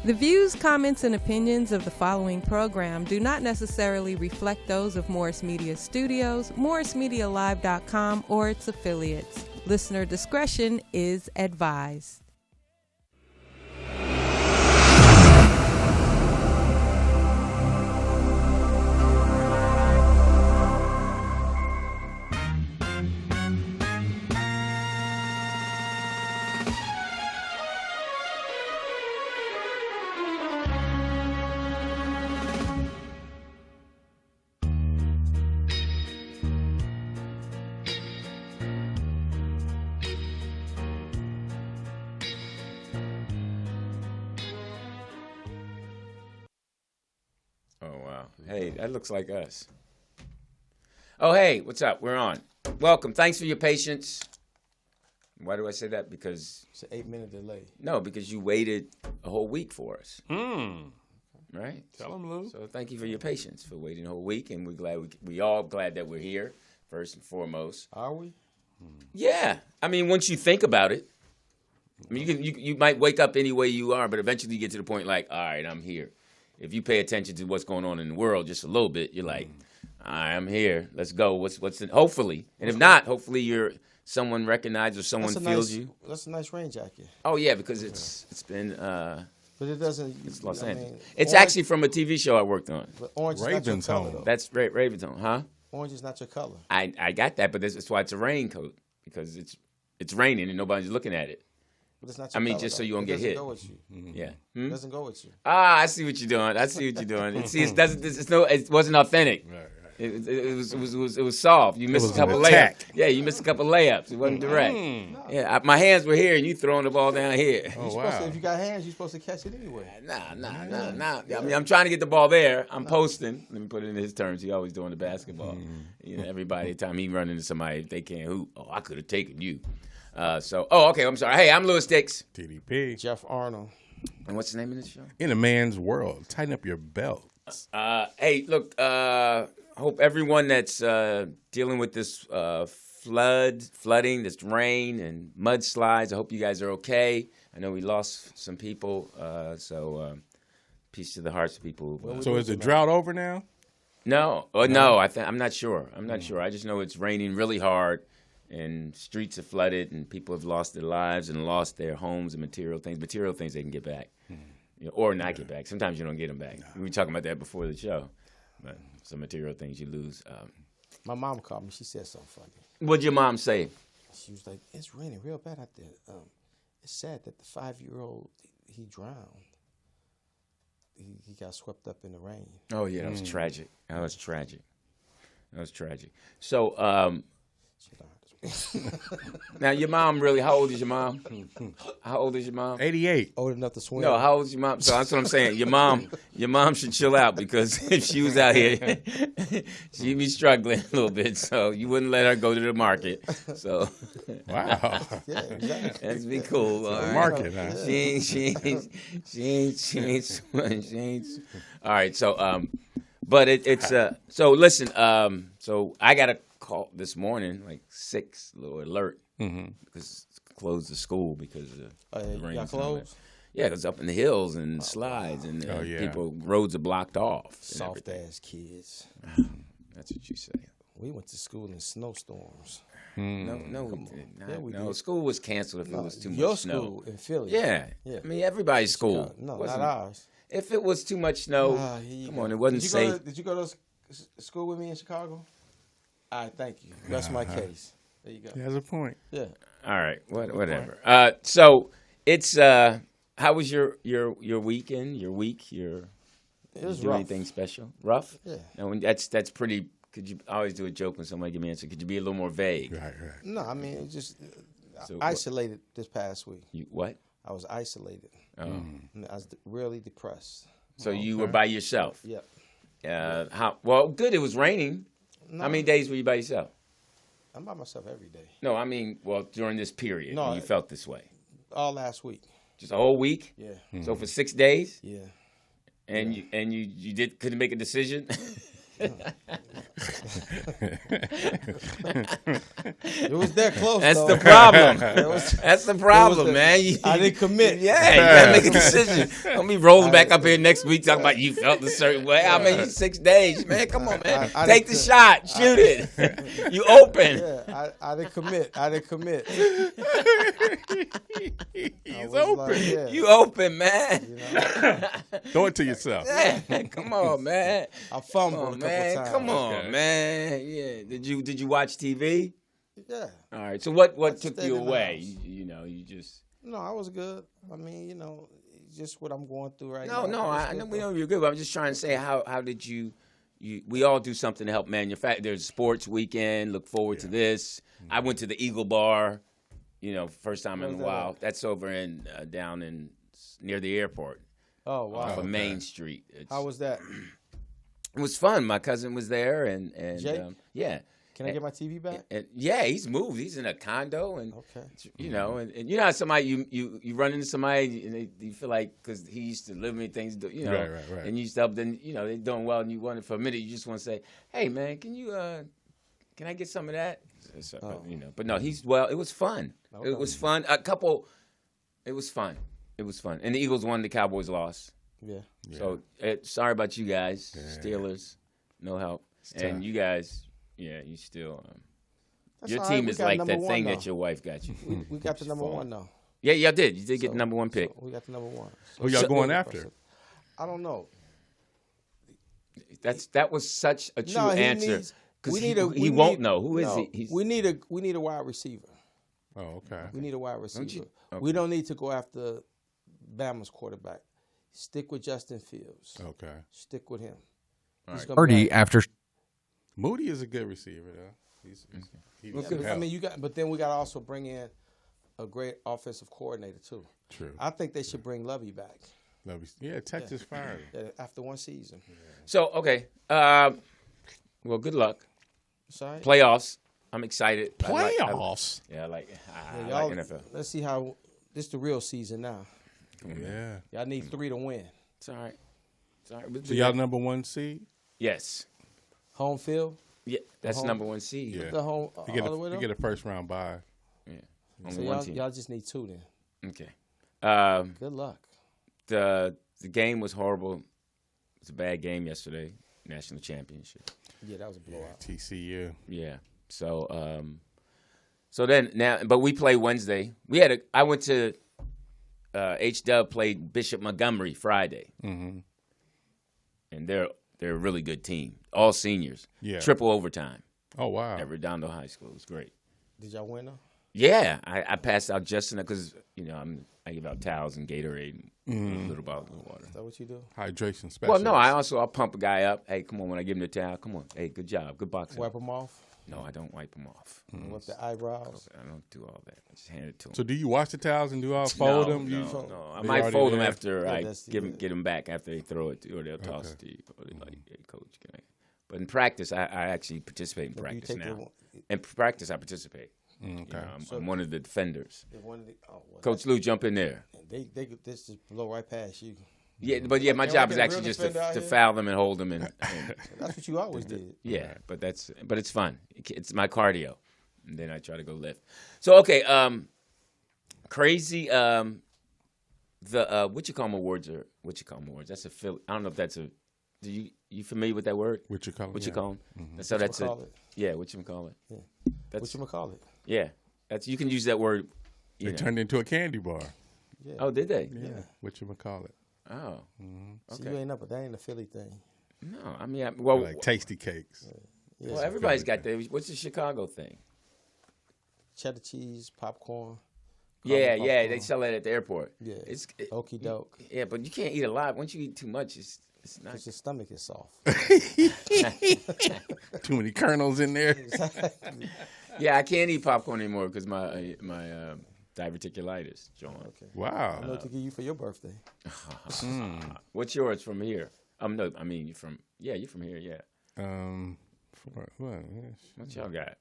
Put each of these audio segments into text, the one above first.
The views, comments, and opinions of the following program do not necessarily reflect those of Morris Media Studios, MorrisMediaLive.com, or its affiliates. Listener discretion is advised. Hey, that looks like us. Oh, hey, what's up? We're on. Welcome. Thanks for your patience. Why do I say that? Because it's an 8-minute delay. No, because you waited a whole week for us. Right? Tell them, Lou. So thank you for your patience for waiting a whole week, and we're glad we all glad that we're here. First and foremost. Are we? Yeah. I mean, once you think about it, I mean, you might wake up any way you are, but eventually you get to the point like, all right, I'm here. If you pay attention to what's going on in the world just a little bit, you're like, all right, I'm here. Let's go. What's in, hopefully. And if not, hopefully you're someone recognizes or someone feels you. That's a nice rain jacket. Oh yeah, because it's been but it doesn't. It's Los Angeles. Mean, it's orange, actually from a TV show I worked on. But orange is not your color, though. That's Raven's Home, huh? Orange is not your color. I got that, but that's why it's a raincoat, because it's raining and nobody's looking at it. But it's not your color, just so though. you won't get hit. It doesn't go with you. Yeah. It doesn't go with you. Ah, I see what you're doing. It wasn't authentic. Right. It was soft. You missed a couple layups. Yeah, you missed a couple layups. It wasn't direct. Yeah, my hands were here and you throwing the ball down here. Oh, wow. If you got hands, you're supposed to catch it anyway. Nah. I mean, I'm trying to get the ball there. I'm posting. Let me put it in his terms. He always doing the basketball. You know, every time he run into somebody, if they can't hoop, I could have taken you. Okay, I'm sorry. Hey, I'm Louis Dix. TDP. Jeff Arnold. And what's the name of this show? In a Man's World. Tighten up your belt. Hey, look, hope everyone that's dealing with this flooding, this rain and mudslides, I hope you guys are okay. I know we lost some people, peace to the hearts of people. So is the drought over now? No. I'm not sure. I just know it's raining really hard. And streets are flooded, and people have lost their lives and lost their homes and material things they can get back, or not get back. Sometimes you don't get them back. We were talking about that before the show, but some material things you lose. My mom called me. She said something funny. What'd your mom say? She was like, "It's raining real bad out there. It's sad that the 5-year-old, he drowned. He got swept up in the rain." Oh, yeah, that was tragic. That was tragic. So, now, your mom how old is your mom? How old is your mom? 88. Old enough to swim. No, how old is your mom? So that's what I'm saying. Your mom should chill out, because if she was out here, she'd be struggling a little bit. So you wouldn't let her go to the market. So wow, yeah, exactly. That'd be cool. All right. Market, huh? She ain't. All right. So, but it's so listen. So I got a call this morning, like 6, little alert, because it's closed the school because of the rain. Y'all closed? Yeah, because up in the hills and slides, and roads are blocked off. Soft ass kids. That's what you say. We went to school in snowstorms. No, we didn't. Yeah, did. School was canceled if it was too much your snow. Your school in Philly. Yeah. I mean, everybody's school. No, not ours. If it was too much snow, come on, it wasn't safe. Did you go to school with me in Chicago? All right, thank you. That's my case. There you go. He has a point. Yeah. All right, whatever. So it's how was your weekend? Your week? It was do rough. Anything special? Rough? Yeah. No, that's pretty. Could you I always do a joke when somebody give me an answer? Could you be a little more vague? Right. No, I mean just isolated this past week. You what? I was isolated. Oh. I was really depressed. So you were by yourself? Yep. Well, good. It was raining. No, How many days were you by yourself? I'm by myself every day. No, I mean, during this period when you felt this way. All last week. Just a whole week? Yeah. So for 6 days? Yeah. And you couldn't make a decision? It was that close. That's though. the problem. It was- That's the problem, man. I didn't commit. Yeah, you gotta make a decision. Don't be rolling back up here next week talking about you felt a certain way. I mean, you 6 days, man. Come on, man. I Take the didn't- shot. Shoot it. You open. Yeah, I didn't commit. I didn't commit. He's was open. like, yeah. You open, man. You know, Throw it to yourself. Yeah, come on, man. I Come fumbled on, a couple man. times. Come on, Okay. man. Yeah. Did you watch TV? Yeah. All right. So what took stayed you in the away? house. You know, you just. No, I was good. I mean, you know, just what I'm going through right No, now. no. was I good, know we though. know you're good. But I'm just trying to say how did you? We all do something to help manufacture. There's a sports weekend. Look forward to this. I went to the Eagle Bar. You know, first time in a Where's that while. at? That's over in down in near the airport Oh wow. off of Main Street. How was that? It was fun. My cousin was there, and Jake? yeah. Can I get my TV back? And yeah, he's moved. He's in a condo, and Okay. you know, and you know how somebody you run into somebody and you feel like because he used to live me things, you know, Right. and you used to help. Then you know they're doing well, and you want it for a minute. You just want to say, "Hey, man, can I get some of that?" So, you know, but no, he's well. It was fun. Okay. It was fun. It was fun. It was fun. And the Eagles won. The Cowboys lost. Yeah. So sorry about you guys, Steelers. No help. And you guys, yeah, you still. That's Your all right. team We is got like number that one, thing though. that your wife got you. We got the number one though. Yeah, y'all did. You did get the So- number one pick. so we got the number one. So Who y'all it's going really after? impressive. I don't know. That was such a true No, he answer. needs- Because we he, need a- he we won't need- know. Who is no, he? He's, we need a wide receiver. Oh, okay. We need a wide receiver. you- okay. We don't need to go after Bama's quarterback. Stick with Justin Fields. Okay. Stick with him. All He's right. gonna Birdie be- after Moody is a good receiver, though. He Yeah, was but, I help. mean, but then we got to also bring in a great offensive coordinator too. True. I think they should bring Lovey back Yeah, Texas fired him. after one season. So okay. Well, good luck. Sorry. Playoffs. I'm excited. Playoffs. I like y'all, NFL. let's see how this the real season now. Yeah. Y'all need 3 to win. It's all right. It's all right. We'll So do y'all that. number one seed? Yes. Home field. Yeah. That's home- number one seed. Yeah. The home You get all the way you though? get a first round bye. Yeah. So Only one y'all, team. y'all just need 2 then. Okay. Good luck. The game was horrible. It was a bad game yesterday. National championship. Yeah, that was a blowout. TCU. Yeah. So then now, but we play Wednesday. I went to H-Dub played Bishop Montgomery Friday, Mm-hmm. and they're a really good team. All seniors. Yeah. Triple overtime Oh wow. at Redondo High School. It was great. Did y'all win though? Yeah, I passed out just enough because I give out towels and Gatorade, and a little bottle of water. Is that what you do? Hydration specialist. Well, no, I'll pump a guy up. Hey, come on, when I give him the towel, come on. Hey, good job, good boxing. Wipe them off. No, I don't wipe them off. Wipe the eyebrows. I don't do all that. I just hand it to him. So do you wash the towels and do all fold them? No. I They might already fold them there? after I that's- get them back after they throw it, or they'll toss it to you. Or they like, hey, coach, can I? But in practice, I actually participate in You practice take now. In practice, I participate. Okay. You know, I'm one of the defenders. If one of the, oh, well, Coach Lou, jump in there. they this just blow right past you. Yeah, but yeah, my Can we job get is a actually real just defender out to here? foul them and hold them, and That's what you always did. yeah, but it's fun. It's my cardio, and then I try to go lift. So okay, crazy. The Whatchacom Awards are Whatchacom Awards. That's a Philly. I don't know if that's a. You familiar with that word? What you call it? Whatchacom. So that's a. Whatchamacallit. Yeah, whatchamacallit. Yeah. That's Whatchamacallit. yeah. That's you can use that word. You They know. turned into a candy bar. Yeah. Oh, did they? Yeah. What you call it? Oh, See, okay. you ain't up, but that ain't a Philly thing. no. I mean, well, Like tasty cakes. Yeah, well, everybody's got that. What's the Chicago thing? cheddar cheese, popcorn. Yeah, caramel yeah, they popcorn. sell that at the airport. Yeah. It's Okie doke. yeah, but you can't eat a lot. Once you eat too much, it's not. Because your stomach is soft. Too many kernels in there. Yeah, I can't eat popcorn anymore because my diverticulitis, John. Okay. Wow. I know what to give you for your birthday. What's yours from here? No, I mean you're from here, yeah. What y'all got?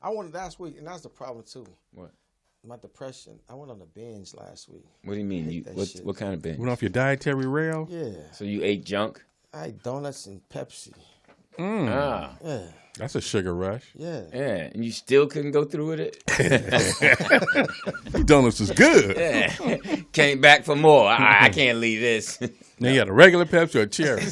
I wanted last week, and that's the problem too. What? My depression. I went on a binge last week. What do you mean? hate You that shit. what kind of binge? Went off your dietary rail? Yeah. So you ate junk? I ate donuts and Pepsi. Ah. Yeah, That's a sugar rush. yeah. Yeah, and you still couldn't go through with it? Donuts was good. Yeah. Came back for more. I can't leave this. Then you had a regular Pepsi or a cherry.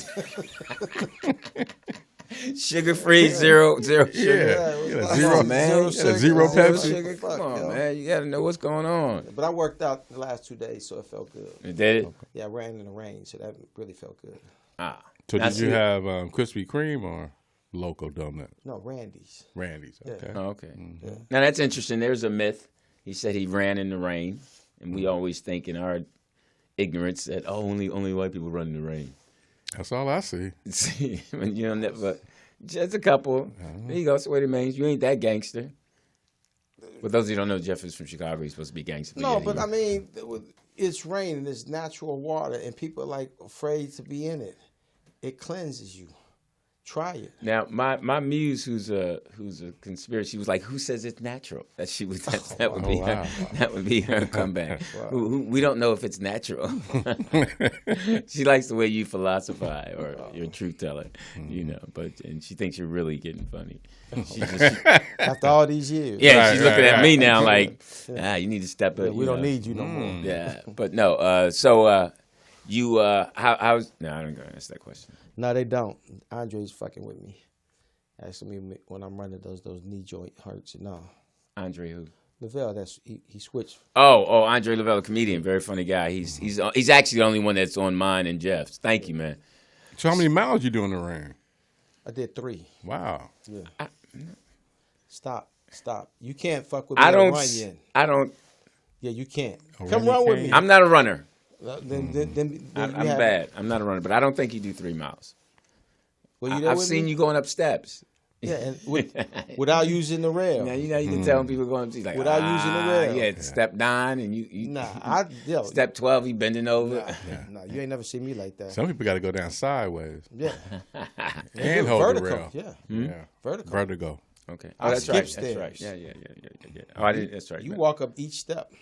Sugar-free, zero sugar. Yeah. it was Yeah, like, zero, man. Yeah, zero Pepsi. Sugar. Come on, man. You got to know what's going on. But I worked out the last 2 days, so it felt good. You did it? Yeah, I ran in the rain, so that really felt good. Ah. So That's did you it. have Krispy Kreme or local donut? No, Randy's. Randy's. Okay. Oh, okay. Yeah. Now, that's interesting. There's a myth. He said he ran in the rain, and we always think in our ignorance that, only white people run in the rain. That's all I see. See, when you don't never, just a couple. There you go. That's what it means. You ain't that gangster. But those of you who don't know, Jeff is from Chicago. He's supposed to be gangster. No, yeah, but I mean, it's rain and it's natural water, and people are like afraid to be in it. It cleanses you. Try it. Now, my muse, who's a conspiracy, was like, "Who says it's natural?" That she would that would be wow. that would be her comeback. Wow. We don't know if it's natural. She likes the way you philosophize or you're a truth teller, and she thinks you're really getting funny. After all these years. Yeah, Right, she's looking right, at me right. now like, you need to step up. We don't need you no more. Yeah, but no. So you how's? No, I don't go ask that question. No, they don't. Andre's fucking with me. Asking me when I'm running those knee joint hurts. No. Andre who? Lavelle, he switched. Oh, Andre Lavelle, a comedian, very funny guy. He's actually the only one that's on mine and Jeff's. Thank you, man. So how many miles you do in the rain? I did 3. Wow. Yeah. Stop. You can't fuck with me. I don't. Run yet. I don't. Yeah, you can't. Oh, Come really run with can't? me. I'm not a runner. Then I'm you have- bad. I'm not a runner, but I don't think you do 3 miles. Well, you there I've with seen me? you going up steps. Yeah, and without using the rail. Now you can tell when people going like Without using the rail. Yeah, step 9 and you Nah, step 12. You bending over. Nah, you ain't never seen me like that. Some people got to go down sideways Yeah, and hold vertical. the rail. Yeah, Yeah. vertical. Vertigo. Okay. I That's skip right. stairs. That's right. Yeah. Oh, I didn't. That's right. You walk up each step.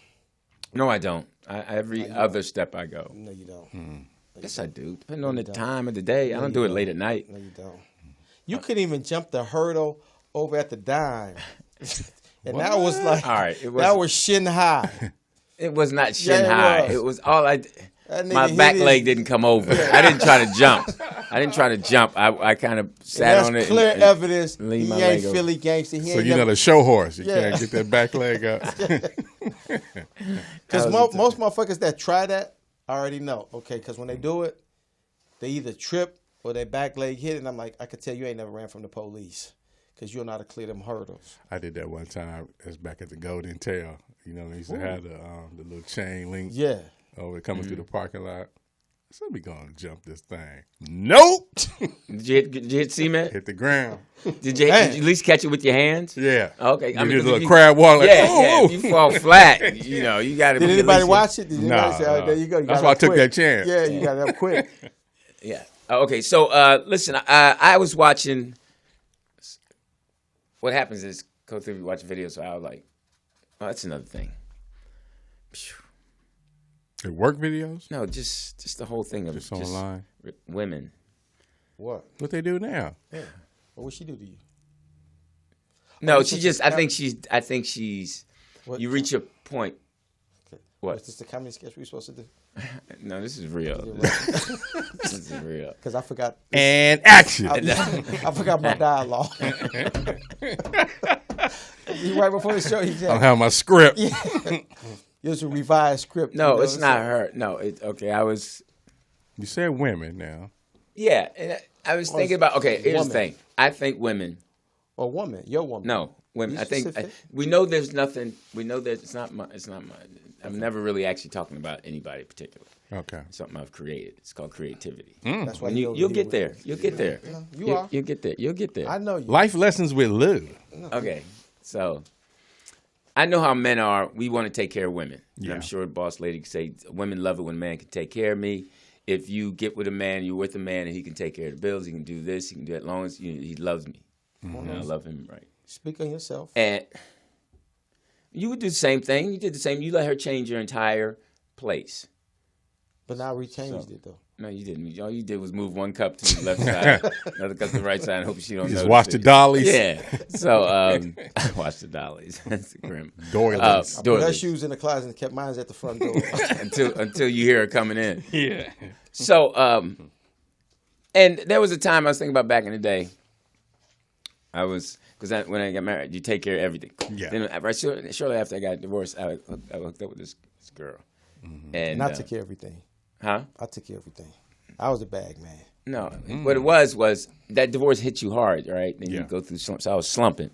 No, I don't. Every other step I go. No, you don't. No, Yes, I do. Depending on the time of the day. I don't do it late at night. No, you don't. You couldn't even jump the hurdle over at the dime, and that was like All right, that was shin high. It was not shin Yeah, it high. was. It was all I. That nigga My hit back his- leg didn't come over. I didn't try to jump. I kind of sat That's on it. clear and evidence. He leaned my ain't leg over. Philly gangster. He So ain't you're never, not a show horse. You Yeah. can't get that back leg up. Because most motherfuckers that try that already know. Okay, because when they do it, they either trip or their back leg hit, and I'm like, I could tell you ain't never ran from the police because you don't know how to clear them hurdles. I did that one time. It was back at the Golden Tail. You know, they used to have the little chain link Yeah. over coming through the parking lot. So we gonna jump this thing. Nope. Did you hit cement? Hit the ground. Did you at least catch it with your hands? Yeah. Okay. You did a little crab walk. Like, Yeah. oh. If you fall flat, you got to. Did anybody watch it? Did Nah, anybody say, oh, nah. there you go. You That's got why up I took quick. that chance. Yeah, you got it up quick. Yeah. Okay. So listen, I was watching. What happens is, go through watch videos. So I was like, oh, that's another thing. Phew. The work videos? No, just the whole thing of Just online? women. What? What they do now? Yeah. What would she do to you? No, this she is just. the I think she's. What? You reach a point. Okay. What? Was this the comedy sketch we were supposed to do? No, this is real. This is real. Because I forgot. And action. I forgot my dialogue. Right before the show, he I don't said, have my script. it was a revised script. No, you know, it's not so- her. No, okay. I was. You said women now. Yeah, and I was thinking about. Okay, here's woman. the thing. I think women. Or woman, your woman. No, women. You I think specific? we know there's nothing. We know that it's not my. I'm never really actually talking about anybody particular. Okay. It's something I've created. It's called creativity. That's why And you'll get there. You'll get there. You are. You'll get there. You'll get there. I know you. Life lessons with Lou. Okay, so I know how men are. We want to take care of women. And Yeah. I'm sure boss lady could say women love it when a man can take care of me. If you get with a man, you're with a man, and he can take care of the bills. He can do this. He can do that. As long as he loves me, and I love him, right? Speak on yourself. And you would do the same thing. You did the same. You let her change your entire place. But now we changed it, though. No, you didn't. All you did was move one cup to the left side, another cup to the right side, and hope she don't Just notice watch it. the dollies. Yeah. So I watched the dollies. That's grim. Doilies. I put her Doilies. shoes in the closet and kept mine at the front door. until you hear her coming in. Yeah. So and there was a time I was thinking about back in the day. Because when I got married, you take care of everything. Yeah. Then shortly after I got divorced, I hooked up with this girl. Mm-hmm. And I took care of everything. Huh? I took care of everything. I was the bag man. No. What it was that divorce hit you hard, right? Then Yeah. you go through slumps. So I was slumping.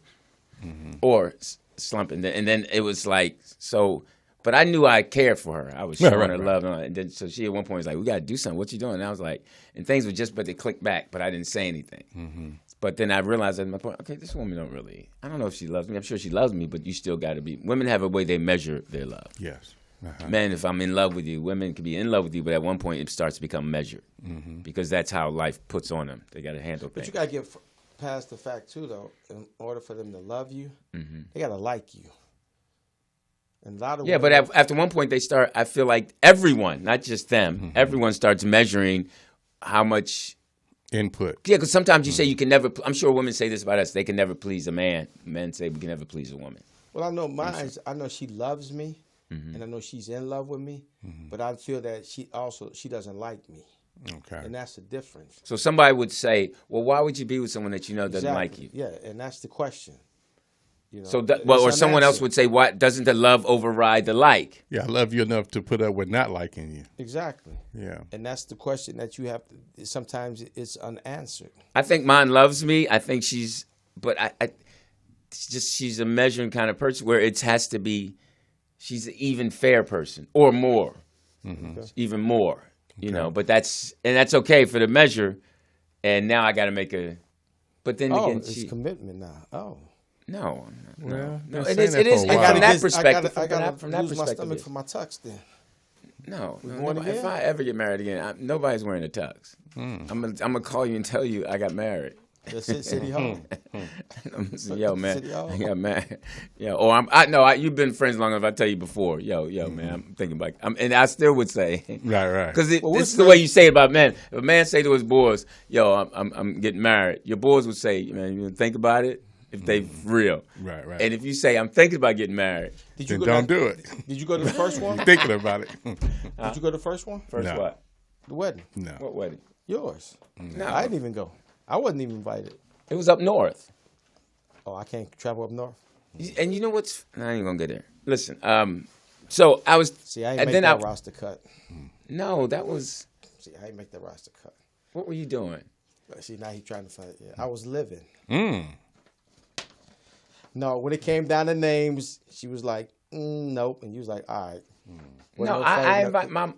Or slumping. And then it was like, so, but I knew I cared for her. I was showing her love. And then, so she at one point was like, we got to do something. What you doing? And I was like, and things were just, but they clicked back, but I didn't say anything. But then I realized at my point, okay, this woman I don't know if she loves me. I'm sure she loves me, but you still got to be. Women have a way they measure their love. Yes. Uh-huh. Men, if I'm in love with you, women can be in love with you, but at one point it starts to become measured because that's how life puts on them. They got to handle But things. you got to get past the fact, too, though. In order for them to love you, they got to like you. And a lot of Yeah, women, but after one point they start, I feel like everyone, not just them, everyone starts measuring how much. Input. Yeah, because sometimes you say you can never, I'm sure women say this about us, they can never please a man. Men say we can never please a woman. Well, I know mine. I know she loves me, and I know she's in love with me. But I feel that she doesn't like me, Okay. and that's the difference. So somebody would say, well, why would you be with someone that you know doesn't like you? Yeah, and that's the question. You know, So, it's or someone else unanswered. would say, why doesn't the love override the like? Yeah, I love you enough to put up with not liking you. Exactly. Yeah. And that's the question that you have to. Sometimes it's unanswered. I think mine loves me. I think she's she's a measuring kind of person where it has to be, she's an even fair person or more, even more, you know. But that's okay for the measure. And now I got to make but then again, It's commitment now. Oh. No. Well, It been is. saying It is. that for a And while. from that perspective, I got from to that lose my perspective, stomach for my tux then. no. going If again? I ever get married again, nobody's wearing a tux. I'm gonna call you and tell you I got married. The City Hall. I'm gonna say, yo, man, City Hall. I got married. Yeah, or you've been friends long enough. I tell you before, yo, man, I'm thinking about, and I still would say, Right. because Well, it's the way you say it about men. If a man say to his boys, yo, I'm getting married, your boys would say, man, you think about it if they real. Right. And if you say, I'm thinking about getting married, Did Then go don't to, do it. Did you go to the first one? Thinking about it. Did you go to the first one? first No. what? The wedding. No. What wedding? Yours. No, I didn't even go. I wasn't even invited. it was up north. Oh, I can't travel up north. And you know what's? I ain't gonna get there. Listen, so I was. See, I ain't and make then that roster cut. No, that was. See, I ain't make that roster cut. What were you doing? See, now he's trying to find it. Yeah, I was living. Mm. No, when it came down to names, she was like, nope. And you was like, all right. No, I invite my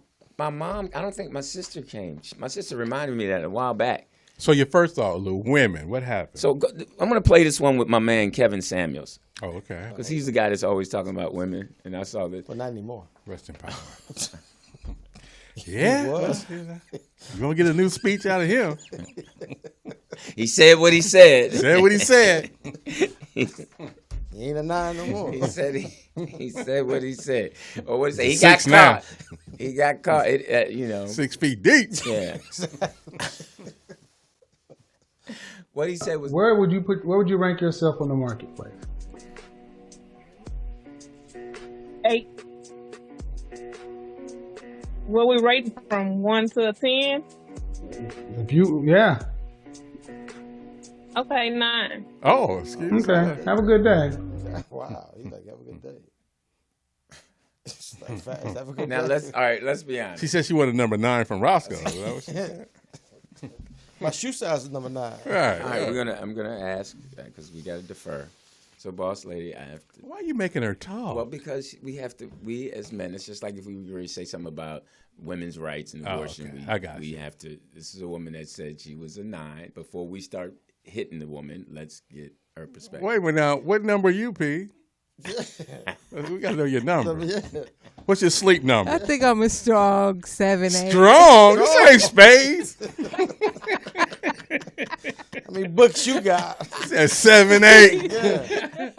mom. I don't think my sister came. My sister reminded me of that a while back. So your first thought, the women, what happened? So I'm gonna play this one with my man Kevin Samuels Oh, okay. because he's the guy that's always talking about women, and I saw this. Well, not anymore. Rest in power. Yeah. He was. You're going to get a new speech out of him. He said what he said. Said what he said. He ain't a 9 no more. He said he said what he said. Or what he said? He 6'9". got caught. He got caught. You know. 6 feet deep. Yeah. What he said was. Where would you rank yourself on the marketplace? 8. Will we rate from 1 to 10? Yeah. Okay, 9. Oh, excuse me. Okay. Have a good day. Wow. He's like, have a good day. It's like, fast. Have a good Now day. let's be honest. She said she wanted number 9 from Roscoe. Is that what she said? My shoe size is number 9. Right. All right, I'm gonna ask because we got to defer. So, boss lady, I have to. Why are you making her talk? Well, because we have to. We as men, it's just like if we were to say something about women's rights and abortion. okay. We, I got we you. have to. This is a woman that said she was a 9. Before we start hitting the woman, let's get her perspective. Wait a minute now. What number are you, P? We got to know your number. Yeah. What's your sleep I number? think I'm a strong 7, 8. Strong. This ain't spades. How many books you got? That's 7, 8. Yeah.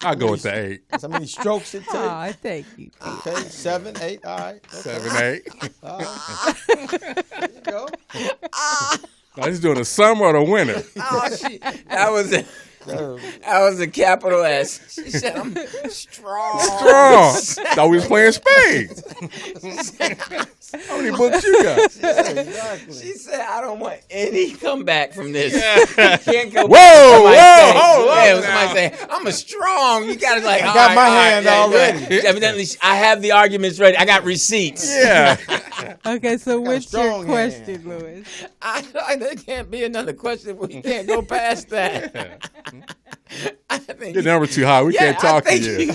I'll go with the 8. That's how many strokes it takes. Oh, thank you. Okay, 7, 8. All right. Okay. 7, 8. All right. There you go. I was doing the summer or the winter. Oh, that was a capital S. She said, I'm strong. Thought we was playing spades. How many books you got? Yeah, exactly. She said, I don't want any comeback from this. Yeah. You can't go Whoa, hold on somebody now. say, I'm a strong. You got to like, I got my hand already. Evidently, I have the arguments ready. I got receipts. Yeah. Okay, so what's your strong question, hand. Louis? There can't be another question. We can't go past that. I think Your number too high. We can't talk to you.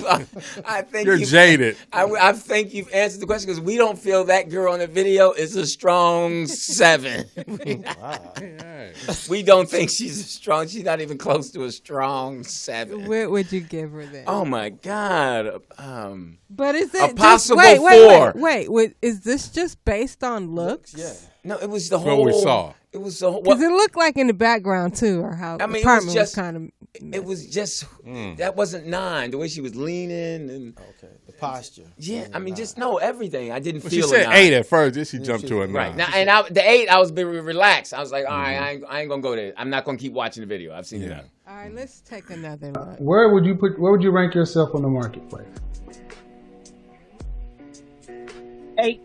I think You're jaded. I think you've answered the question because we don't feel that girl in the video is a strong 7. Wow. We don't think she's a strong. She's not even close to a strong 7. What would you give her then? Oh my God. But is it a possible just, 4. Wait, is this just based on looks? Yeah. No, it was the That's whole. what we saw. It was the whole. Because it looked like in the background too, or how I the mean, apartment it was kind of. It was just that wasn't 9. The way she was leaning and Okay. The posture. yeah, I mean, just no everything. I didn't Well, she feel said a 9. 8 at first. Then she jumped to a 9. Right now, and the 8, I was very relaxed. I was like, all right, I ain't gonna go there. I'm not gonna keep watching the video. I've seen it. Enough. All right, let's take another look. Where would you rank yourself on the marketplace? 8.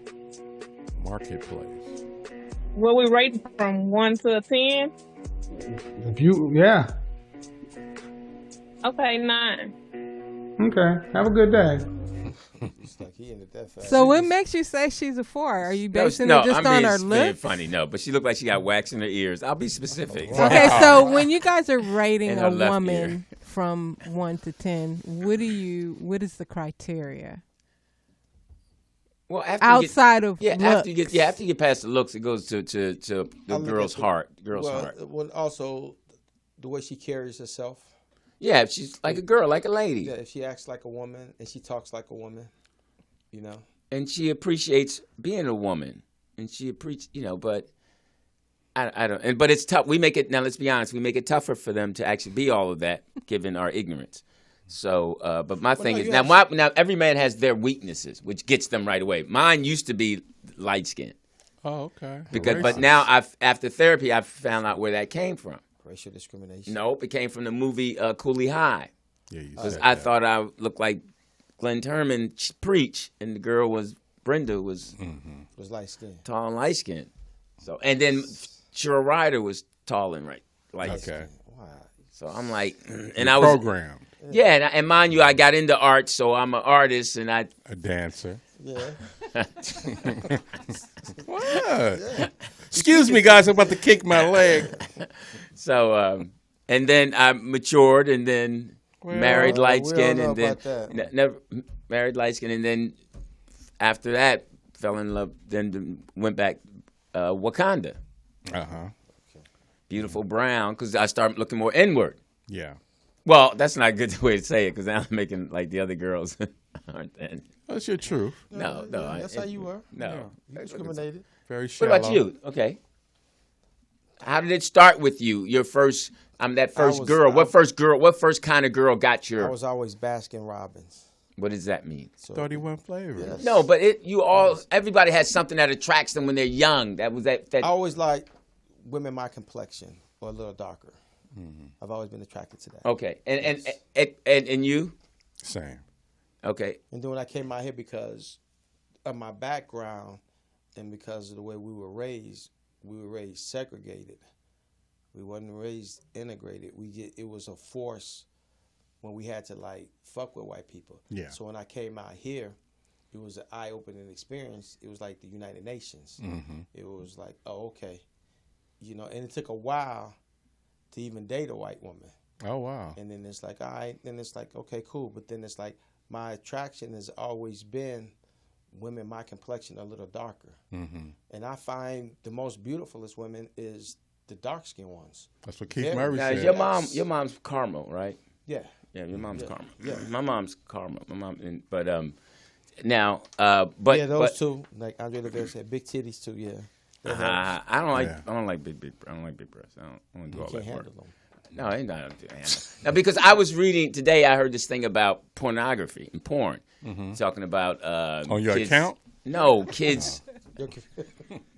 Marketplace. What we rate from 1 to 10? Yeah. Okay, 9. Okay. Have a good day. It's like he ended that fast. So what makes you say she's a 4? Are you basing No, it just I'm on being, her being look? funny. No, but she looked like she got wax in her ears. I'll be specific. Okay, so when you guys are rating In a her left woman from 1 to 10, what is the criteria Well, after outside of you looks? get after you get past the looks, it goes to the girl's heart. Well, also the way she carries herself. Yeah, if she's like a girl, like a lady, Yeah, if she acts like a woman and she talks like a woman, you know. and she appreciates being a woman, and she appreciates, but I don't. But it's tough. We make it now. Let's be honest. We make it tougher for them to actually be all of that, given our ignorance. So, but my thing is now every man has their weaknesses, which gets them right away. Mine used to be light skin. Oh, okay. But now after therapy, I've found out where that came from. Racial discrimination. Nope, it came from the movie Cooley High. Yeah, you Because said I that. thought I looked like Glenn Turman preach, and the girl Brenda was Was light skinned. tall and light skinned. So, and then Cheryl Ryder was tall and light Okay. skinned. Wow. So I'm like, and I was Programmed. yeah, and mind you, I got into art, so I'm an artist, and I A dancer. Yeah. What? Excuse me, guys. I'm about to kick my leg. so and then I matured, and then married light we skin, all and know then about that. never married light skin, and then after that fell in love. Then went back Wakanda, Uh-huh. beautiful brown, because I started looking more inward. Yeah. Well, that's not a good way to say it, because now I'm making like the other girls aren't. Then That's your truth. no. That's how you were. No. You discriminated. Very What shallow. about you? Okay. How did it start with you? Your first, that first was- girl. What first kind of girl got your? I was always Baskin Robbins. What does that mean? So 31 flavors. No, but everybody has something that attracts them when they're young. That was that. I always liked women my complexion or a little darker. I've always been attracted to that. Okay, and you? Same. Okay, And then when I came out here, because of my background and because of the way we were raised segregated. We wasn't raised integrated. It was a force when we had to like fuck with white people. Yeah. So when I came out here, it was an eye-opening experience. It was like the United Nations. It was like, oh, okay, and it took a while to even date a white woman. Oh, wow. And then it's like, all right, then it's like, okay, cool. But then it's like, my attraction has always been women my complexion a little darker. And I find the most beautifulest women is the dark-skinned ones. That's what Keith Yeah. Murray now said. is your mom's caramel, right? Yeah. Yeah, your mom's caramel. Yeah. My mom's caramel. My mom, but those two, like Andre Rivera said, big titties too. Yeah. I don't like Yeah. I don't like big breasts. I don't want to do all Can't that work. handle them. No, ain't not. Now, because I was reading today, I heard this thing about pornography and porn, talking about On your kids, account? No, kids.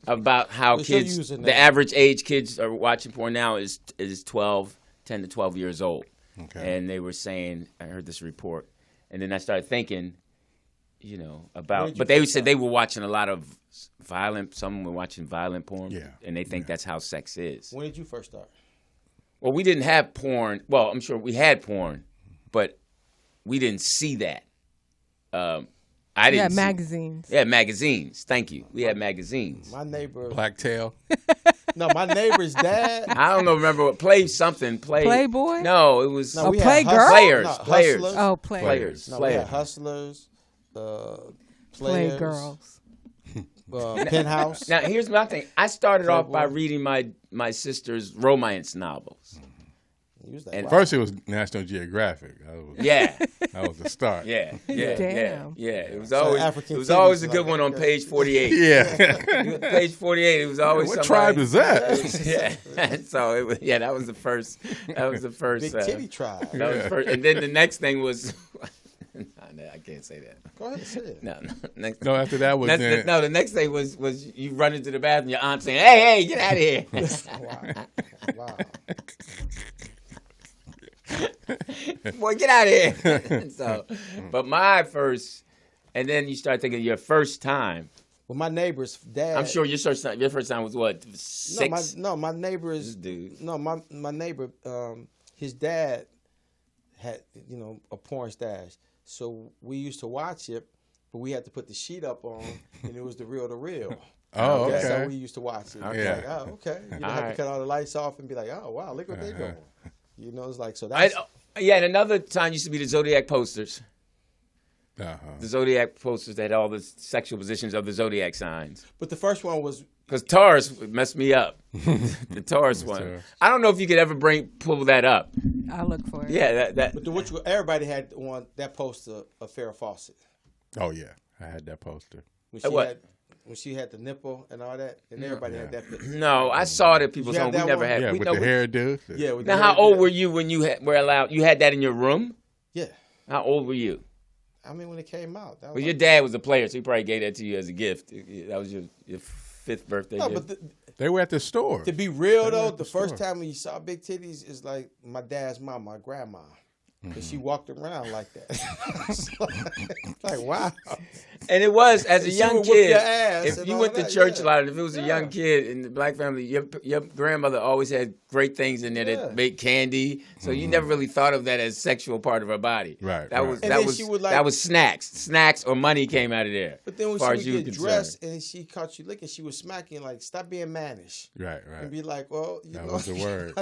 About how kids, the average age kids are watching porn now is 10 to 12 years old. Okay. And they were saying, I heard this report, and then I started thinking, about, but they said they were watching a lot of some were watching violent porn, and they think that's how sex is. When did you first start? Well, we didn't have porn. Well, I'm sure we had porn, but we didn't see that. I didn't. Magazines. Yeah, magazines. Thank you. We had magazines. My neighbor. Blacktail. No, my neighbor's dad. I don't know. Remember what Playboy? No, it was. No, Playgirl? Players. No, Players. Hustlers. Oh, Players. No, we had Hustlers. Players. Playgirls. Penthouse. Now, here's my thing. I started off by reading my sister's romance novels. First, it was National Geographic. That was the start. Yeah. Damn. It was African always a titties, good one on page 48. Yeah. Page 48. It was always What somebody, tribe is that? Yeah. So it was. Yeah, that was the first. That was the first. Big titty tribe. That was first. And then the next thing was. No, I can't say that. Go ahead and say it. No. After that was the next thing was you run into the bathroom. Your aunt saying, "Hey, get out of here!" Wow. Boy, get out of here. So, but my first, and then you start thinking your first time. Well, my neighbor's dad. I'm sure your first time was what, 6? My neighbor's dude. No, my neighbor. His dad had a porn stash, so we used to watch it, but we had to put the sheet up on, and it was the real. Oh, okay. That's how we used to watch it. Okay. Like, oh, okay. You don't have to cut all the lights off and be like, oh wow, look what they're doing. It's like so. That's and another time used to be the Zodiac posters. Uh-huh. The Zodiac posters that had all the sexual positions of the Zodiac signs. But the first one was because Taurus messed me up. The Taurus one. I don't know if you could ever pull that up. I'll look for it. Yeah, that. But everybody had on that poster of Farrah Fawcett. Oh yeah, I had that poster. When she had the nipple and all that, and everybody had that picture. No, I saw it at people's home. We never had. Yeah, with the hairdo. Yeah. Now, how old were you when you were allowed? You had that in your room? Yeah. How old were you? I mean, when it came out. Well, your dad was a player, so he probably gave that to you as a gift. That was your 5th birthday gift. But they were at the store. To be real, though, the first time when you saw big titties is like my dad's mom, my grandma. Because she walked around like that. Like, wow. And it was, as a young kid, if you went to church a lot, and if it was a young kid in the black family, your grandmother always had great things in there that made candy. So you never really thought of that as sexual part of her body. Right. That was snacks. Snacks or money came out of there. But then when she would get dressed and she caught you licking, she was smacking like, stop being mannish. Right. And be like, well, that was the word.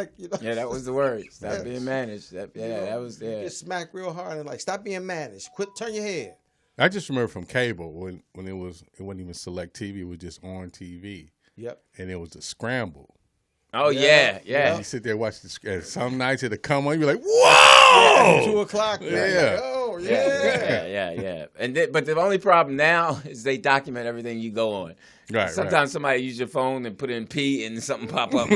Yeah, that was the word. Stop being mannish. That was you get smacked real hard and like, stop being mannish. Quit, turn your head. I just remember from cable when it wasn't even select TV, it was just on TV. Yep. And it was a scramble. Oh yeah. You sit there watch some nights it'll come on, you be like, whoa! 2 o'clock. Yeah. Like, oh yeah. Yeah. But the only problem now is they document everything you go on. Right. Sometimes somebody use your phone and put in P and something pop up.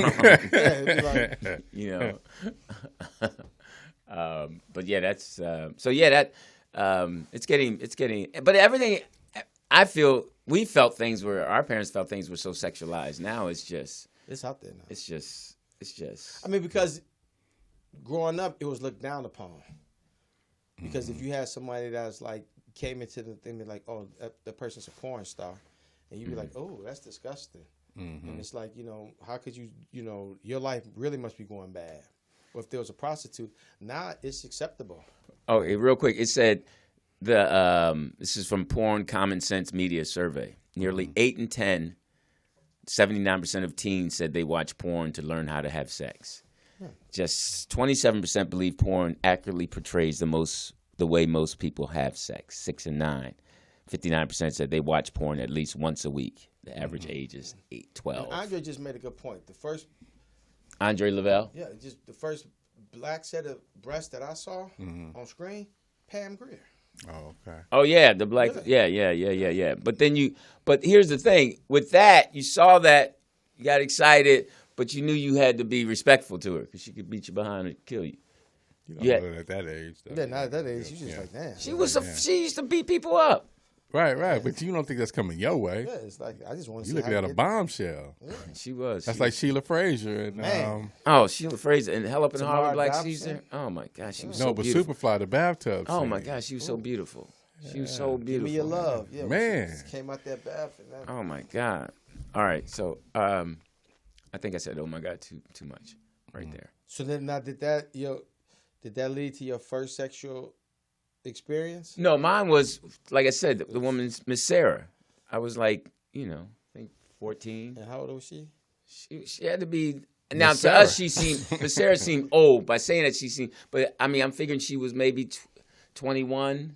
But yeah, that's so. Yeah, that it's getting. But everything, our parents felt things were so sexualized. Now it's out there now. It's just. I mean, because growing up, it was looked down upon. Because if you had somebody that was like came into the thing, like, oh, the person's a porn star, and you'd be like, oh, that's disgusting. And it's like, how could you, your life really must be going bad. Or if there was a prostitute, now it's acceptable. Oh, real quick, it said this is from Porn Common Sense Media Survey. Nearly 8 in 10, 79% of teens said they watch porn to learn how to have sex. Just 27% believe porn accurately portrays the way most people have sex. 6 and 9. 59% said they watch porn at least once a week. The average age is 12. And Andre just made a good point. The first Andre Lavelle? Yeah, just the first black set of breasts that I saw on screen, Pam Grier. Oh, okay. Oh yeah, the black. Yeah. But here's the thing: with that, you saw that, you got excited, but you knew you had to be respectful to her because she could beat you behind and kill you. You don't Yeah. know at that age. Though. Yeah, not at that age. You just like, damn. She used to beat people up. Right. But you don't think that's coming your way. Yeah, it's like I just want to You see looking how at a get- bombshell. She was. That's She like was- Sheila Frazier and Man. Oh, Sheila Frazier and Hell Up in Tamara Harvard Black Dobson. Caesar. Oh my gosh, she was no, so but beautiful. Superfly, the bathtub. Oh scene. my gosh, she was so beautiful. She was so Give beautiful. me your love. Yeah, Man. She just came out that bath and that. Oh my God. All right, so I think I said, oh my God, too much, right there. So then, now did that lead to your first sexual experience? No, mine was like I said, the woman's Miss Sarah. I was like, I think 14. And how old was she? She had to be. Now Miss to us, Sarah. Miss Sarah seemed old. By saying that, she seemed. But I mean, I'm figuring she was maybe 21,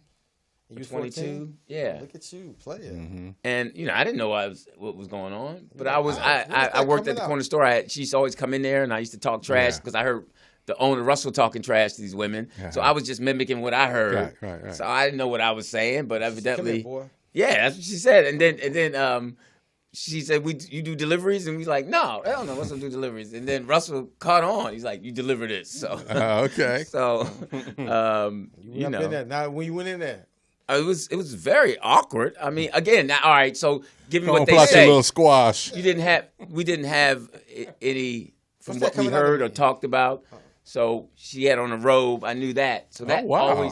You was 22. 14? Yeah. Look at you, player. Mm-hmm. And I didn't know what was going on, but I When did I that worked come at the out? corner store. She used to always come in there, and I used to talk trash Yeah. because I heard the owner Russell talking trash to these women. So I was just mimicking what I heard. Right. So I didn't know what I was saying, but Come evidently, here, boy. yeah, that's what she said. And then she said, you do deliveries, and we like, no, hell no, Russell do deliveries. And then Russell caught on. He's like, you deliver this. So Okay. so You you went up in know. there. Now, when you went in there, It was very awkward. I mean, again, now, all right. So, given Come what on, they pull out your say, little squash. we didn't have any from What's that what we coming out of heard or me? talked about. So she had on a robe. I knew that. So that wow.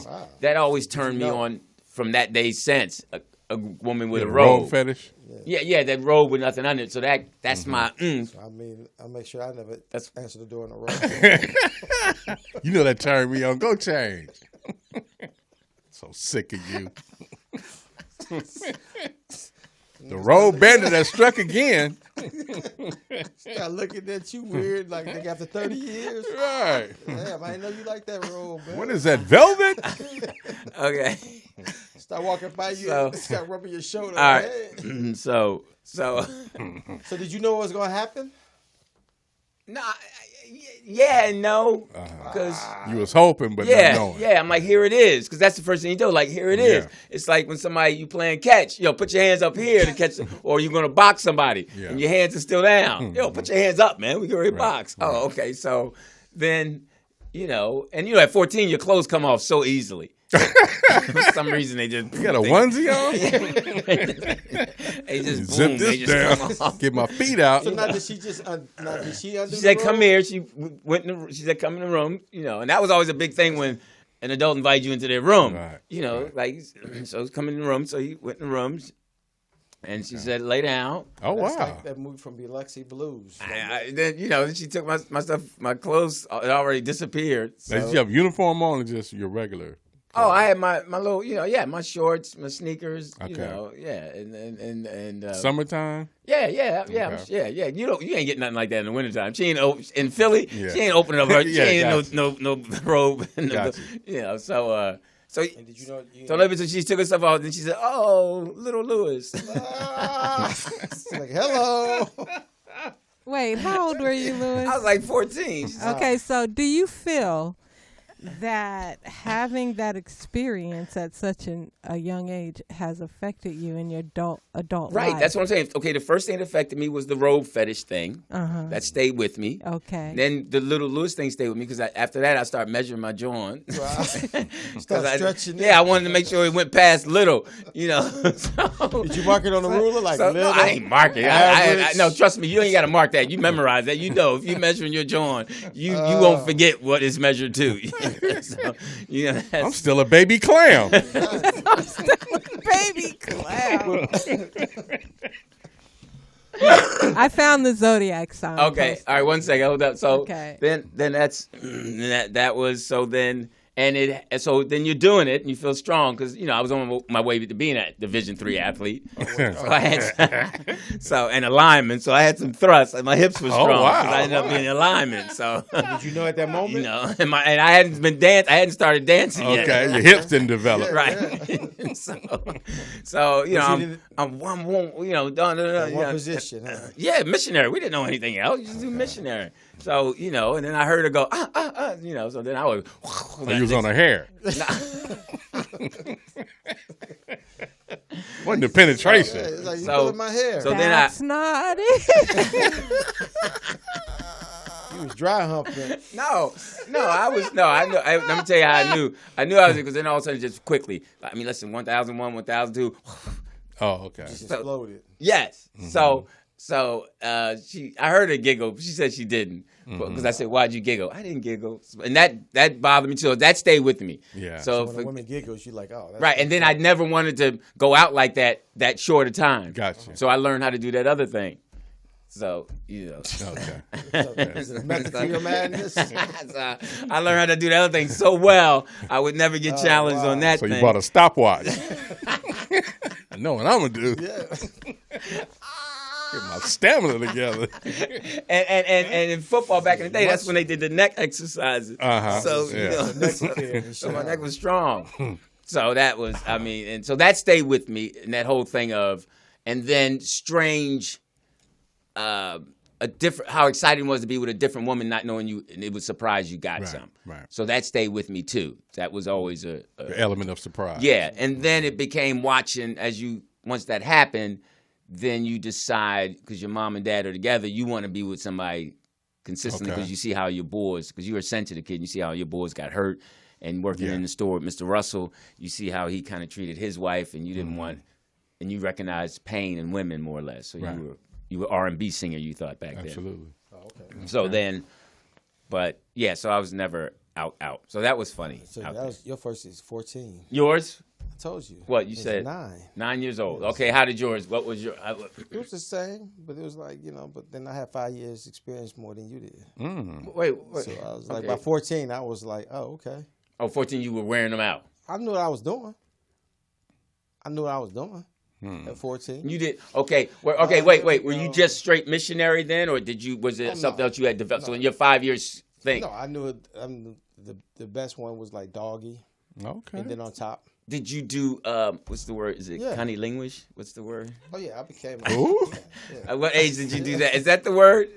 always turned me know? on from that day since. A woman with Yeah, a the robe. fetish. Yeah, that robe with nothing under it. So that's my. I mean, I make sure I never answer the door in a row. You know that turned me on. Go change. So sick of you. The road bender that struck again. Start looking at you weird, like nigga, after 30 years. Right. Damn, I didn't know you like that robe, man. What is that, velvet? Okay. Start walking by you, So- start rubbing your shoulder. All right. Hey. So. So did you know what was gonna happen? No. Yeah and no. Because. You was hoping, but not knowing. Yeah, I'm like, here it is, because that's the first thing you do. Like, here it is. Yeah. It's like when you playing catch. Put your hands up here to catch, or you're gonna box somebody, Yeah. and your hands are still down. Put your hands up, man. We can already box. Right. Oh, okay. So then, at 14, your clothes come off so easily. For some reason, they just You got a onesie on? they just Zip boom. this They just down. come off. Get my feet out. So now did she just did she undo She the said, robe? "Come here." She went. She said, "Come in the room." And that was always a big thing when an adult invited you into their room. Right. Like so, come in the room. So he went in the room, and she said, "Lay down." Oh, That's wow. like that movie from Biloxi Blues. Then she took my stuff. My clothes had already disappeared. So. Did you have uniform on or just your regular? Oh, I had my little, my shorts, my sneakers, Okay. and Summertime? yeah. Okay. You ain't getting nothing like that in the wintertime. She ain't in Philly. Yeah. She ain't opening up her. Yeah, she ain't gotcha. no robe. Gotcha. So And did you know? so later she took herself off, and she said, "Oh, little Lewis." It's like, hello. Wait, how old were you, Lewis? I was like 14. She said, Okay, so do you feel that having that experience at such a young age has affected you in your adult right, life? that's what I'm saying. Okay, the first thing that affected me was the robe fetish thing. Uh-huh. That stayed with me. Okay. Then the little Lewis thing stayed with me because after that I started measuring my joint. Start 'Cause stretching it. Yeah, I wanted to make sure it went past little, So, Did you mark it on the ruler like so, little? no, I ain't marking. average? No, trust me, you ain't got to mark that. You memorize that. If you're measuring your joint, you won't forget what it's measured to. So, I'm still a baby clam. Baby clown. I found the zodiac sign. Okay, posted. all right, 1 second, hold up. So Okay. then that's that was so then. So then you're doing it and you feel strong because I was on my way to being a Division III athlete. So I had and a lineman. So I had some thrust and my hips were strong wow. because I ended up being a lineman. So Did you know at that moment? and I hadn't been I hadn't started dancing yet. Okay, your hips didn't develop. Right. so I'm one One position. Huh? yeah, missionary. We didn't know anything else. You just do missionary. So, and then I heard her go, so then I would. So you was on her hair. Wasn't the penetration. It's like you So- pulling my hair. so then That's not it. dry humping. No, I was no. I know. Let me tell you how I knew. I knew I was because then all of a sudden, just quickly. I mean, listen, 1001, 1002. Oh, okay. Just exploded. Yes. So I heard her giggle. She said she didn't because I said, "Why'd you giggle?" I didn't giggle, and that bothered me too. That stayed with me. Yeah. So When a woman giggles, you're like, oh, that's right, and then I never wanted to go out like that short a time. Gotcha. So I learned how to do that other thing. So Okay. Is it a method to your madness? So I learned how to do that other thing so well, I would never get challenged on that So thing. you bought a stopwatch. I know what I'm gonna do. Yeah. Get my stamina together. and in football back in the day, that's when they did the neck exercises. Uh-huh. So Yeah. so my neck was strong. So that was, I mean, and so that stayed with me, and that whole thing of, and then strange, a different, how exciting it was to be with a different woman, not knowing you, and it would surprise you got some. Right. So that stayed with me too. That was always The element of surprise. yeah, and then it became watching once that happened, then you decide, because your mom and dad are together, you want to be with somebody consistently because you see how your boys, because you're a sensitive kid, you see how your boys got hurt, and working in the store with Mr. Russell, you see how he kind of treated his wife, and you didn't want, and you recognized pain in women more or less. So you were R&B singer, you thought back then. Absolutely. So then, but yeah, so I was never out. So that was funny. So that was your first is 14. Yours? I told you. What you It's said? 9. 9 years old. Okay, how did yours? What was your? It was the same, but it was like, but then I had 5 years experience more than you did. Wait. So I was like, okay. by 14, I was like, oh, okay. Oh, 14, you were wearing them out. I knew what I was doing. At 14. You did. Okay. Well, okay. Wait. Were you just straight missionary then, or was it something else you had developed? So in your 5 years thing, No, I knew it. The best one was like doggy, Okay. and then on top. did you do? What's the word? Is it cunnilinguish? What's the word? Oh yeah, I became. Ooh. At what age did you do that? Is that the word?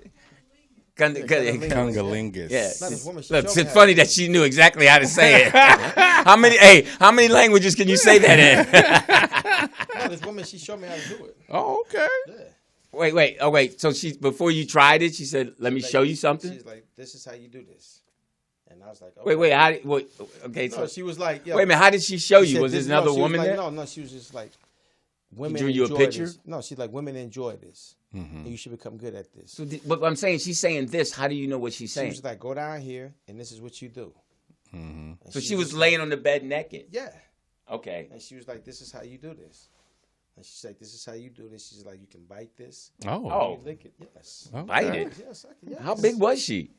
cunnilingus. Kungalingus. Yeah. Not this woman, she Look, showed it's me how funny to do that she knew exactly how to say it. How many languages can you say that in? No, this woman, she showed me how to do it. Oh, okay. Yeah. Wait. Oh, wait. So before you tried it, she said, "Let me show you something." She's like, "This is how you do this," and I was like, okay. Wait. Okay. No, So she was like, yo, wait a minute. How did she show she you? said Was this- there another no, she was woman like, there? No, she was just like, women drew you a enjoy picture? this. No, she's like, women enjoy this, and you should become good at this. So, but I'm saying she's saying this. How do you know what she's She saying? was like, go down here, and this is what you do. And So she was laying on the bed naked. Yeah. Okay. And she was like, this is how you do this. And she's like, this is how you do this. She's like, you can bite this. Oh. You lick it. Yes. Okay. Bite it. Yes, I can. Yes. How big was she?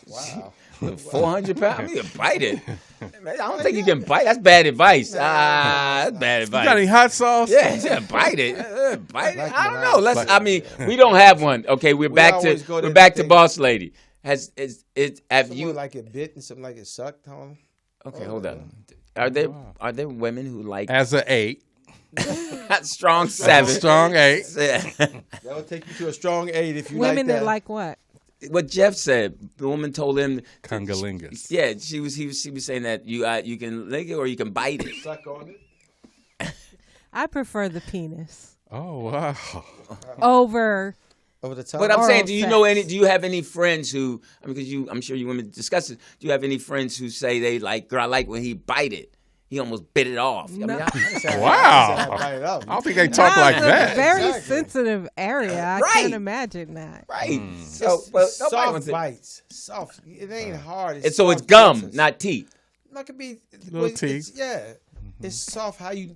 Wow. 400 pounds. I mean, you can bite it. I don't think you can bite. That's bad advice. That's bad You got advice. any hot sauce? Yeah, bite it. Bite it. Like I don't when know. Let's. I mean, we don't have one. Okay, we're back always go to to back the to thing. boss lady. Have Something you? like it bit and something like it sucked on. Okay, hold on. Are there women who like As a 8. strong As a 7? strong 8. That would take you to a strong 8 if you Women like that that. like what? What Jeff said, the woman told him. Kungalingus. Yeah, she was saying that you can lick it or you can bite it. Suck on it. I prefer the penis Oh, wow. over. Over the top. But I'm Oral saying, do you know sex. do you have any friends who? I mean, because I'm sure you women discuss it. Do you have any friends who say they like? Girl, I like when he bite it. He almost bit it off. I mean, No. Wow. Bite it up. I don't think they talk like That's a that. very Exactly. sensitive area. I Right. can't imagine that. right. So, but nobody Soft wants it. bites. Soft. It ain't hard. And so it's soft gum, juices. not teeth. That could be Little it's- teeth. Yeah. It's soft. How you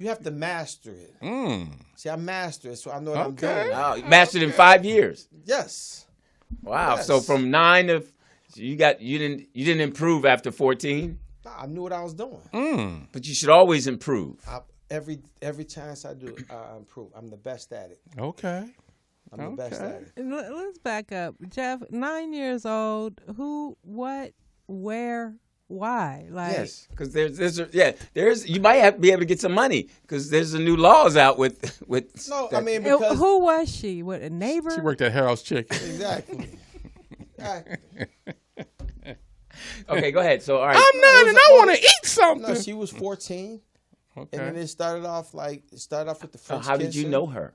have to master it. See, I master it, so I know what Okay. I'm doing. Wow, you mastered in 5 years. Yes. Wow. Yes. So from 9 to you didn't improve after 14, I knew what I was doing. but you should always improve. Every chance I do, I improve. I'm the best at it. Okay. I'm the best at it. Let's back up. Jeff, 9 years old. Who, what, where, why? Like, Yes, because there's you might be able to get some money because there's the new laws out with. No, I mean and because who was she? What, a neighbor? She worked at Harold's Chicken. exactly. Okay, go ahead. So all right, I'm 9 and I want to eat something. No, she was 14, and then Okay. it started off with the so French how did you kissing. know her?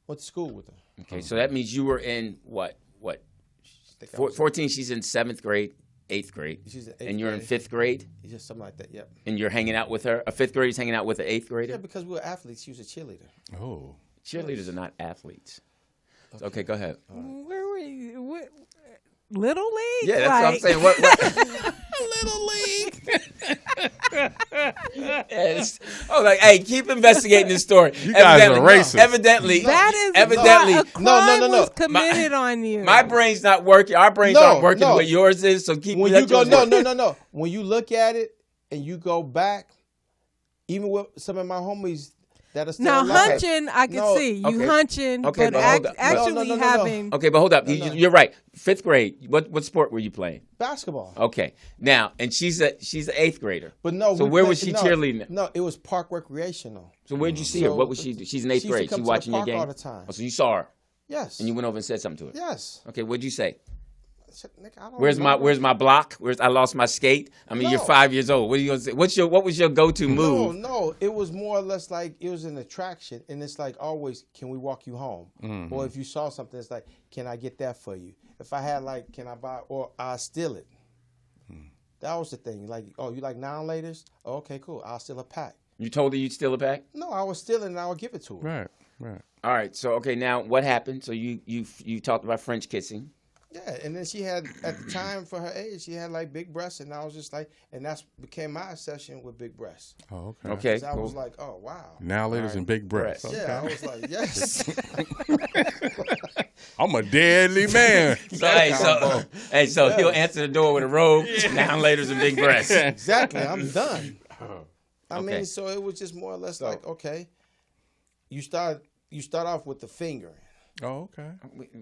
Went to school with her. Okay, so that means you were in what think I was 14, she's in 7th grade, 8th grade. She's in And 8th you're in grade. 5th grade? Just something like that. Yep. And you're hanging out with her? A 5th grader's hanging out with an 8th grader? Yeah, because we were athletes. She was a cheerleader. Oh. Cheerleaders are not athletes. Okay, go ahead. Where were you? What, Little League? Yeah, that's what I'm saying. What? Little League. Yes. Oh, like, hey, keep investigating this story. You guys are racist. Evidently, That is evidently, a crime no. was committed on you. my brain's not working. Our brains No, aren't working no. the way yours is. So keep. When let you go, yours no, work. When you look at it and you go back, even with some of my homies that are still Now alive. hunching, I can No, see you okay. hunching, Okay, but but hold up. actually No. having. Okay, but hold up. No. You're right. 5th grade. What sport were you playing? Basketball. Okay. Now, and she's an 8th grader. But no. So we where played- was she no, cheerleading? No, it was park recreational. So where'd you see her? So What was she? She's in 8th she used to grade. come She to the watching your park game all the time. Oh, so you saw her Yes. and you went over and said something to her. Yes. Okay. What'd you say? Nigga, I don't Where's remember. my block? I lost my skate? I mean, you're No. 5 years old. What are you gonna say? What was your go-to move? No, it was more or less like it was an attraction, and it's like always, can we walk you home? Or if you saw something, it's like, can I get that for you? If I had like, can I buy, or I'll steal it. That was the thing. Like, oh, you like now-laters? Oh, okay, cool. I'll steal a pack. You told her you'd steal a pack? No, I was stealing, and I would give it to her. Right. Right. All right. So okay, now what happened? So you talked about French kissing. Yeah, and then she had, at the time for her age, she had like big breasts, and I was just like, and that's became my obsession with big breasts. Oh, okay. Okay. 'Cause I Cool. was like, oh wow. Now, ladies and big breasts. Breasts. Okay. Yeah, I was like, yes. I'm a deadly man. So he'll answer the door with a robe. Now later's a big breast. Exactly. I'm done. I Okay. mean, so it was just more or less like, okay, you start off with the fingering. Oh, okay.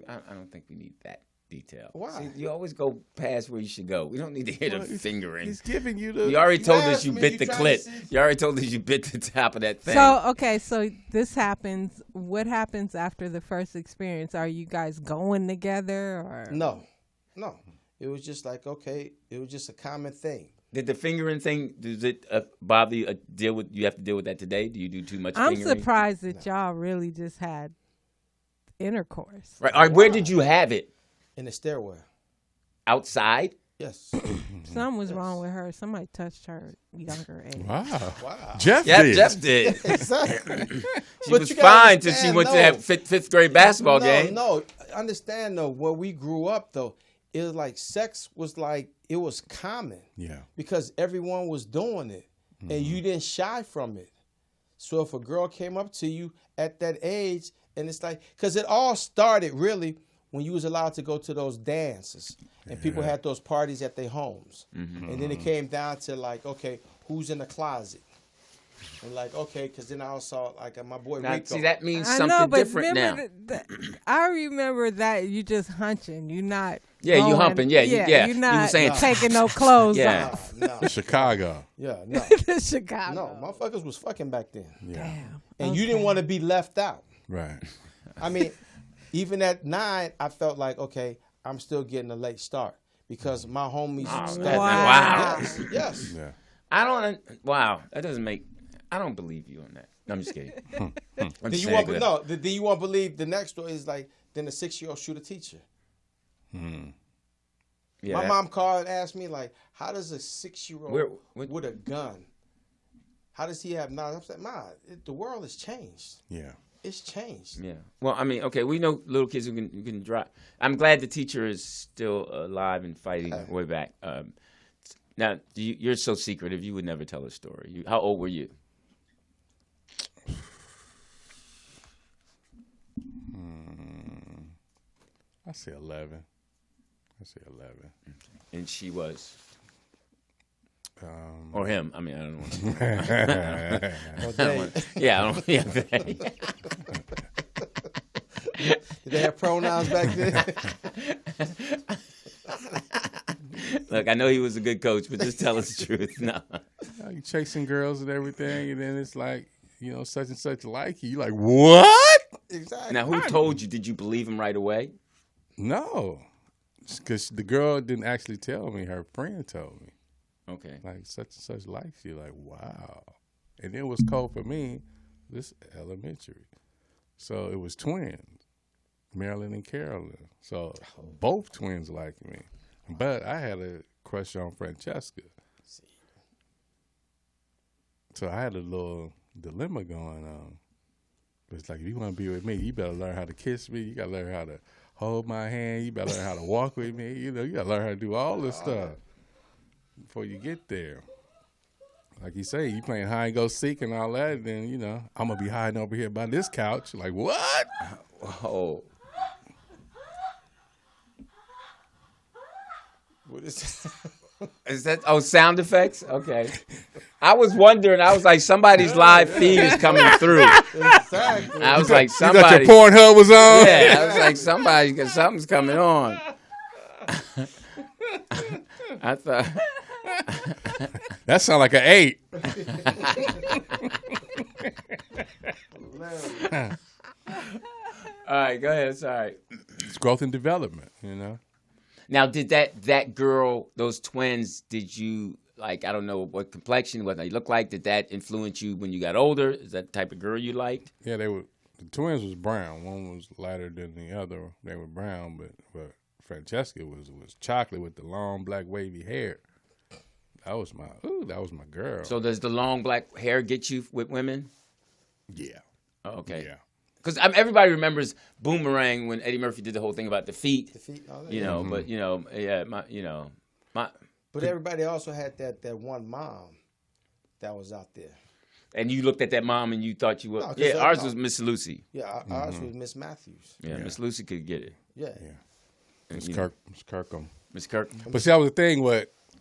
I don't think we need that detail. Why? See, you always go past where you should go. We don't need to hear the Well, fingering. He's giving you the. You already told asked us you me, bit you the trying to clit. see- You already told us you bit the top of that thing. So okay, so this happens. What happens after the first experience? Are you guys going together or? No. It was just like, okay, it was just a common thing. Did the fingering thing, does it bother you, you have to deal with that today? Do you do too much I'm fingering? surprised that y'all really just had intercourse. Right. All right, where did you have it? In the stairwell. Outside? Yes. Something was wrong with her. Somebody touched her younger age. Wow. Wow. Jeff Yeah, did. Jeff did. Exactly. She But was you gotta fine till she understand, went to no. that fifth grade basketball game. No, understand though, where we grew up though, it was like sex was like, it was common. Yeah. Because everyone was doing it and you didn't shy from it. So if a girl came up to you at that age and it's like, because it all started really when you was allowed to go to those dances and people had those parties at their homes. And then it came down to like, okay, who's in the closet? And like, okay, because then I also like my boy Now, Rico. see, that means I something know, but different now. remember I remember that you just hunching. You not. Yeah, you going- humping. Yeah, yeah. You're You not were saying- taking no clothes Yeah. off. No. Chicago. Yeah, no. Chicago. No, motherfuckers was fucking back then. Yeah. Damn. And you didn't want to be left out. Right. I mean, even at 9, I felt like, okay, I'm still getting a late start because my homies started. Wow. Yes. Yeah. Wow, that doesn't make, I don't believe you on that. No, I'm just kidding. I'm Then just you saying won't, no, then you won't believe the next story is like, then the 6-year-old shoot a teacher. Yeah, My that- mom called and asked me, like, how does a 6-year-old Where- with a gun, how does he have knowledge? I'm saying, Ma, the world has changed. Yeah. It's changed. Yeah. Well, I mean, okay, we know little kids who can drive. I'm glad the teacher is still alive and fighting way back. Now, you're so secretive. You would never tell a story. How old were you? I say 11. And she was, Um, or him. I mean, I don't want to. Or they, Yeah, I don't. Yeah. did they have pronouns back then? Look, I know he was a good coach, but just tell us the truth. No. you chasing girls and everything, and then it's like, such and such like you. You're like, what? Exactly. Now, who told you? Did you believe him right away? No. Because the girl didn't actually tell me. Her friend told me. Okay. Like, such and such likes you. Like, wow. And it was cold for me, this elementary. So it was twins. Marilyn and Carolyn. So both twins like me. But I had a crush on Francesca. So I had a little dilemma going on. It's like, if you want to be with me, you better learn how to kiss me. You got to learn how to hold my hand. You better learn how to walk with me. You got to learn how to do all this stuff before you get there. Like you say, you playing hide and go seek and all that, then, I'm going to be hiding over here by this couch. Like, what? Oh. What is Is that sound effects? Okay. I was wondering. I was like, somebody's live feed is coming through. exactly? I was like, You somebody. thought your Pornhub was on? Yeah, I was like, something's coming on. I thought. That sound like an 8. All right, go ahead. Sorry. It's growth and development, Now, did that girl, those twins, did you, like, I don't know what complexion, what they look like, did that influence you when you got older? Is that the type of girl you liked? Yeah, the twins was brown. One was lighter than the other. They were brown, but Francesca was chocolate with the long black wavy hair. That was my girl. So does the long black hair get you with women? Yeah. Oh, okay. Yeah. Because everybody remembers Boomerang when Eddie Murphy did the whole thing about the feet. The feet, all that. But But everybody also had that one mom that was out there. And you looked at that mom and you thought you would. No, 'cause Yeah, ours was Miss Lucy. Yeah, ours was Miss Matthews. Yeah, Miss Lucy could get it. Yeah. Miss Kirkham. Miss Kirk. But see, that was the thing.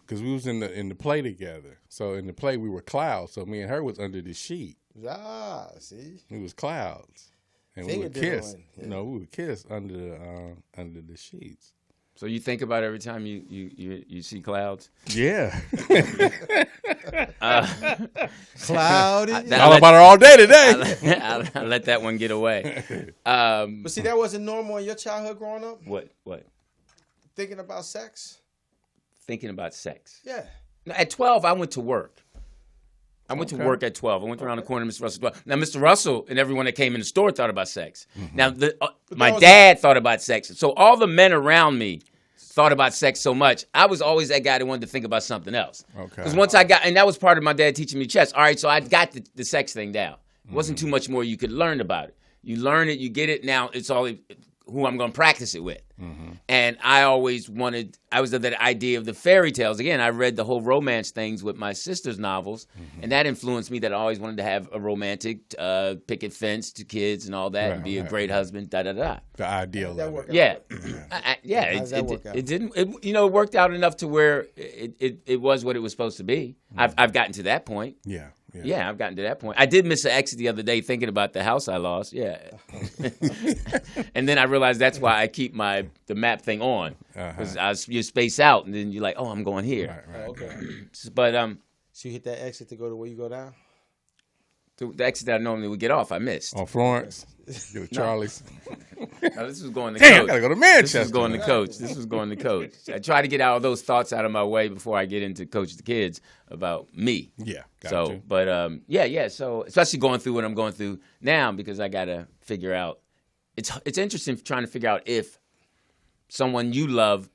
Because we was in the play together. So in the play we were clouds. So me and her was under the sheet. Ah, see. We was clouds, and we would kiss. We would kiss under the sheets. So you think about every time you see clouds? Yeah. Cloudy. All about her all day today. I'll let that one get away. But see, that wasn't normal in your childhood growing up? What? Thinking about sex? Thinking about sex. Yeah. At 12, I went to work. I went to work at 12. I went around the corner to Mr. Russell. Now, Mr. Russell and everyone that came in the store thought about sex. Mm-hmm. Now, my dad thought about sex. So all the men around me thought about sex so much. I was always that guy that wanted to think about something else. Okay. Because once and that was part of my dad teaching me chess. All right, so I got the sex thing down. It wasn't too much more you could learn about it. You learn it, you get it. Now it's all who I'm going to practice it with. Mm-hmm. And I was of that idea of the fairy tales. Again, I read the whole romance things with my sister's novels, and that influenced me that I always wanted to have a romantic picket fence to kids and all that, and be a great husband, da-da-da. The ideal of it. Yeah. It worked out enough to where it was what it was supposed to be. Mm-hmm. I've gotten to that point. Yeah, I've gotten to that point. I did miss an exit the other day thinking about the house I lost. Yeah. And then I realized that's why I keep the map thing on. Because you space out, and then you're like, oh, I'm going here. Right. Okay. But so you hit that exit to go to where you go down? the exit that I normally would get off, I missed. On Florence? Get a Charlie's? No, this was going to Damn, coach. I gotta go to Manchester. This was going to coach. I try to get all those thoughts out of my way before I get into coach the kids about me. Yeah, So, but So especially going through what I'm going through now, because I got to figure out. It's interesting trying to figure out if someone you love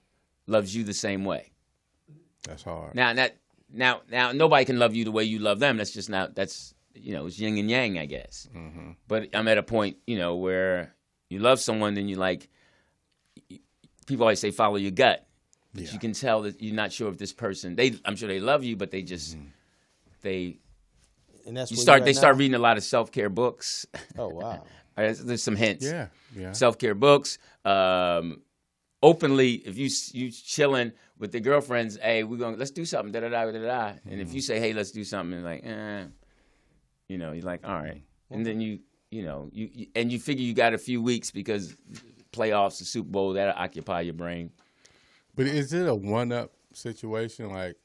loves you the same way. That's hard. Now nobody can love you the way you love them. That's just not. That's it's yin and yang, I guess. Mm-hmm. But I'm at a point where you love someone, and you like. People always say follow your gut, but you can tell that you're not sure if this person. I'm sure they love you, but they just they. And that's They start reading a lot of self-care books. Oh wow. There's some hints. Yeah. Self-care books. Openly, if you chilling with the girlfriends, hey, let's do something, da da da da da. And if you say, hey, let's do something, and like, you're like, all right. And then you figure you got a few weeks because playoffs, the Super Bowl, that'll occupy your brain. But is it a one-up situation? Like,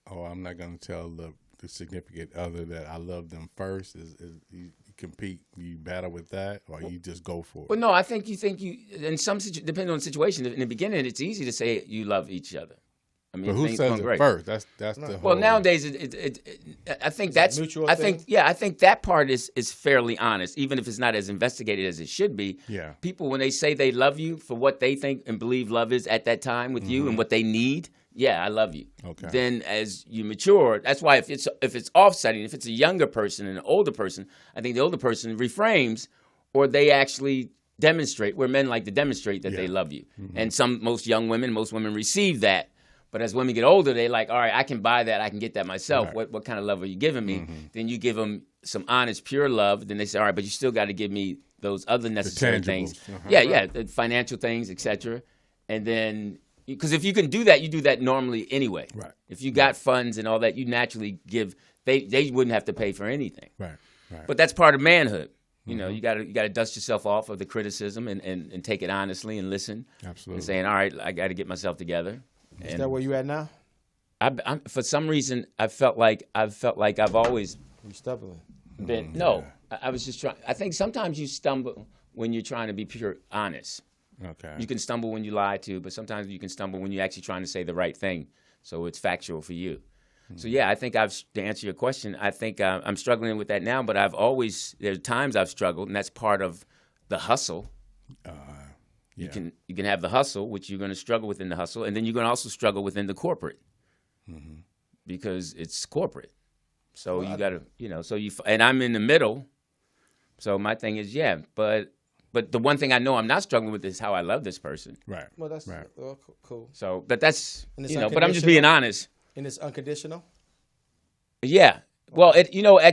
oh, I'm not going to tell the significant other that I love them first. Is you compete, you battle with that, or you just go for it? Well, no, I think you in some depending on the situation. In the beginning, it's easy to say you love each other. I mean, But who things says going it great. first? That's the whole. Well, nowadays, I think that's mutual I thing? think yeah, I think that part is fairly honest, even if it's not as investigated as it should be. Yeah. People, when they say they love you for what they think and believe love is at that time with you and what they need, yeah, I love you. Okay. Then as you mature, that's why if it's offsetting, if it's a younger person and an older person, I think the older person reframes, or they actually demonstrate. Where men like to demonstrate that they love you, and most women receive that. But as women get older, they like, all right, I can buy that. I can get that myself. Right. What kind of love are you giving me? Then you give them some honest, pure love. Then they say, all right, but you still got to give me those other necessary things. tangibles. Yeah, the financial things, etc. And then, because if you can do that, you do that normally anyway. Right. If you got funds and all that, you naturally give. They wouldn't have to pay for anything. Right. But that's part of manhood. You know, you gotta dust yourself off of the criticism and take it honestly and listen. Absolutely. And saying, all right, I got to get myself together. Is that where you at now? I'm for some reason, I've felt like I've always You stumbling. been. No, I was just trying. I think sometimes you stumble when you're trying to be pure honest. Okay. You can stumble when you lie too, but sometimes you can stumble when you're actually trying to say the right thing, so it's factual for you. So yeah, I think to answer your question, I think I'm struggling with that now. But there's times I've struggled, and that's part of the hustle. Yeah. You can have the hustle, which you're going to struggle within the hustle, and then you're going to also struggle within the corporate, because it's corporate. So you got to, and I'm in the middle. So my thing is, but the one thing I know I'm not struggling with is how I love this person. Right. Well, that's right. cool. So, but that's, And it's but I'm just being honest. And it's unconditional? Yeah. Well,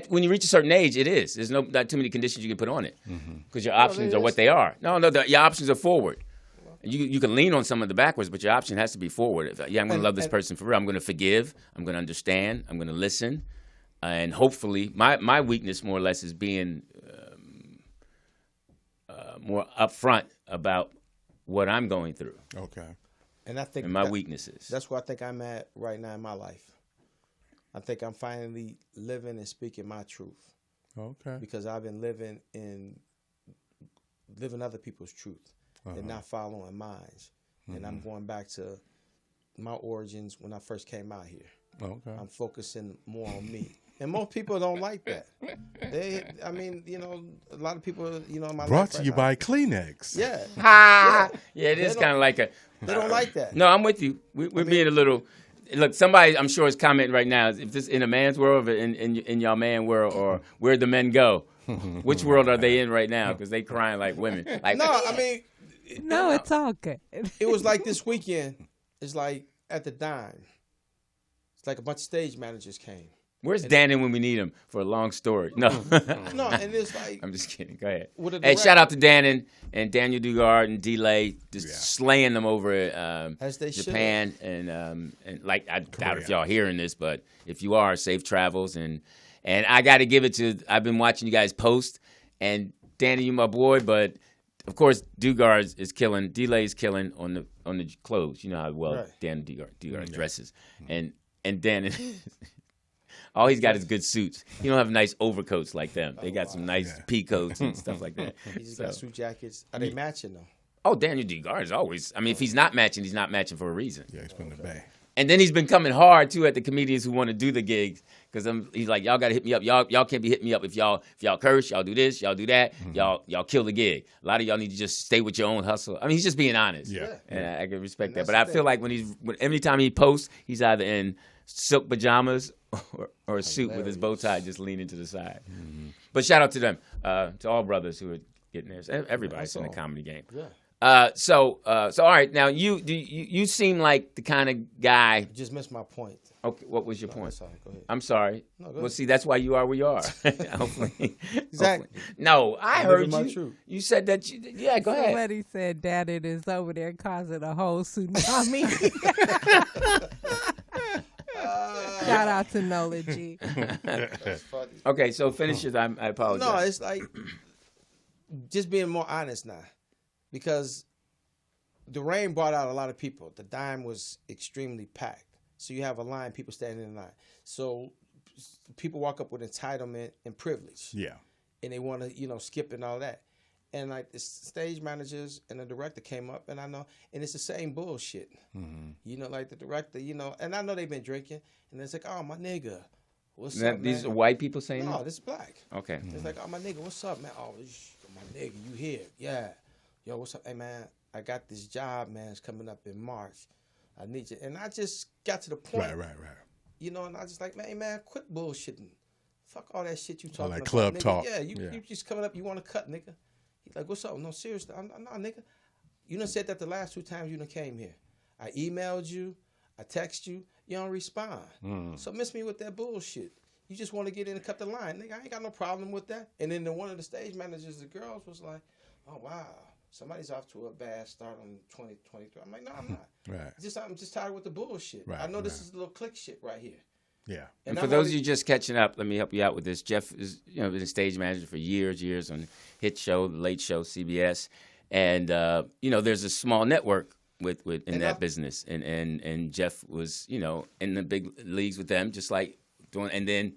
when you reach a certain age, it is. There's not too many conditions you can put on it, because your options are what they are. No, your options are forward. You can lean on some of the backwards, but your option has to be forward. I'm going to love this person for real. I'm going to forgive. I'm going to understand. I'm going to listen, and hopefully, my weakness more or less is being more upfront about what I'm going through. Okay. And I think and my weaknesses. That's where I think I'm at right now in my life. I think I'm finally living and speaking my truth. Okay. Because I've been living other people's truth and not following mine. And I'm going back to my origins when I first came out here. Okay. I'm focusing more on me. And most people don't like that. A lot of people, in my Brought life to right you now, by Kleenex. Yeah. Yeah, it is kind of like a. They don't like that. No, I'm with you. We're being a little. Look, somebody I'm sure is commenting right now. If this in a man's world, or in y'all man world, or where'd the men go? Which world are they in right now? Because they crying like women. Like, No, I mean, No, it's all good. it was like this weekend. It's like at the dime. It's like a bunch of stage managers came. where's Dannon when we need him for a long story? No, No, and it's like I'm just kidding. Go ahead. With a Hey, direct- shout out to Dannon and Daniel Dugard and D-Lay, just slaying them over at As they Japan and like I doubt if Korea. y'all hearing this, but if you are, safe travels and I got to give it to. I've been watching you guys post, and Danny, you my boy, but of course Dugard is killing. D-Lay is killing on the clothes. You know how well Right. Dan Dugard dresses, and Dan. All he's got is good suits. He don't have nice overcoats like them. They got some nice pea coats and stuff like that. he's just got suit jackets. Are they matching though? Oh, Daniel Dugard is always. I mean, if he's not matching, he's not matching for a reason. Yeah, he's putting the bag. And then he's been coming hard too at the comedians who want to do the gigs because he's like, y'all got to hit me up. Y'all can't be hitting me up if y'all curse, y'all do this, y'all do that, y'all kill the gig. A lot of y'all need to just stay with your own hustle. I mean, he's just being honest. Yeah. And I can respect that. that's But the I feel thing. like every time he posts, he's either in silk pajamas or a suit with his bow tie just leaning to the side. But shout out to them, to all brothers who are getting theirs. Everybody's in the comedy game. Yeah. So all right. Now you seem like the kind of guy. You just missed my point. Okay, what was your point? Sorry, go ahead. I'm sorry. No, go Well, ahead. see, that's why you are where you are. Hopefully. Exactly. No, I I'm heard living my you. truth. You said that. Yeah, go ahead. Somebody said Daddy is over there causing a whole tsunami. Shout out to Nola G. That's funny. Okay, so finish it. I apologize. No, it's like just being more honest now, because the rain brought out a lot of people. The dime was extremely packed, so you have a line, people standing in line. So people walk up with entitlement and privilege, Yeah. and they want to, skip and all that. And like the stage managers and the director came up, and I know, and it's the same bullshit. You know, like the director, you know, and I know they've been drinking, and it's like, oh my nigga, what's up, man? These are white people saying No, that? this is black. Okay. It's like, oh my nigga, what's up, man? Oh, my nigga, you here? Yeah. Yo, what's up? Hey man, I got this job, man. It's coming up in March. I need you. And I just got to the point. Right. You know, and I just like, man, quit bullshitting. Fuck all that shit you talking like about. club nigga. talk. Yeah, you just coming up, you want to cut, nigga. He's like, what's up? No, seriously. No, nigga. You done said that the last 2 times you done came here. I emailed you. I text you. You don't respond. So miss me with that bullshit. You just want to get in and cut the line. Nigga, I ain't got no problem with that. And then one of the stage managers, the girls, was like, oh, wow. Somebody's off to a bad start on 2023. I'm like, no, I'm not. Right. I'm just tired with the bullshit. Right, I know this is a little click shit right here. Yeah. And for those of you just catching up, let me help you out with this. Jeff is, been a stage manager for years on hit show, The Late Show, CBS, and there's a small network in that business, and Jeff was, in the big leagues with them, just like doing, and then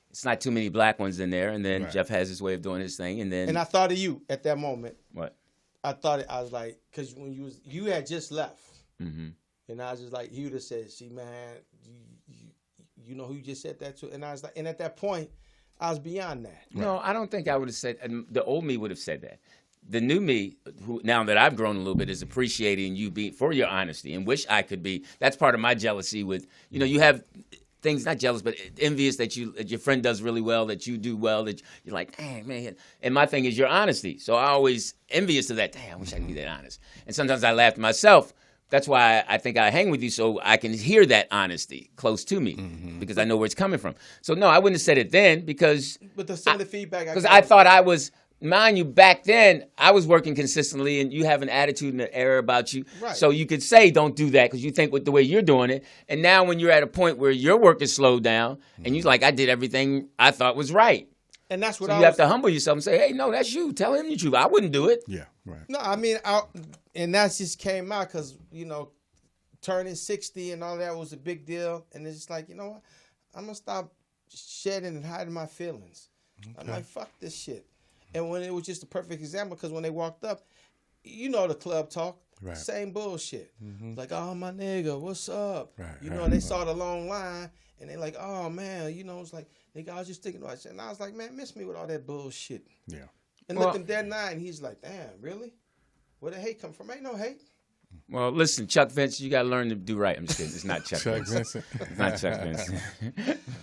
it's not too many black ones in there, and then Jeff has his way of doing his thing, and then. And I thought of you at that moment. What? I was like, because when you had just left, and I was just like, you would have said, see, man, you know who you just said that to? And I was like, and at that point, I was beyond that. No, I don't think I would have said, and the old me would have said that. The new me, who now that I've grown a little bit, is appreciating you for your honesty and wish I could be. That's part of my jealousy with, you have things, not jealous, but envious that your friend does really well, that you do well, that you're like, dang, man. And my thing is your honesty. So I always envious of that. Dang, I wish I could be that honest. And sometimes I laugh to myself. That's why I think I hang with you, so I can hear that honesty close to me, because I know where it's coming from. So no, I wouldn't have said it then because. But some of the feedback, because I thought I was. Mind you, back then I was working consistently, and you have an attitude and an air about you, so you could say don't do that because you think with the way you're doing it. And now when you're at a point where your work is slowed down, and you're like, I did everything I thought was right. And that's what you have to humble yourself and say, hey, no, that's you. Tell him the truth. I wouldn't do it. Yeah, right. No, I mean, and that just came out because, turning 60 and all that was a big deal. And it's like, you know what? I'm going to stop shedding and hiding my feelings. Okay. I'm like, fuck this shit. And when it was just a perfect example, because when they walked up, the club talk, same bullshit. Like, oh, my nigga, what's up? They saw the long line, and they like, oh, man, it's like, nigga, I was just thinking about shit. And I was like, man, miss me with all that bullshit. Yeah. And looked him dead in the eye, and he's like, damn, really? Where the hate come from? Ain't no hate. Well, listen, Chuck Vincent, you got to learn to do right. I'm just kidding. It's not Chuck Vincent. It's not Chuck Vincent.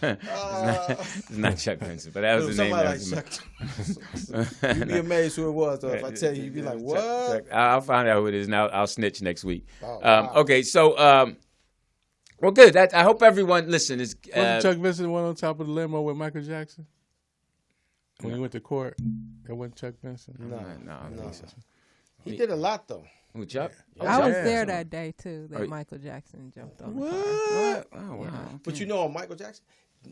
It's not Chuck Vincent, but that was the name. You'd be amazed who it was, though. If I tell you, you'd be like, what? I'll find out who it is, and I'll snitch next week. Oh, wow. Okay, so, well, good. I hope everyone, listen. Wasn't Chuck Vincent one on top of the limo with Michael Jackson? When he went to court, that wasn't Chuck Vincent? No. I don't think so. He did a lot, though. Who, Chuck? I was there that day, too, that Michael Jackson jumped on the car. Oh, wow. Okay. But on Michael Jackson,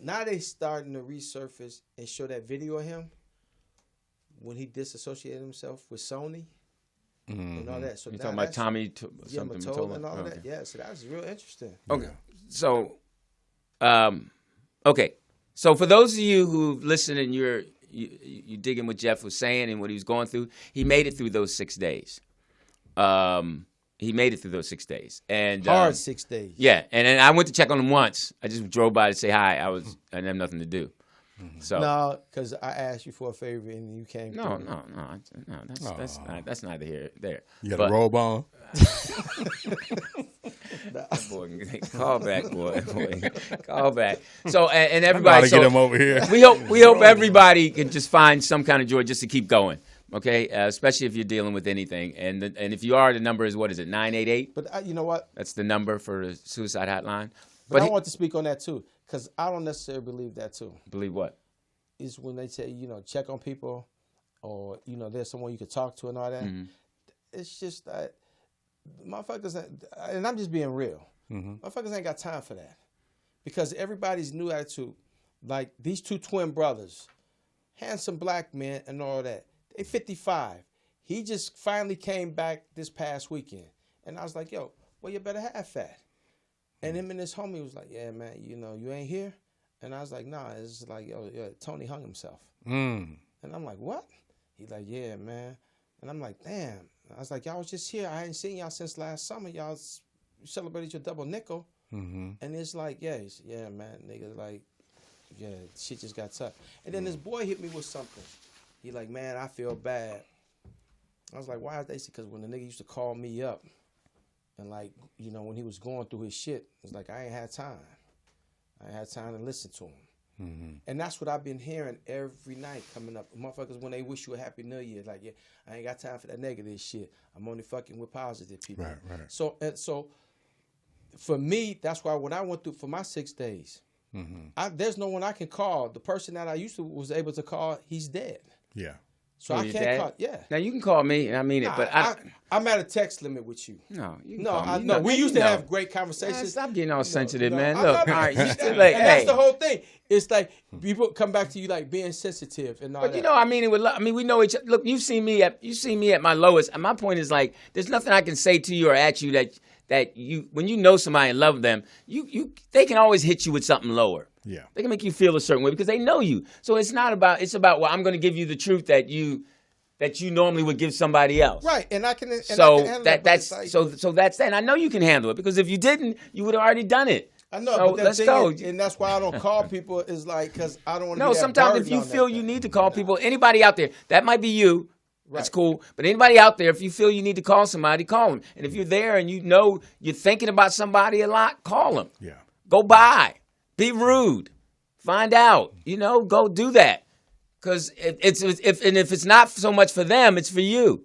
now they starting to resurface and show that video of him when he disassociated himself with Sony and all that. So you're talking about Tommy Mottola and all of that? Yeah, so that was real interesting. Okay. So, So for those of you who listen and you digging what Jeff was saying and what he was going through, he made it through those 6 days. He made it through those 6 days, and hard 6 days. Yeah, and then I went to check on him once. I just drove by to say hi. I didn't have nothing to do. So no, because I asked you for a favor and you came. No. That's neither here nor there. You got a robe on. Boy, call back, boy. Call back. So and everybody, get him over here. We hope everybody can just find some kind of joy just to keep going. Okay, especially if you're dealing with anything, and if you are, the number is, what is it, 988? But you know what? That's the number for the suicide hotline. But I want to speak on that too, because I don't necessarily believe that too. Believe what? Is when they say check on people, or there's someone you could talk to and all that. Mm-hmm. It's just that motherfuckers, and I'm just being real. Mm-hmm. Motherfuckers ain't got time for that, because everybody's new attitude, like these two twin brothers, handsome black men and all that. They 55. He just finally came back this past weekend. And I was like, yo, well, you better have that. And him and his homie was like, yeah, man, you ain't here? And I was like, nah, it's like, yo, Tony hung himself. And I'm like, what? He's like, yeah, man. And I'm like, damn. I was like, y'all was just here. I hadn't seen y'all since last summer. Y'all celebrated your double nickel. Mm-hmm. And it's like, yeah, man, nigga, like, yeah, shit just got tough. And then this boy hit me with something. He like, man, I feel bad. I was like, why is they? Because when the nigga used to call me up, and like, you know, when he was going through his shit, it's like I ain't had time. I ain't had time to listen to him. Mm-hmm. And that's what I've been hearing every night coming up. Motherfuckers, when they wish you a happy new year, like, yeah, I ain't got time for that negative shit. I'm only fucking with positive people. Right. So for me, that's why when I went through for my 6 days, there's no one I can call. The person that I used to was able to call, he's dead. Yeah. So I can't call. Yeah. Now you can call me, and I mean it, but I'm at a text limit with you. No, you can No, call me. I know. We used to have great conversations. Stop getting all sensitive, man. I'm Look, not- all right, you still and like, that's hey. the whole thing. It's like people come back to you like being sensitive and all But that. you know, I mean, we know each. Look, you see me at my lowest. And my point is like, there's nothing I can say to you or at you that you, when you know somebody and love them, they can always hit you with something lower. Yeah. They can make you feel a certain way because they know you. So it's about, well, I'm going to give you the truth that you normally would give somebody else. Right, and I can. And So I can handle that, but that's it's like, so that's that. And I know you can handle it because if you didn't, you would have already done it. I know, So but the let's thing go. is, and that's why I don't call people. Is like because I don't want to. No, sometimes if you feel you need to call people, anybody out there, that might be you. That's cool. But anybody out there, if you feel you need to call somebody, call them. And if you're there and you know you're thinking about somebody a lot, call them. Yeah. Go by. Be rude. Find out. Go do that. Because if it's not so much for them, it's for you.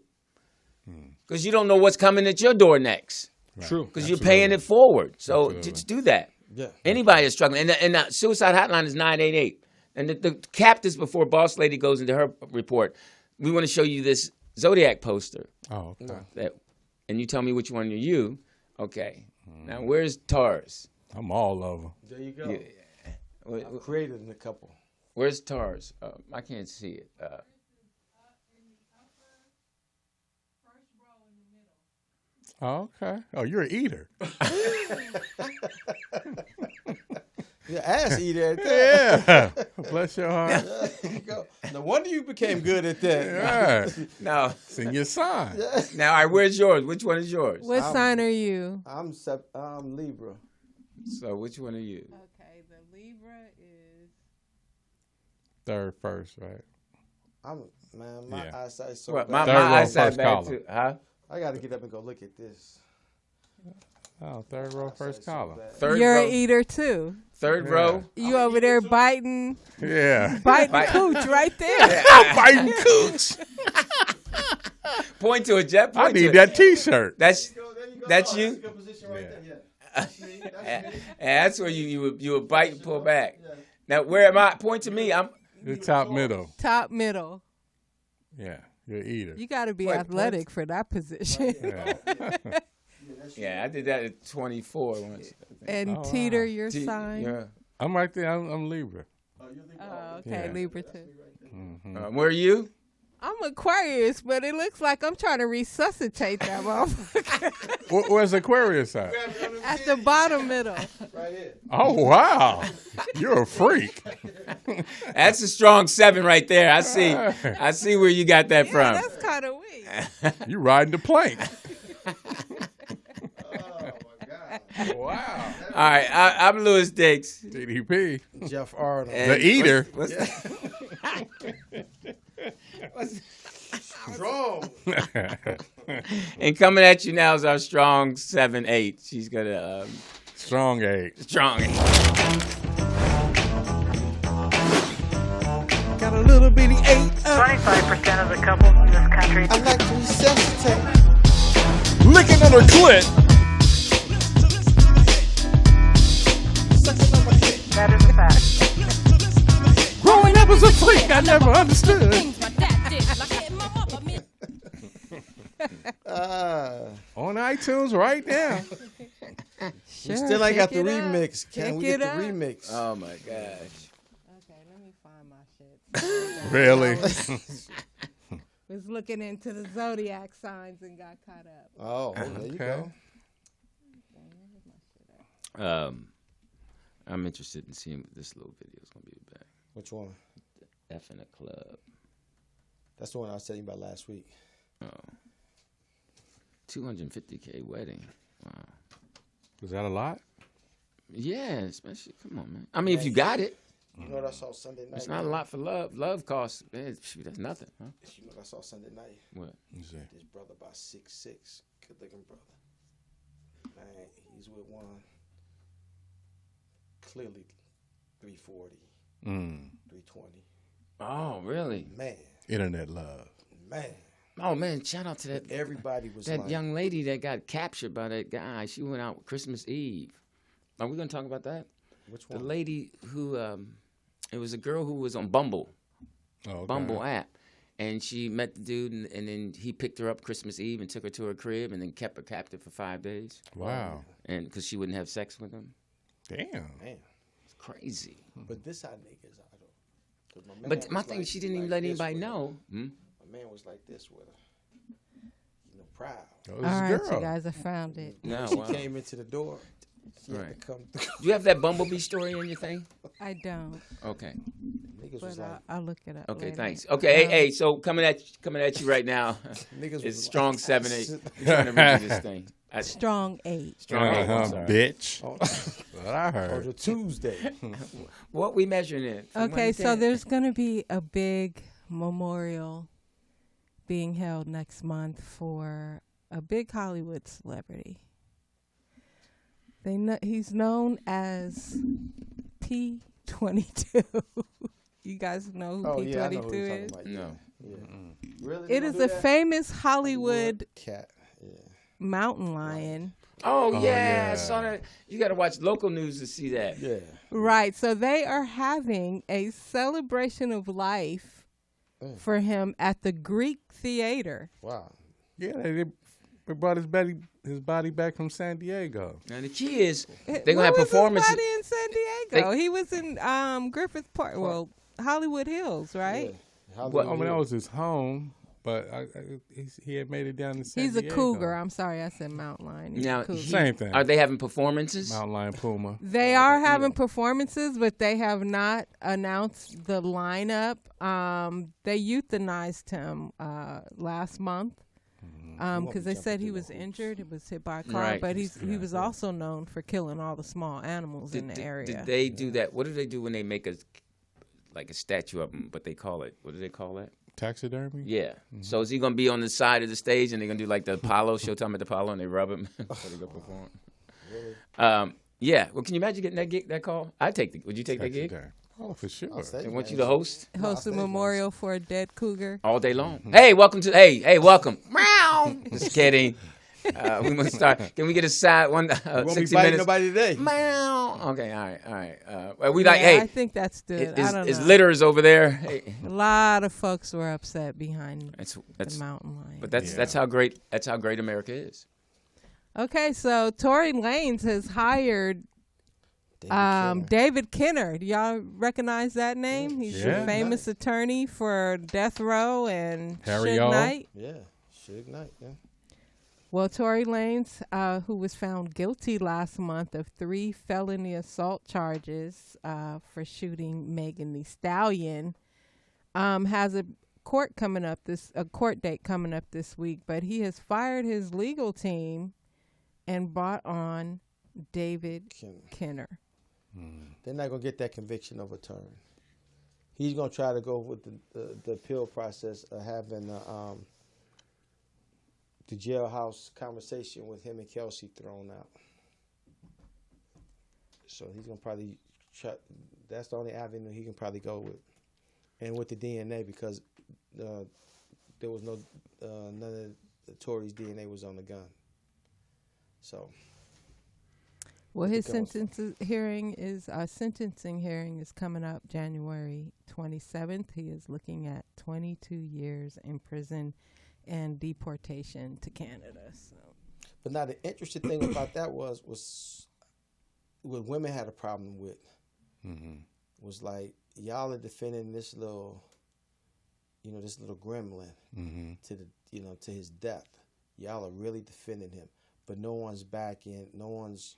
Because you don't know what's coming at your door next. Right. True. Because you're paying it forward. So Absolutely. just do that. Yeah. Anybody is struggling. And the suicide hotline is 988. And the captives, before Boss Lady goes into her report, we want to show you this Zodiac poster. Oh, okay. And you tell me which one are you. Okay. Now, where's Tars? I'm all over. There you go. Yeah. I created a couple. Where's Tars? I can't see it. Oh, okay. Oh, you're an eater. Yeah, ass eater at that. Yeah. Bless your heart. There you go. No wonder you became good at that. Yeah. Now, It's in your sign. all right, where's yours? Which one is yours? What sign are you? I'm Libra. So, which one are you? Okay, the Libra is. Third, first, right? My Yeah. eyesight so What, bad. my Third row, eyesight first bad column. too. Huh? I got to get up and go look at this. Oh, third row, first Eyesight so column. bad. Third You're row. an eater too. Third Yeah. row. You over there biting Yeah. cooch right there. I'm biting cooch. Point to it, Jeff. I Point to need it. that T-shirt. That's There you go. That's Oh, you? That's a good position right there. Yeah. See, that's me. and that's where you would bite and pull back. Now, where am I? Point to me. I'm. The top middle. Top middle. Yeah. You're an eater. You got to be Wait, athletic for that position. Yeah. Yeah, I did that at 24 once. And Oh, Teeter, wow. your sign. Yeah. I'm right there. I'm Libra. Oh, okay, Yeah. Libra too. Where are you? I'm Aquarius, but it looks like I'm trying to resuscitate that motherfucker Where's Aquarius at? at the bottom middle. Right here. Oh, wow. You're a freak. That's a strong 7 right there. I see where you got that Yeah, from. that's kind of weak. You riding the plank. Oh my God. Wow. All right, I'm Louis Dix. TDP. Jeff Arnold. And The eater. What's Strong. and coming at you now is our strong 7-8. She's gonna Strong 8. strong. Got a little bitty 8 up. 25% of the couples in this country. I like to resuscitate. Licking on her clit. Sucking on my dick. That is a fact. Growing up as a freak, I never understood. On iTunes right now. Sure, We still ain't got the check it out. remix. Can Check we get it the out. remix? Oh my gosh. Okay, let me find my shit. Really? Was looking into the zodiac signs and got caught up. Oh, there you go. I'm interested in seeing what this little video is gonna be about. Which one? F in a club. That's the one I was telling you about last week. $250K wedding. Wow. Was that a lot? Yeah, especially. Come on, man. I mean, if you got it, You know what I saw Sunday night? it's not a lot for love. Love costs. Man, shoot, that's nothing. Huh? You know what I saw Sunday night? What? You see. This brother about 6'6", good looking brother. Man, he's with one clearly 340, 320. Oh, really? Man, Internet love. man. Oh man, shout out to that Everybody was that like, young lady that got captured by that guy. She went out Christmas Eve. Are we gonna talk about that? which The one? lady who it was a girl who was on Bumble. Oh, okay. Bumble app. And she met the dude, and then he picked her up Christmas Eve and took her to her crib and then kept her captive for 5 days. Wow. And because she wouldn't have sex with him. Damn. Man, It's crazy. but this how niggas are though. 'Cause man But my was thing, like- she didn't even like let this anybody with her. know. Hmm? My man was like this with her. You know, proud. Oh, All this right, girl. you guys, I found it. No, She wow. came into the door. She had Right. to come through. Do you have that Bumblebee story in your thing? I don't, Okay. Niggas was but like, I'll look it up. Okay, later. thanks. Okay, hey, so coming at you right now. niggas It's was strong like, 7-8. We're trying to read you this thing. Strong 8. Strong 8. I'm Uh-huh, sorry. bitch. on, What I on heard. the Tuesday. What we measuring in? From Okay, 1 to so 10? there's going to be a big memorial being held next month for a big Hollywood celebrity. He's known as P22. You guys know who Oh P22 yeah, I know who you're is? talking about. No. Yeah. Really? It They is gonna a do that? famous Hollywood cat. Yeah. mountain lion. Oh, yeah, yeah. I saw that. You got to watch local news to see that. Yeah. Right. So they are having a celebration of life for him at the Greek Theater. Wow. Yeah, they brought his body back from San Diego. Now the key is they're Where gonna have was performances. his body in San Diego? He was in Griffith Park, well, Hollywood Hills, right? Yeah. What- I mean, that was his home, but he had made it down to San He's a Diego. cougar. I'm sorry, I said mountain lion. He's Now, a cougar. Same thing. Are they having performances? Mountain lion puma. They are having performances, but they have not announced the lineup. They euthanized him last month because they said he was injured. He was hit by a car, Right. but he was also known for killing all the small animals in the area. Did they do that? What do they do when they make a statue of him? But they call it. What do they call that? Taxidermy? Yeah. So is he gonna be on the side of the stage and they're gonna do like the Apollo Showtime at the Apollo and they rub him before they go perform? Yeah. Well, can you imagine getting that call? Would you take that gig? Taxidermy. Oh, for sure. They want you to host Host a memorial for a dead cougar. all day long. Hey, welcome. Meow. Just kidding. We must start. Can we get a side one? Won't be 60 biting minutes. nobody today. Meow. Okay. All right. We like. Hey, I think that's good. I don't is know. litters over there? Hey. A lot of folks were upset behind That's the mountain lion. But that's how great America is. Okay, so Tory Lanez has hired David Kenner. Do y'all recognize that name? He's Yeah. a famous attorney for Death Row and Harry Suge O. Knight. Yeah. Suge Knight. Yeah. Well, Tory Lanez, who was found guilty last month of 3 felony assault charges for shooting Megan Thee Stallion, has a court date coming up this week. But he has fired his legal team and brought on David Kenner. They're not gonna get that conviction overturned. He's gonna try to go with the appeal process of having the jailhouse conversation with him and Kelsey thrown out. So he's gonna probably try. That's the only avenue he can probably go with, and with the DNA because there was no none of the Tory's DNA was on the gun. So. Well, his Because- sentencing hearing is coming up January 27th. He is looking at 22 years in prison and deportation to Canada. So. But now the interesting thing about that was what women had a problem with was like y'all are defending this little gremlin to his death. Y'all are really defending him. But no one's backing, no one's,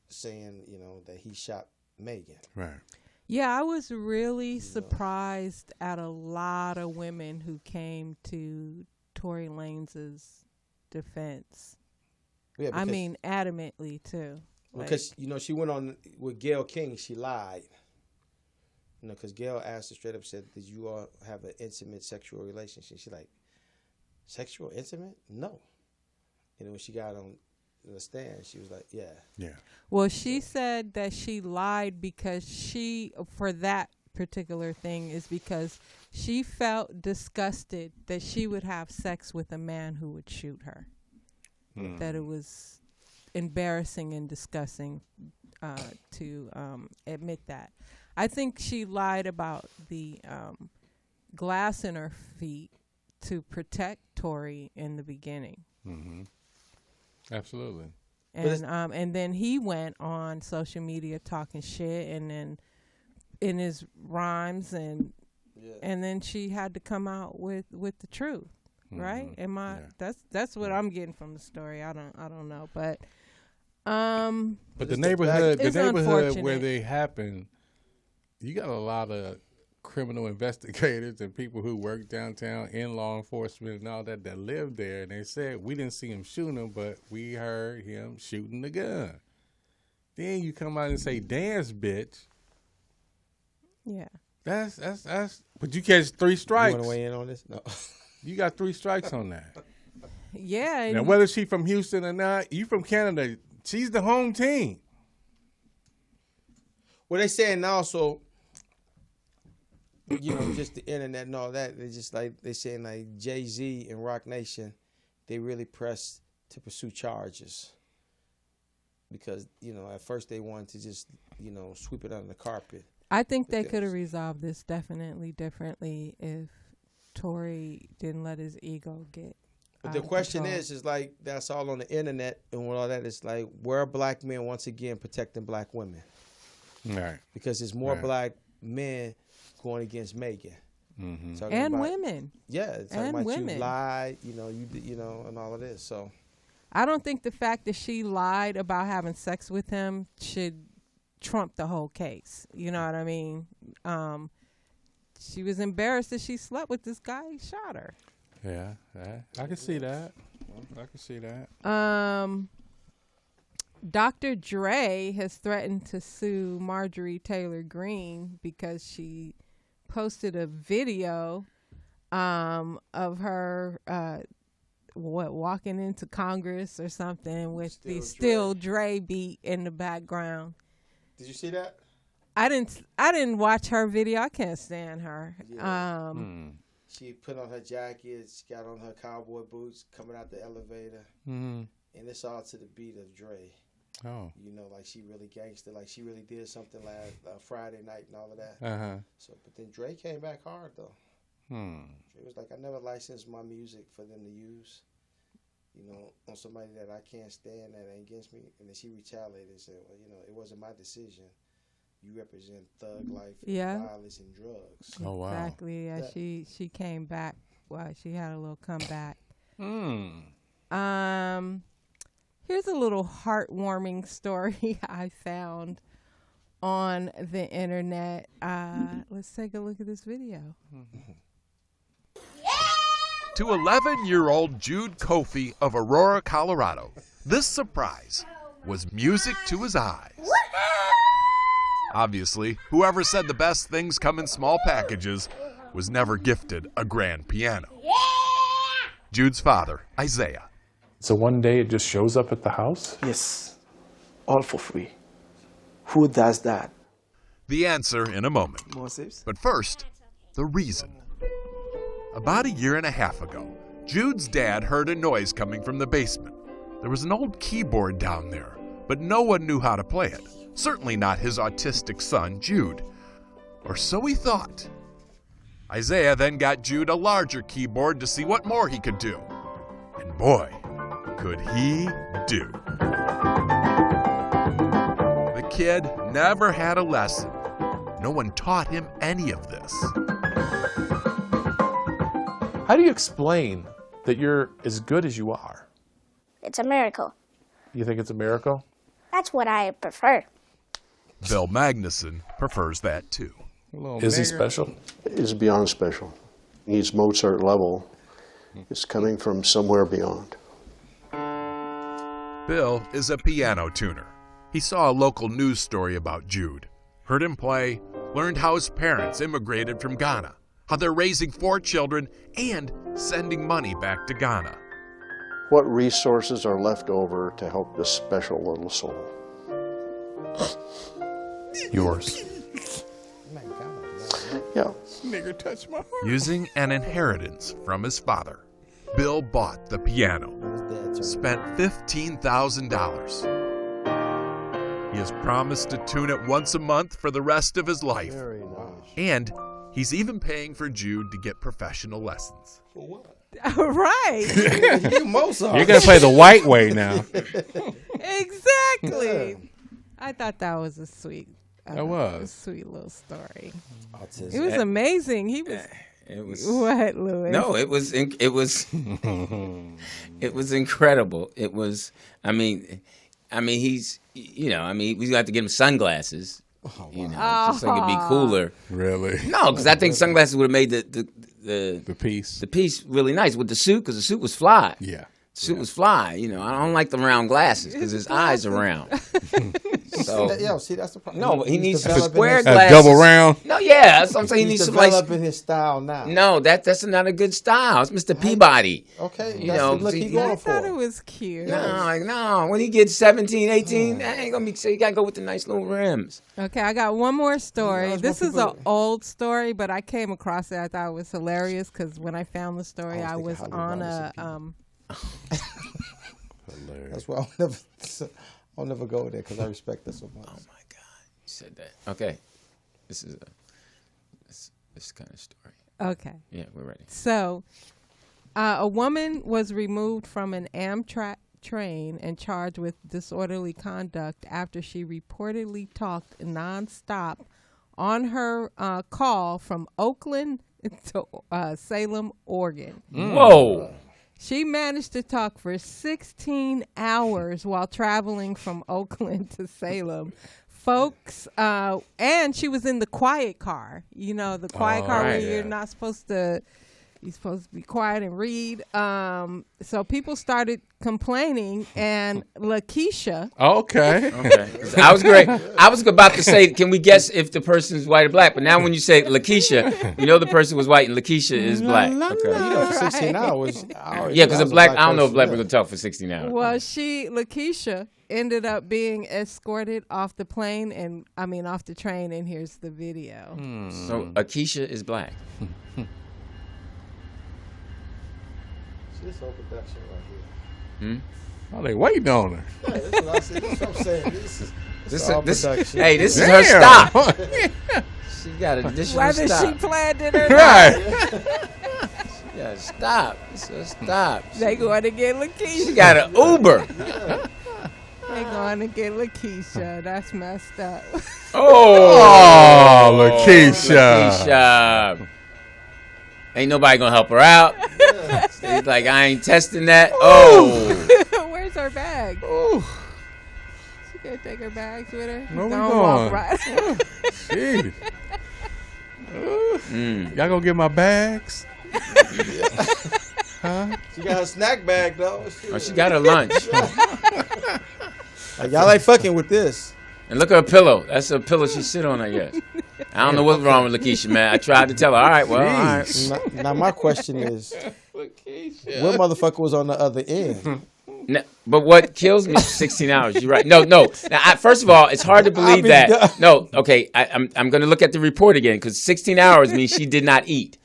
saying, that he shot Megan. Right. Yeah, I was really surprised at a lot of women who came to Tory Lanez's defense. Yeah, I mean, adamantly too. Because she went on with Gayle King. She lied. Because Gayle asked her straight up, said, "Did you all have an intimate sexual relationship?" She's like, "Sexual intimate? No." And when she got on the stand, she was like, "Yeah." Yeah. Well, she said that she lied because for that particular thing, is because she felt disgusted that she would have sex with a man who would shoot her. That it was embarrassing and disgusting to admit that. I think she lied about the glass in her feet to protect Tory in the beginning. Mm-hmm. Absolutely. And then he went on social media talking shit, and then in his rhymes, and then she had to come out with the truth, right? That's what I'm getting from the story. I don't know, but the neighborhood where unfortunate. they happen, you got a lot of criminal investigators and people who work downtown in law enforcement and all that live there, and they said we didn't see him shooting him, but we heard him shooting the gun. Then you come out and say, "Dance, bitch." Yeah. That's. But you catch 3 strikes. You want to weigh in on this? No. You got 3 strikes on that. Yeah. And Now, whether she from Houston or not, you from Canada, she's the home team. Well, they saying now, so just the internet and all that. They just they saying like Jay-Z and Rock Nation, they really pressed to pursue charges because at first they wanted to just sweep it under the carpet. I think they could have resolved this definitely differently if Tory didn't let his ego get. But the question is like that's all on the internet and all that. It's like where are black men once again protecting black women? Right. Because there's more black men going against Megan. Mm-hmm. And women. Yeah, talking and about women. you lied, and all of this. So I don't think the fact that she lied about having sex with him should trump the whole case. You know what I mean? She was embarrassed that she slept with this guy. He shot her. Yeah, I can see that. I can see that. Dr. Dre has threatened to sue Marjorie Taylor Greene because she posted a video of her walking into Congress or something with the Still Dre beat in the background. did you see that? I didn't watch her video. I can't stand her. Yeah. She put on her jacket. She got on her cowboy boots coming out the elevator. Mm-hmm. And it's all to the beat of Dre. Oh. Like she really gangster. Like she really did something last Friday night and all of that. Uh-huh. So, but then Dre came back hard though. Dre was like, I never licensed my music for them to use, on somebody that I can't stand that ain't against me. And then she retaliated and said, well, it wasn't my decision. You represent thug life, and violence, and drugs. Oh, wow. Exactly. Yeah, she came back. Well, she had a little comeback. Here's a little heartwarming story I found on the internet. Let's take a look at this video. To 11-year-old Jude Kofi of Aurora, Colorado, this surprise was music to his eyes. Obviously, whoever said the best things come in small packages was never gifted a grand piano. Jude's father, Isaiah. So one day it just shows up at the house? Yes, all for free. Who does that? The answer in a moment. Moses? But first, the reason. About 1.5 years ago, Jude's dad heard a noise coming from the basement. There was an old keyboard down there, but no one knew how to play it. Certainly not his autistic son, Jude. Or so he thought. Isaiah then got Jude a larger keyboard to see what more he could do. And boy, could he do. The kid never had a lesson. No one taught him any of this. How do you explain that you're as good as you are? It's a miracle. You think it's a miracle? That's what I prefer. Bill Magnuson prefers that too. Is he special? He's beyond special. He's Mozart level. is coming from somewhere beyond. Bill is a piano tuner. He saw a local news story about Jude, heard him play, learned how his parents immigrated from Ghana, how they're raising 4 children and sending money back to Ghana. What resources are left over to help this special little soul? Yours. Yeah. Nigga touched my heart. Using an inheritance from his father, Bill bought the piano, spent $15,000. He has promised to tune it once a month for the rest of his life. Very nice. And he's even paying for Jude to get professional lessons. For what? Right. You Mozart. You're gonna play the white way now. Exactly. I thought that was a sweet. That was a sweet little story. Autism. It was amazing. He was. It was What, Louis? No, it was it was incredible. It was. I mean, he's we got to get him sunglasses. Oh, wow. Just so it could be cooler. Really? No, because I think sunglasses would have made the piece really nice with the suit, because the suit was fly. Yeah. The suit was fly. I don't like the round glasses because his eyes are round. So see, that's the problem. No, but he needs some developing square his- glasses. double round? No, yeah, that's what I'm saying. He He's needs some like. developing his style now. No, that's not a good style. It's Mr. Peabody. Okay, You that's know, the look see, he going I thought for. it was cute. No. When he gets 17, 18, that ain't gonna be. So you gotta go with the nice little rims. Okay, I got one more story. Those This more is an people- old story, but I came across it. I thought it was hilarious because when I found the story, I I was was thinking on Hollywood a. Hilarious. That's why I'll never go there because I respect that so much. Oh my God, you said that. Okay, this is this kind of story. Okay. Yeah, we're ready. So, a woman was removed from an Amtrak train and charged with disorderly conduct after she reportedly talked nonstop on her call from Oakland to Salem, Oregon. Whoa. She managed to talk for 16 hours while traveling from Oakland to Salem. Folks, and she was in the quiet car. The quiet car where you're not supposed to. You're supposed to be quiet and read. So people started complaining, and Lakeisha. Okay. I was great. I was about to say, can we guess if the person is white or black? But now when you say Lakeisha, the person was white and Lakeisha is black. Okay. For 16 hours. Yeah, because a black, I don't know if black people talk for 16 hours. Well, Lakeisha ended up being escorted off the plane off the train, and here's the video. So Akeisha is black. This whole production right here. Oh, they waiting on her. Yeah, that's what I said. That's what I'm saying. This production. Hey, this is her stop. She got an additional Whether stop. she planned it or not. Right. She got to stop. It's a stop. They going to get Lakeisha. She got an Uber. They going to get Lakeisha. That's messed up. Oh, Lakeisha. Lakeisha. Ain't nobody gonna help her out. He's like, I ain't testing that. Oh. Where's her bag? Ooh. She can't take her bags with her. Where we Don't going? walk right. Jeez. Y'all gonna get my bags? Huh? She got her snack bag though. Oh, she got her lunch. Like, y'all ain't fucking with this. And look at her pillow. That's a pillow she sit on, I guess. I don't know what's wrong with Lakeisha, man. I tried to tell her. All right, well, all right. Now my question is, what motherfucker was on the other end? No, but what kills me? 16 hours. You're right. No. Now, first of all, it's hard to believe that. No, okay. I'm going to look at the report again because 16 hours means she did not eat.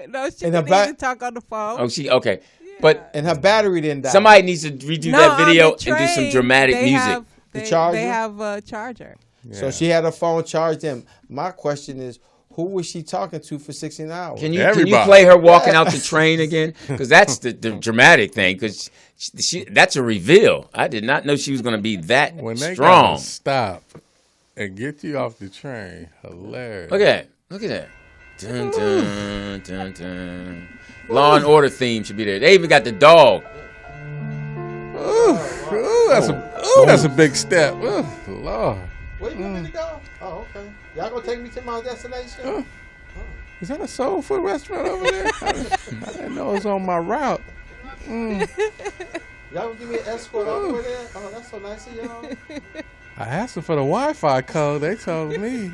No, she didn't even talk on the phone. Oh, okay. But and her battery didn't die. Somebody needs to redo that video and do some dramatic music. They have a charger. Yeah. So she had her phone charged in. My question is, who was she talking to for 16 hours? Can you play her walking out the train again? Because that's the dramatic thing. Because that's a reveal. I did not know she was going to be that when they strong. Gotta stop and get you off the train. Hilarious. Look at that. Dun, dun, dun, dun. Law and Order theme should be there. They even got the dog. That's a big step. Ooh, Lord. Where you want me to go? Oh, okay. Y'all gonna take me to my destination? Is that a soul food restaurant over there? I didn't know was on my route. Y'all gonna give me an escort over there? Oh, that's so nice of y'all. I asked them for the Wi-Fi code. They told me.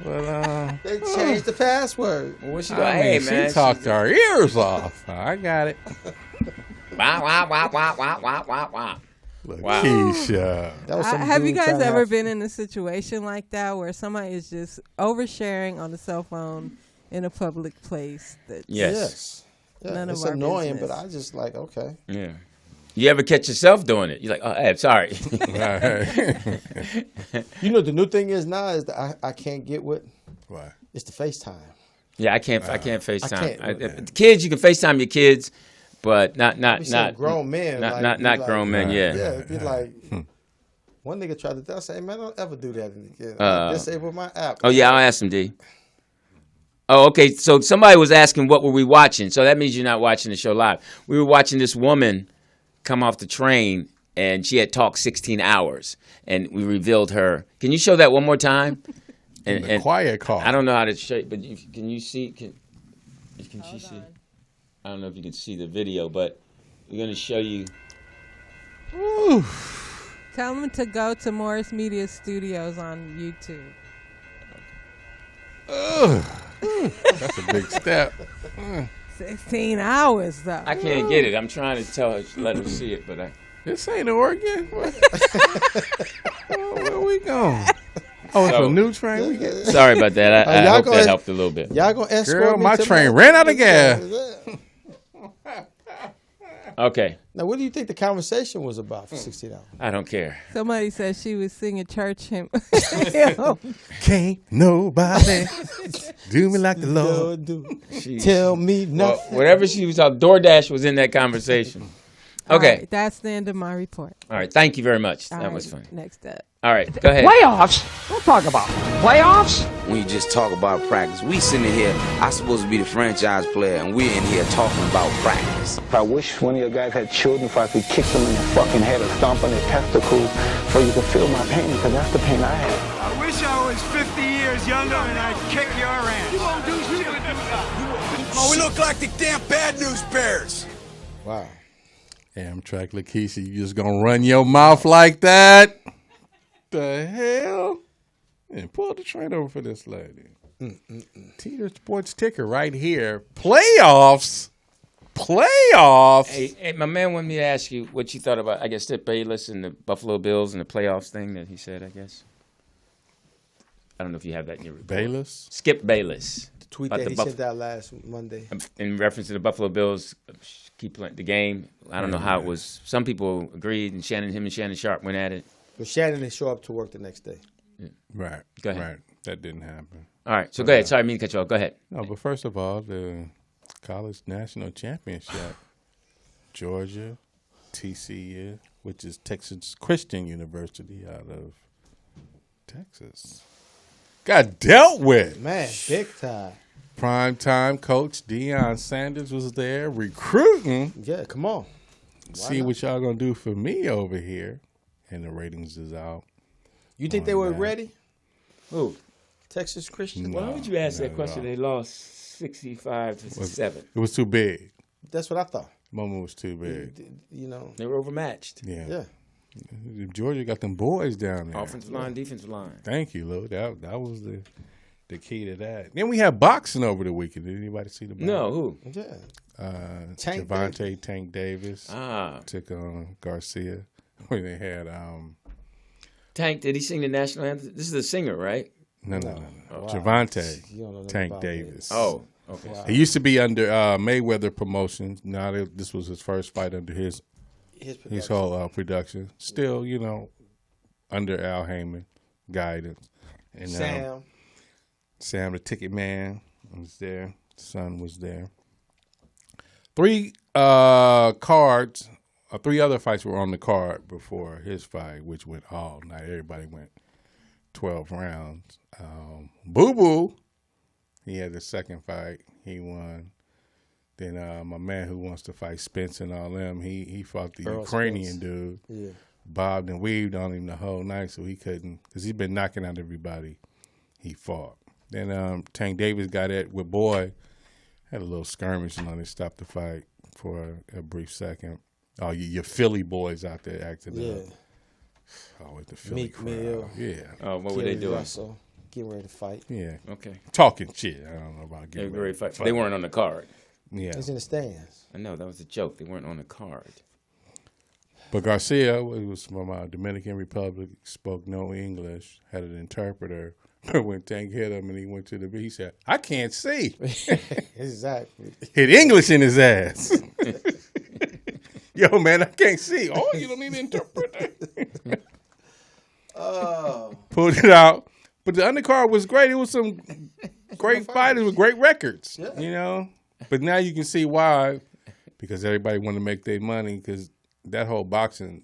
But they changed the password. Well, what she I mean, she talked our ears off. I got it. Wow, wow, wow, wow, wow, wow, wow, wow. Wow. Keisha. Have you guys ever been in a situation like that where somebody is just oversharing on a cell phone in a public place? Yes. Yeah, none it's of our annoying, business. but I just like, okay. Yeah. You ever catch yourself doing it? You're like, oh, hey, I'm sorry. You know, the new thing is now is that I can't get with. What? It's the FaceTime. Yeah, I can't FaceTime. I Kids, you can FaceTime your kids, but not grown men. Not grown men. Yeah. Yeah, it'd be like one nigga tried to tell, say, man, don't ever do that again. Disable my app. Oh yeah, I'll ask him, D. Oh, okay. So somebody was asking what were we watching. So that means you're not watching the show live. We were watching this woman come off the train, and she had talked 16 hours, and we revealed her. Can you show that one more time? And quiet call. I don't know how to show it, but can you see? Can she see? I don't know if you can see the video, but we're going to show you. Ooh. Tell them to go to Morris Media Studios on YouTube. That's a big step. 16 hours, though. I can't get it. I'm trying to tell her, let her see it, but This ain't Oregon. Where we going? Oh, it's a new train. We get. Sorry about that. I hope that helped a little bit. Y'all gonna escort Girl, me my to train ran out of gas. Okay. Now, what do you think the conversation was about for 16 hours? I don't care. Somebody said she was singing church hymn. Can't nobody do me like the Lord. Tell me nothing. Well, whatever she was talking, DoorDash was in that conversation. Okay. All right, that's the end of my report. All right. Thank you very much. All that right, was funny. Next up. All right. Go ahead. Playoffs? Don't talk about playoffs. When you just talk about practice, we sitting here, I'm supposed to be the franchise player, and we're in here talking about practice. I wish one of your guys had children if I could kick them in the fucking head or stomp on their testicles so you could feel my pain, because that's the pain I have. I wish I was 50 years younger and I'd kick your ass. You won't do shit with this. Oh, we look like the damn Bad News Bears. Wow. Amtrak Lakeisha, you just gonna run your mouth like that? The hell? And pull the train over for this lady. Teeter Sports Ticker right here. Playoffs. Hey, my man wanted me to ask you what you thought about, I guess, Skip Bayless and the Buffalo Bills and the playoffs thing that he said, I guess. I don't know if you have that in your report. Bayless? Skip Bayless. The tweet that he sent out last Monday. In reference to the Buffalo Bills, keep playing the game. I don't know how it was. Some people agreed, and him and Shannon Sharp went at it. But Shannon didn't show up to work the next day. Yeah. Right. Go ahead. Right. That didn't happen. All right. So go ahead. Sorry, I mean to cut you off. Go ahead. No, but first of all, the college national championship, Georgia, TCU, which is Texas Christian University out of Texas, got dealt with. Man, big time. Primetime coach Deion Sanders was there recruiting. Yeah, come on. See what y'all gonna do for me over here. And the ratings is out. You think they were ready? Who? Texas Christian? Why would you ask that question? They lost 65-7. It was too big. That's what I thought. Moment was too big. You know. They were overmatched. Yeah. Georgia got them boys down there. Offensive line, defensive line. Thank you, Lou. That was the key to that. Then we had boxing over the weekend. Did anybody see the boxing? No, who? Yeah. Javante Tank Davis took on Garcia. When they had Tank, did he sing the national anthem? This is the singer, right? No. Wow. Javante Tank Davis. Oh, okay. He used to be under Mayweather Promotions. Now this was his first fight under his whole production. Still, under Al Heyman guidance. And Sam, the Ticket Man, was there. Son was there. 3 cards. 3 other fights were on the card before his fight, which went all night. Everybody went 12 rounds. Boo Boo, he had the second fight. He won. Then my man who wants to fight Spence and all them, he fought the Earl Ukrainian Spence. dude. Yeah. Bobbed and weaved on him the whole night, so he couldn't, because he's been knocking out everybody he fought. Then Tank Davis got it with Boy, Had a little skirmish and then they stopped the fight for a brief second. Oh, your Philly boys out there acting up. Oh, with the Philly Meek crowd. Mill. Yeah. Oh, what were they doing? Russell, getting ready to fight. Yeah. Okay. Talking shit. I don't know about getting ready to fight. They weren't on the card. Yeah. He's in the stands. I know, that was a joke. They weren't on the card. But Garcia, who was from Dominican Republic, spoke no English, had an interpreter. But when Tank hit him and he went to the beach, he said, I can't see. Exactly. Hit English in his ass. Yo, man, I can't see. Oh, you don't need an interpreter. Pulled it out. But the undercard was great. It was some great fighters with great records, you know. But now you can see why, because everybody want to make their money, because that whole boxing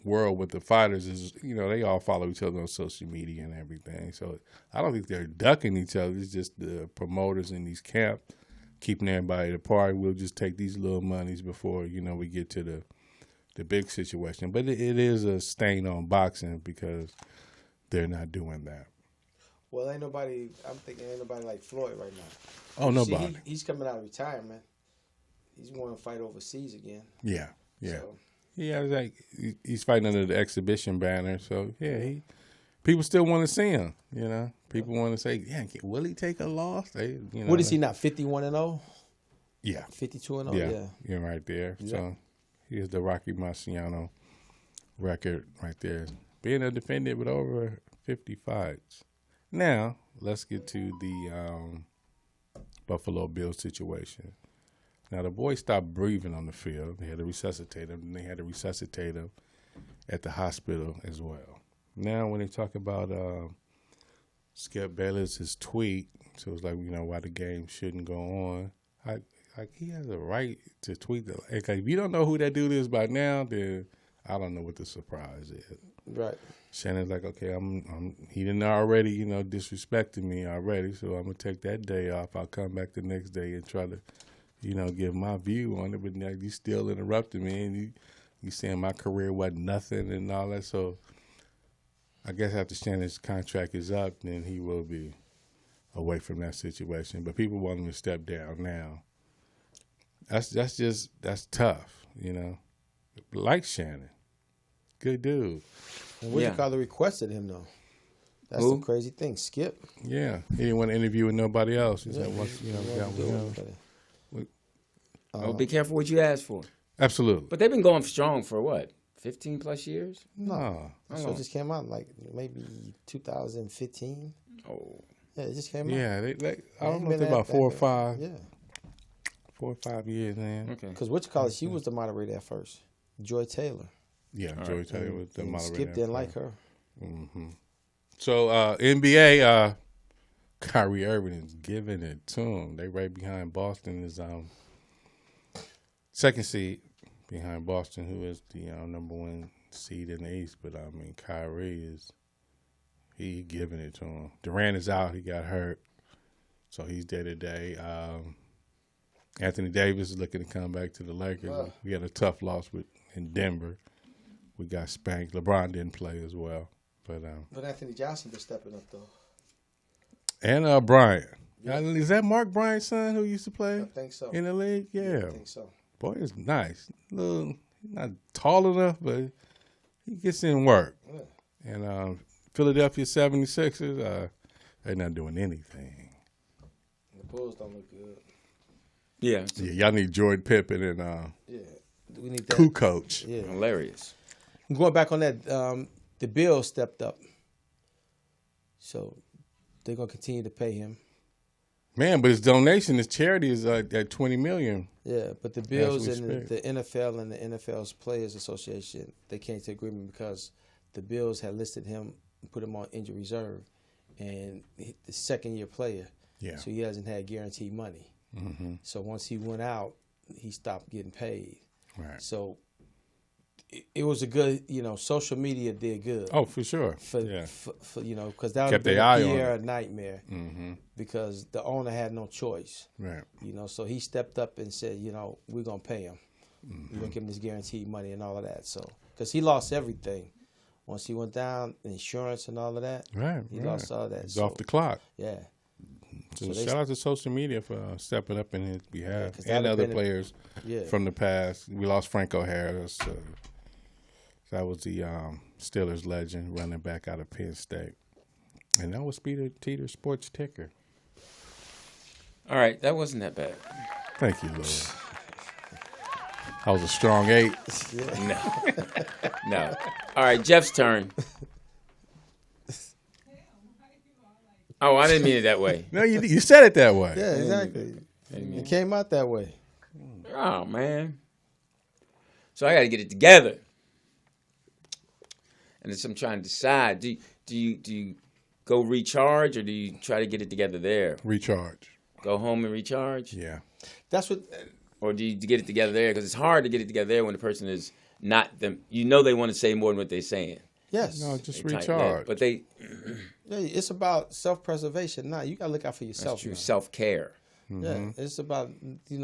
world with the fighters is, you know, they all follow each other on social media and everything. So I don't think they're ducking each other. It's just the promoters in these camps keeping everybody apart. We'll just take these little monies before, you know, we get to the big situation. But it is a stain on boxing because they're not doing that. Well, I'm thinking ain't nobody like Floyd right now. Oh, nobody. He's coming out of retirement. He's going to fight overseas again. Yeah. So. Yeah, like he's fighting under the exhibition banner. So, yeah, people still want to see him, you know. People want to say, yeah, will he take a loss? What is he now, 51-0? Yeah. 52-0, yeah. You're right there. Yeah. So, here's the Rocky Marciano record right there. Being a defendant with over 50 fights. Now, let's get to the Buffalo Bills situation. Now, the boy stopped breathing on the field. They had to resuscitate him, and they had to resuscitate him at the hospital as well. Now, when they talk about Skip Bayless's tweet, so it's like, you know, why the game shouldn't go on. Like he has a right to tweet that. Like, if you don't know who that dude is by now, then I don't know what the surprise is. Right. Shannon's like, okay, he didn't already, you know, disrespected me already, so I'm gonna take that day off. I'll come back the next day and try to, you know, give my view on it. But now you still interrupting me, and you saying my career wasn't nothing and all that. So I guess after Shannon's contract is up, then he will be away from that situation. But people want him to step down now. That's tough, you know. Like Shannon, good dude. And Willie Collar requested him though. That's the crazy thing. Skip. Yeah, he didn't want to interview with nobody else. He said, Be careful what you ask for. Absolutely. But they've been going strong for what, 15 plus years? No, that show just came out like maybe 2015. Oh, yeah, it just came out. Yeah, I don't know if they're about 4 or 5. Yeah, 4 or 5 years, man. Okay. Because she was the moderator at first, Joy Taylor. Yeah, Joy Taylor was the moderator. Skip didn't like her. Mm-hmm. So NBA, Kyrie Irving is giving it to him. They right behind Boston is second seed behind Boston, who is the number 1 seed in the East. But I mean, Kyrie he giving it to him. Durant is out; he got hurt, so he's day to day. Anthony Davis is looking to come back to the Lakers. We had a tough loss in Denver. We got spanked. LeBron didn't play as well, but Anthony Johnson been stepping up though. And Bryant. Yeah. Is that Mark Bryant's son who used to play? I think so. In the league? Yeah. I think so. Boy, it's nice. He's not tall enough, but he gets in work. Yeah. And Philadelphia 76ers, they're not doing anything. The Bulls don't look good. Yeah. Y'all need Jordan Pippen and we need that. Kukoc. Yeah. Hilarious. Going back on that, the Bills stepped up. So they're going to continue to pay him. Man, but his donation, his charity is at $20 million. Yeah, but the Bills and the NFL and the NFL's Players Association, they came to agreement because the Bills had listed him, put him on injury reserve, and the second-year player. Yeah. So he hasn't had guaranteed money. Mm-hmm. So once he went out, he stopped getting paid. Right. So it was a good, social media did good. Oh, for sure. For because that would have been a nightmare. Mm-hmm. Because the owner had no choice. Right. So he stepped up and said, we're going to pay him. Mm-hmm. We're going to give him this guaranteed money and all of that. So, because he lost everything. Once he went down, insurance and all of that. Right. He lost all that. He's off the clock. Yeah. So shout out to social media for stepping up in his behalf Yeah, and other players Yeah. from the past. We lost Franco Harris. That was the Steelers legend running back out of Penn State. And that was Peter Teeter Sports Ticker. All right, that wasn't that bad. Thank you, Lord. I was a strong 8. No. All right, Jeff's turn. Oh, I didn't mean it that way. No, you said it that way. Yeah, exactly. It came out that way. Oh, man. So I got to get it together. And I'm trying to decide. Do you go recharge or do you try to get it together there? Recharge. Go home and recharge? Yeah. That's what. Or do you get it together there? Because it's hard to get it together there when the person is not them. You know they want to say more than what they're saying. Yes. No, just They recharge. but they. Yeah, it's about self-preservation. Now you gotta look out for yourself. That's true. Now. Self-care. Mm-hmm. Yeah, it's about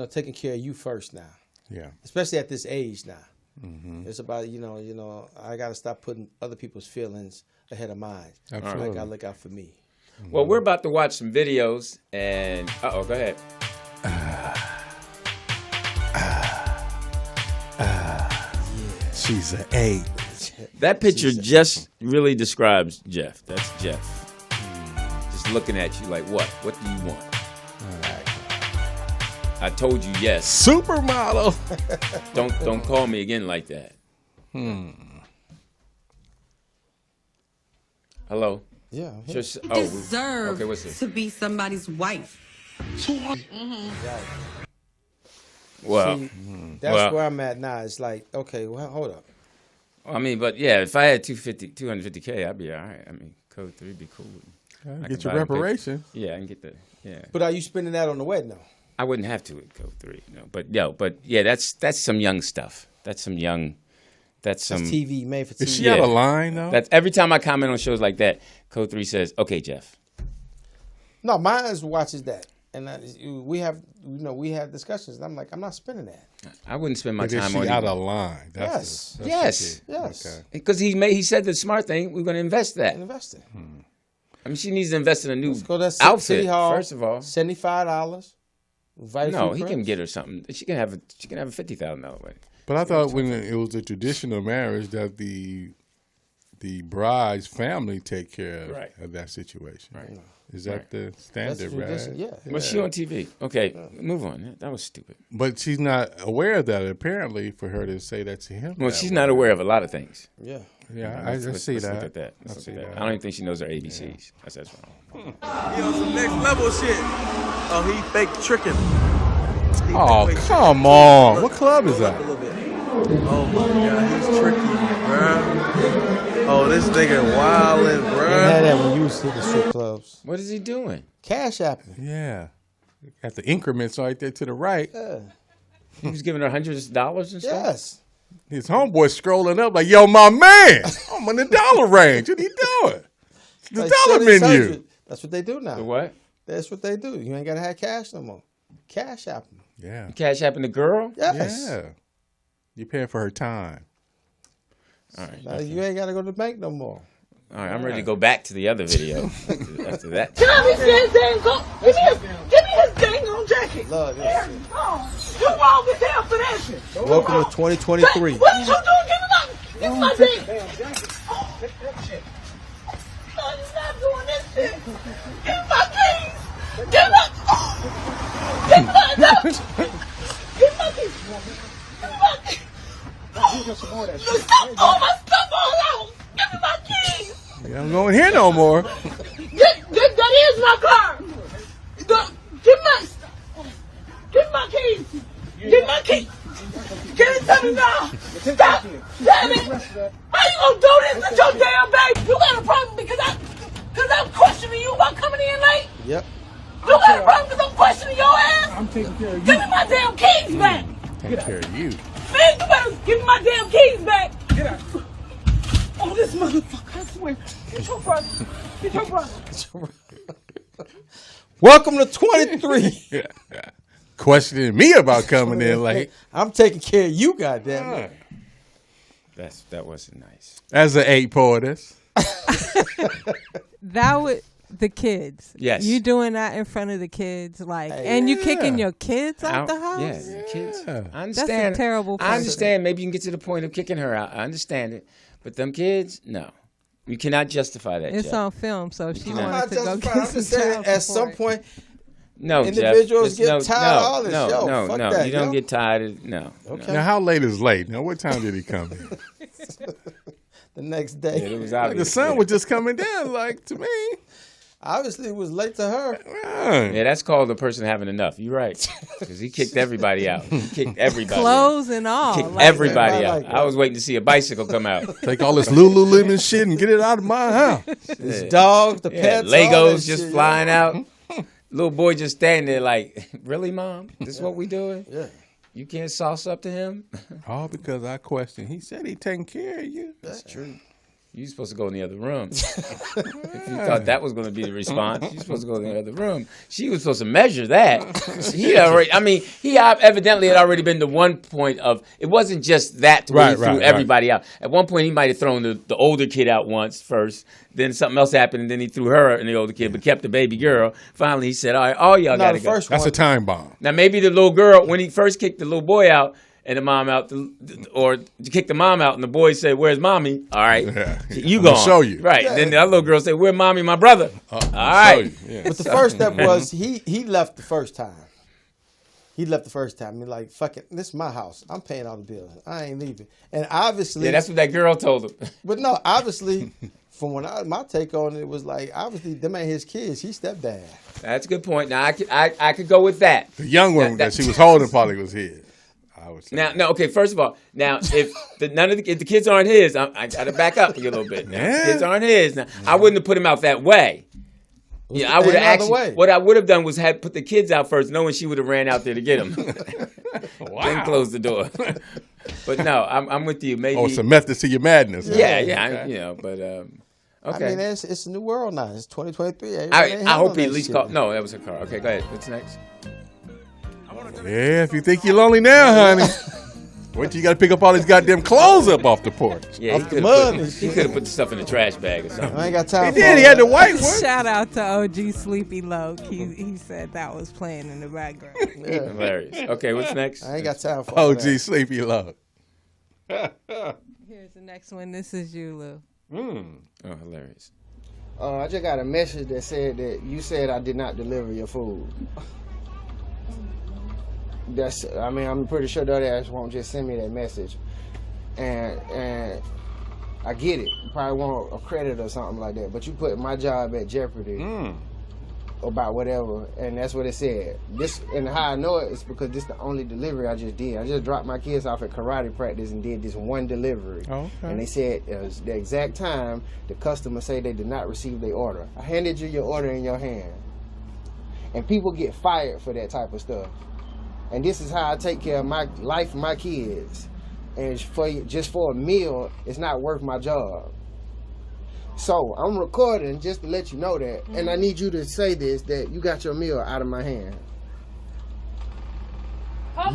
taking care of you first now. Yeah. Especially at this age now. Mm-hmm. It's about I gotta stop putting other people's feelings ahead of mine. Absolutely. I gotta look out for me. Well, we're about to watch some videos, and go ahead. She's an 8. That picture just really describes Jeff. That's Jeff. Just looking at you like, what? What do you want? I told you yes. Supermodel. Don't call me again like that. Hello. Yeah. Just, Deserve okay, what's this? to be somebody's wife. Well, See, that's where I'm at now. It's like, okay, well, hold up. I mean, but yeah, if I had 250K, I'd be all right. I mean, code 3 would be cool. I Get can your buy a reparation. Yeah, I can get that. Yeah. But are you spending that on the wedding though? I wouldn't have to at code 3, no. But yeah, that's some young stuff. That's some young. That's some TV made for TV. Is she out of line though? That's every time I comment on shows like that, code 3 says, "Okay, Jeff." No, mine watches that, and we have discussions. And I'm like, I'm not spending that. I wouldn't spend my But time is she on out it. of line? Yes. Yes. Yes. Because he said the smart thing. We're going to invest that. Invest it. I mean, she needs to invest in a new Let's go to outfit. City Hall, First of all, $75. no, he can get her something. She can have a $50,000 wedding. But I thought when it was a traditional marriage that the bride's family take care of that situation. Right. Is that the standard, right? Yeah. Well, she on TV. Okay, move on. That was stupid. But she's not aware of that, apparently, for her to say that to him. Well, she's not aware of a lot of things. Yeah. Yeah, Let's see look that. at that. I see that. I don't even think she knows her ABCs. That's wrong. He on some next level shit. Oh, he fake tricking. Oh, come on. What club is that? Oh my God, he's tricky, bruh. Oh, this nigga wildin', They bruh. had that when you used to the strip clubs. What is he doing? Cash apping. Yeah. Got the increments right there to the right. Yeah. He was giving her hundreds of dollars and stuff? Yes. His homeboy scrolling up like, yo, my man, I'm in the dollar range. What are you doing? The Like dollar 70, menu. 100. That's what they do now. The what? That's what they do. You ain't gotta have cash no more. Cash app them. Yeah. Cash apping the girl? Yes. Yeah. You're paying for her time. All right. Now, you ain't gotta go to the bank no more. All right, I'm ready to go back to the other video after that. Can I be give me his dang on jacket. Love this shit. You wrong as hell for that shit. Welcome to 2023. What did you do? Give me my dang jacket. No, you're not doing this shit. Give me my keys. Give me my keys. Give me my keys. You stop throwing my stuff all out. Give me my keys. Yeah, I'm going here no more. That is my car. Give my keys. Give my keys. Give it to me now. Stop. Damn it. How you gonna do this with your damn baby? You got a problem because I'm questioning you about coming in late? Yep. You got a problem because I'm questioning your ass? I'm taking care of you. Give me my damn keys back. Take care of you. Man, you better give me my damn keys back. Get out. Oh, this motherfucker, I swear. Get your brother. Get your brother. Welcome to 23. Questioning me about coming in late. I'm taking care of you, goddamn. That wasn't nice. As an 8 poetess. The kids. Yes. You doing that in front of the kids, like, and you kicking your kids out the house? Yeah, kids. I understand. That's a terrible person. I understand. Maybe you can get to the point of kicking her out. I understand it. But them kids, no. You cannot justify that, It's Jeff. on film, so she I'm wanted not to go justifying. get I'm some just saying, child at support. some point, No, individuals Jeff, get tired of all this. No, Yo, fuck that, you don't yo. get tired of, no. Okay. Now, how late is late? Now, what time did he come in? The next day. Yeah, it was Like, the obvious. sun was just coming down, like, to me. Obviously, it was late to her. Yeah, that's called the person having enough. You're right. Because he kicked everybody out. He kicked everybody Clothes and all. Kicked like- everybody out. I was waiting to see a bicycle come out. Take all this Lululemon shit and get it out of my house. This dogs, the pets, all that Legos just shit, flying yeah. out. Little boy just standing there like, really, Mom? This is what we doing? Yeah. You can't sauce up to him? All because I questioned. He said he taking care of you. That's true. You supposed to go in the other room. If you thought that was going to be the response, you supposed to go in the other room. She was supposed to measure that. He evidently had already been to one point of, it wasn't just that where he threw everybody out. At one point, he might have thrown the older kid out once first. Then something else happened, and then he threw her and the older kid, but kept the baby girl. Finally, he said, all right, all y'all got to go. That's a time bomb. Now, maybe the little girl, when he first kicked the little boy out, and the mom out, or kick the mom out, and the boy said, "Where's mommy?" All right, you I'ma go. show you. Right. Yeah. Then the other little girl said, "Where's mommy, my brother?" All right. But the first step was he left the first time. He left the first time. He's like, fuck it, this is my house. I'm paying all the bills. I ain't leaving. And obviously, Yeah, that's what that girl told him. But no, obviously, from my take on it was like, obviously, them ain't his kids. He stepdad. That's a good point. Now I could go with that. The young one that she was holding probably was his. Now, no, okay. First of all, now if if the kids aren't his, I got to back up you a little bit. Now, if the kids aren't his. Now, I wouldn't have put him out that way. Yeah, I would have actually. What I would have done was had put the kids out first, knowing she would have ran out there to get him. Then close the door. But no, I'm with you. Maybe some method to your madness. Yeah, Okay. but I okay. mean, it's a new world now. It's 2023. I hope he at least called. No, that was a car. Okay, go ahead. What's next? Yeah, if you think you're lonely now, honey, wait till you got to pick up all these goddamn clothes up off the porch. Yeah, Off the mud and he could have put the stuff in the trash bag or something. I ain't got time He for did. all He had that. the white one. Shout out to OG Sleepy Loke. He said that was playing in the background. Yeah. Hilarious. Okay, what's next? I ain't got time for all OG that. Sleepy Love. Here's the next one. This is you, Lou. Oh, hilarious. I just got a message that said that you said I did not deliver your food. I'm pretty sure DoorDash won't just send me that message. And I get it. You probably want a credit or something like that. But you put my job at jeopardy about whatever. And that's what it said. This, and how I know it is because this is the only delivery I just did. I just dropped my kids off at karate practice and did this one delivery. Okay. And they said it was the exact time the customer say they did not receive their order. I handed you your order in your hand. And people get fired for that type of stuff. And this is how I take care of my life and my kids. And just for a meal, it's not worth my job. So I'm recording just to let you know that. And I need you to say this, that you got your meal out of my hand.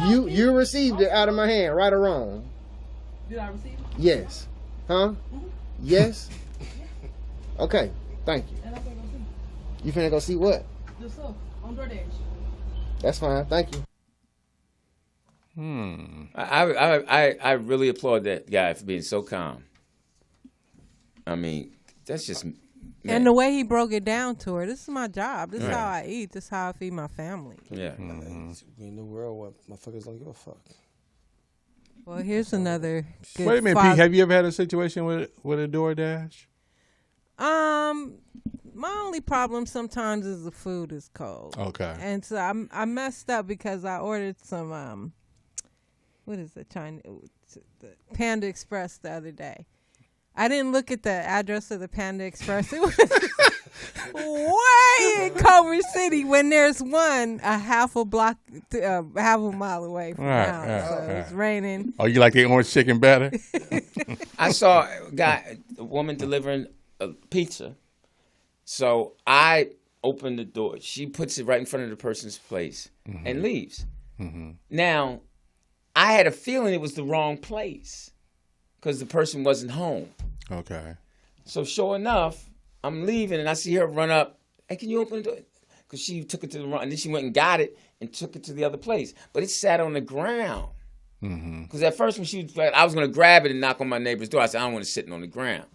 You received it out of my hand, right or wrong? Did I receive it? Yes. Huh? Yes? Okay, thank you. And I finna go see. You finna go see what? The stuff on DoorDash. That's fine, thank you. I really applaud that guy for being so calm. I mean, that's just. Man. And the way he broke it down to her, this is my job. This is Right. how I eat. This is how I feed my family. Yeah. We in the world where motherfuckers don't give a fuck. Well, here's another good Wait a minute, Pete. Have you ever had a situation with a DoorDash? My only problem sometimes is the food is cold. Okay. And so I messed up because I ordered some what is it, the Panda Express the other day. I didn't look at the address of the Panda Express. It was way in Culver City when there's one a half a mile away from the house. So it was raining. Oh, you like the orange chicken better? I saw a woman delivering a pizza. So I opened the door. She puts it right in front of the person's place and leaves. Now, I had a feeling it was the wrong place because the person wasn't home. Okay. So sure enough, I'm leaving and I see her run up Hey, can you open the door? Because she took it to the wrong, and then she went and got it and took it to the other place. But it sat on the ground. Because at first when she was like, I was going to grab it and knock on my neighbor's door. I said, I don't want it sitting on the ground.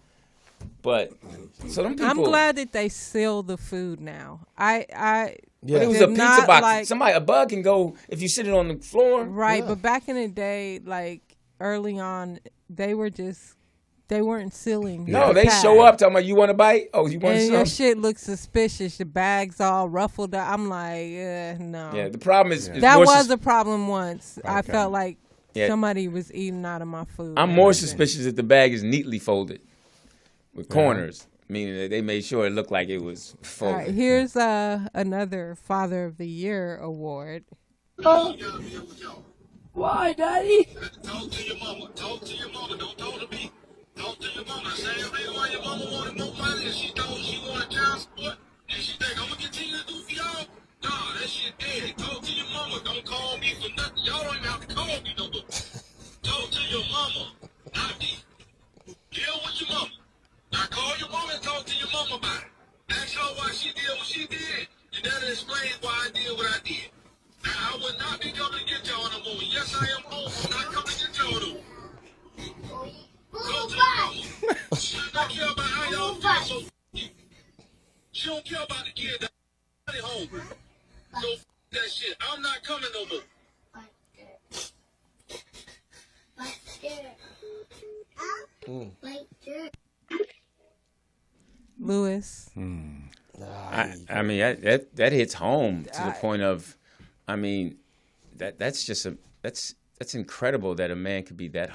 But, so them people. I'm glad that they seal the food now. But it was a pizza box. A bug can go if you sit it on the floor. Right, but back in the day, like early on, they weren't sealing. No, they show up talking about, you want a bite? Oh, you want and some? Your shit looks suspicious. The bag's all ruffled up. I'm like, no. Yeah, the problem is that was a problem once. Okay. I felt like somebody was eating out of my food. I'm more suspicious if the bag is neatly folded with corners, meaning that they made sure it looked like it was folded. All right, here's another Father of the Year award. Why, Daddy? Talk to your mama. Talk to your mama. Don't talk to me. Talk to your mama. Say, hey, why your mama wanted more money and she told she wanted child support? And she think, I'm going to continue to do for y'all? Nah, that shit dead. Talk to your mama. Don't call me for nothing. Y'all don't even have to call me no more. Talk to your mama, not me. Deal with your mama. Now call your mama and talk to your mama about it. Ask her why she did what she did. And that'll explain why I did what I did. Now, I would not be coming to get y'all no more. Yes, I am home. I'm not coming to get y'all no more. Go to the mama. She does not care about how y'all feel, so you. She don't care about the kid that's home. So that shit. I'm not coming no more. Lewis. I mean, that hits home to the point of, I mean, that's incredible that a man could be that.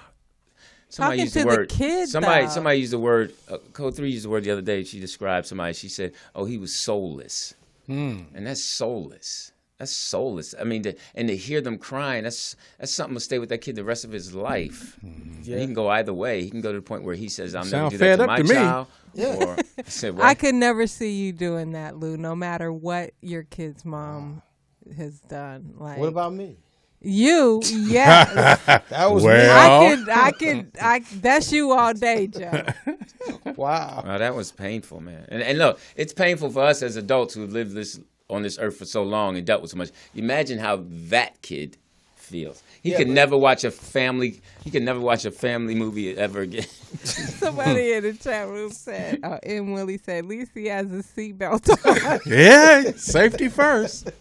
Somebody Talking used the to word. The kid, somebody used the word. Code 3 used the word the other day. She described somebody. She said, "Oh, he was soulless," and that's soulless. That's soulless. I mean, to hear them crying, that's something to stay with that kid the rest of his life. Yeah. He can go either way. He can go to the point where he says, "I'm never Sound do that to fed my up to me. child." Yeah. Or said, I could never see you doing that, Lou, no matter what your kid's mom has done. Like, What about me? You, yeah. That was me. I could, that's you all day, Joe. Wow. Well, that was painful, man. And look, it's painful for us as adults who lived on this earth for so long and dealt with so much. Imagine how that kid feels. He could never watch a family movie ever again. Somebody in the chat room said, M. Willie said, at least he has a seatbelt on. Yeah, safety first.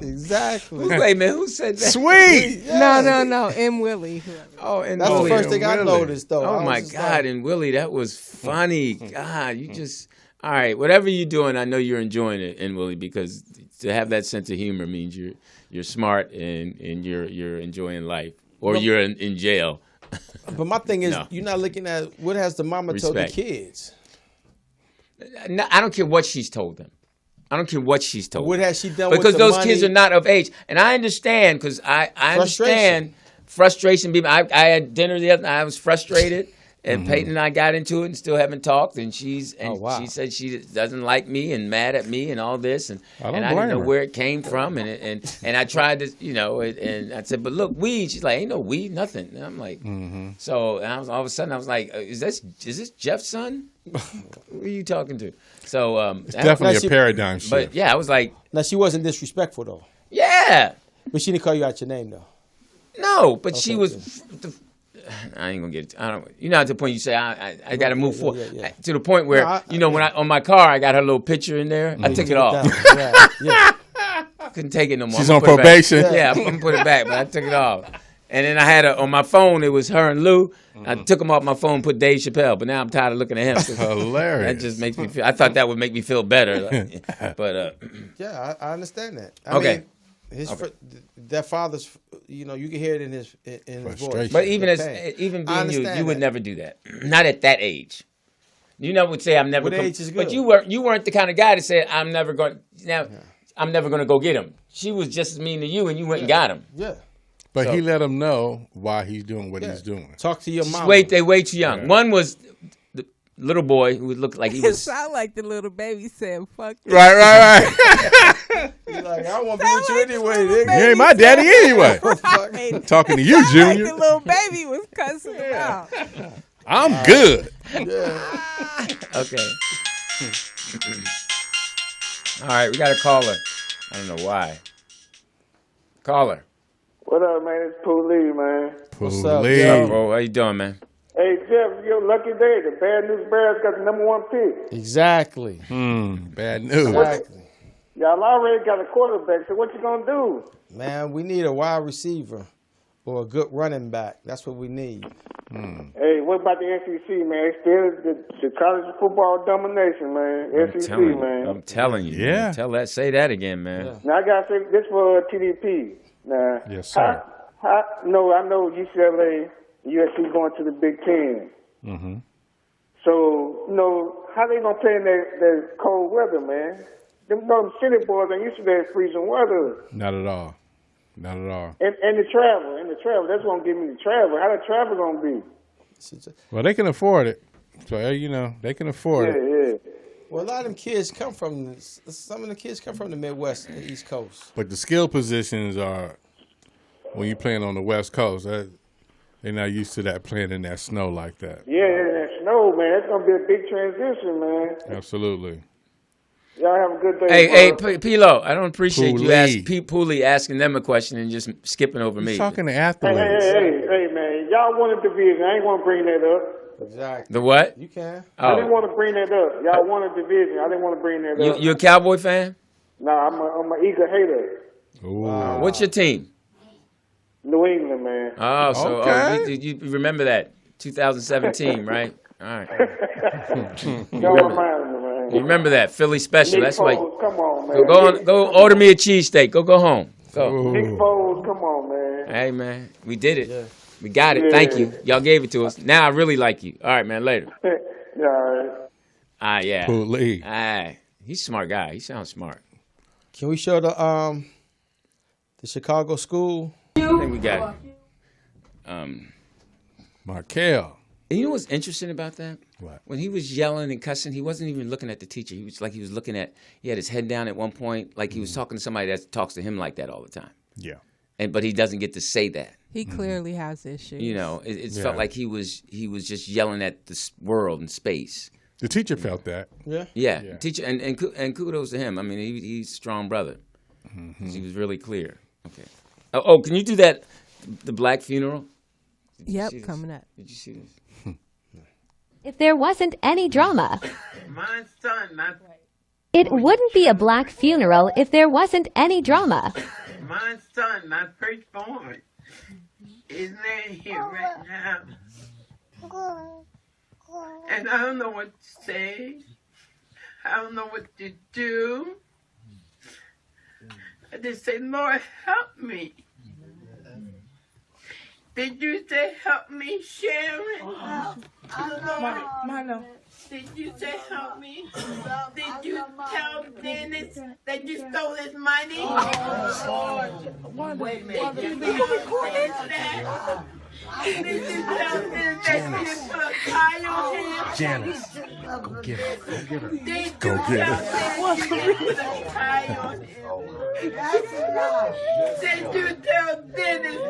Exactly. Wait a minute, who said that? Sweet. Yeah. No, M. Willie. Oh, and that's Willie. the first thing I noticed, though. Oh my God, and Willie, that was funny. God, you just all right. Whatever you're doing, I know you're enjoying it, and Willie, because to have that sense of humor means you're smart and you're enjoying life, or you're in jail. But my thing is, you're not looking at what has the mama told the kids. No, I don't care what she's told them. I don't care what she's told. What has she done because with the those money? kids are not of age, and I understand because I understand frustration. I had dinner the other night. I was frustrated, and Peyton and I got into it and still haven't talked. And she said she doesn't like me and mad at me and all this, and I didn't know where it came from. And I tried to, and I said, but look, weed. She's like, ain't no weed, nothing. And I'm like, so and all of a sudden I was like, is this Jeff's son? Who are you talking to? So it's definitely a paradigm shift. But yeah, I was like, now she wasn't disrespectful though. Yeah, but she didn't call you out your name though. No, but she was. I ain't gonna get it. I don't. At the point you say I got to move forward. Yeah. To the point where when I on my car I got her little picture in there. I took it off. I couldn't take it no more. She's on probation. Yeah, I'm gonna put it back, but I took it off. And then I had on my phone. It was her and Lou. I took them off my phone, put Dave Chappelle. But now I'm tired of looking at him. Hilarious. That just makes me feel. I thought that would make me feel better. But yeah, I understand that. I mean, that father's. You can hear it in his voice. But even being you would never do that. Not at that age. You never would say I'm never. What age is good? But you weren't the kind of guy that said I'm never going. Now I'm never going to go get him. She was just as mean to you, and you went and got him. Yeah. But he let him know why he's doing what he's doing. Talk to your mom. They way too young. Yeah. One was the little boy who looked like he was. It sounded like the little baby said, "Fuck." Right. He's like, I won't be with you anyway. Nigga. You ain't my daddy anyway. Right. Talking to you, Junior. Like the little baby was cussing him out. I'm good. Yeah. Okay. All right, we got a caller. I don't know why. Caller. What up, man? It's Pooh Lee, man. What's up, Bo? How you doing, man? Hey, Jeff, your lucky day. The Bad News Bears got the number 1 pick. Exactly. Bad news. Exactly. Y'all already got a quarterback, so what you gonna do? Man, we need a wide receiver or a good running back. That's what we need. Hey, what about the SEC, man? It's still the college football domination, man. SEC, man. I'm telling you. Yeah. Man. Say that again, man. Yeah. Now, I got to say this for TDP. Now, yes, sir. I know UCLA, USC going to the Big Ten. Mm-hmm. So, how they going to play in that cold weather, man? Them city boys ain't used to that freezing weather. Not at all. Not at all. And the travel. That's going to give me the travel. How the travel going to be? Well, they can afford it. So, they can afford it. Yeah. Well, a lot of them kids come from, some of the kids come from the Midwest and the East Coast. But the skill positions are, when you're playing on the West Coast, they're not used to that playing in that snow like that. Yeah, that snow, man. It's going to be a big transition, man. Absolutely. Y'all have a good day. Hey, Pilo, I don't appreciate you Pooley asking them a question and just skipping over me. He's talking to athletes. Hey, man. Y'all won a division. I ain't want to bring that up. Exactly. The what? You can. I didn't want to bring that up. Y'all won a division. I didn't want to bring that up. You a Cowboy fan? No, I'm an eager hater. Ooh. What's your team? New England, man. Oh, so Okay. you remember that 2017, right? All right. Y'all remind me, man. You remember that Philly special? Nick That's why. Foles, come on, man. Go order me a cheesesteak. Go home. Go. Nick Foles, come on, man. Hey, man, we did it. Yeah. We got it. Yeah. Thank you. Y'all gave it to us. Now I really like you. All right, man. Later. Yeah, all right. Yeah. Pooley. He's a smart guy. He sounds smart. Can we show the Chicago school? I think we got it. Markel. And you know what's interesting about that? What? When he was yelling and cussing, he wasn't even looking at the teacher. He was looking at, he had his head down at one point, like he was talking to somebody that talks to him like that all the time. Yeah. But he doesn't get to say that. He clearly has issues. It felt like he was just yelling at the world and space. The teacher felt that. Yeah. Yeah. Teacher, and kudos to him. I mean, he's a strong brother. Mm-hmm. He was really clear. Okay. Oh, can you do that? The black funeral. Yep, coming up. Did you see this? If there wasn't any drama, My son, it wouldn't be a black funeral if there wasn't any drama. my firstborn, is laying here right now. And I don't know what to say. I don't know what to do. I just say, Lord, help me. Did you say help me, Sharon? Lord, did you say help me? Did you tell Dennis that you stole his money? Wait a minute. Did you record that? Did you tell Dennis that you put a tie on him? Janice, go get her. Go get her. Did you Go tell get her. Dennis you put a tie on him? Did you tell Dennis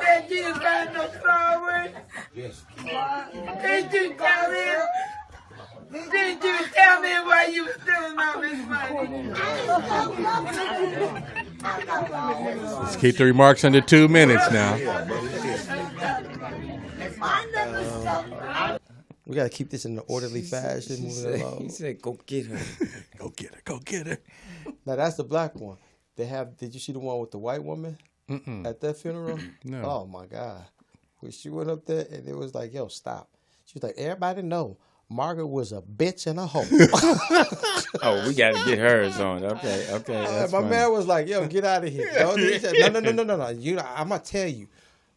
that you got no flowers? Did you tell him? Did you tell me why you stealing all this money? Let's keep the remarks under 2 minutes now. We got to keep this in an orderly fashion. Moving along. He said, "Go get her, go get her, go get her." Now that's the black one. Did you see the one with the white woman at that funeral? No. Oh my God. When she went up there and it was like, yo, stop. She was like, everybody know Margaret was a bitch and a hoe. Oh, we got to get hers on. Okay. That's My funny. man was like, yo, get out of here. He said, no. I'm going to tell you.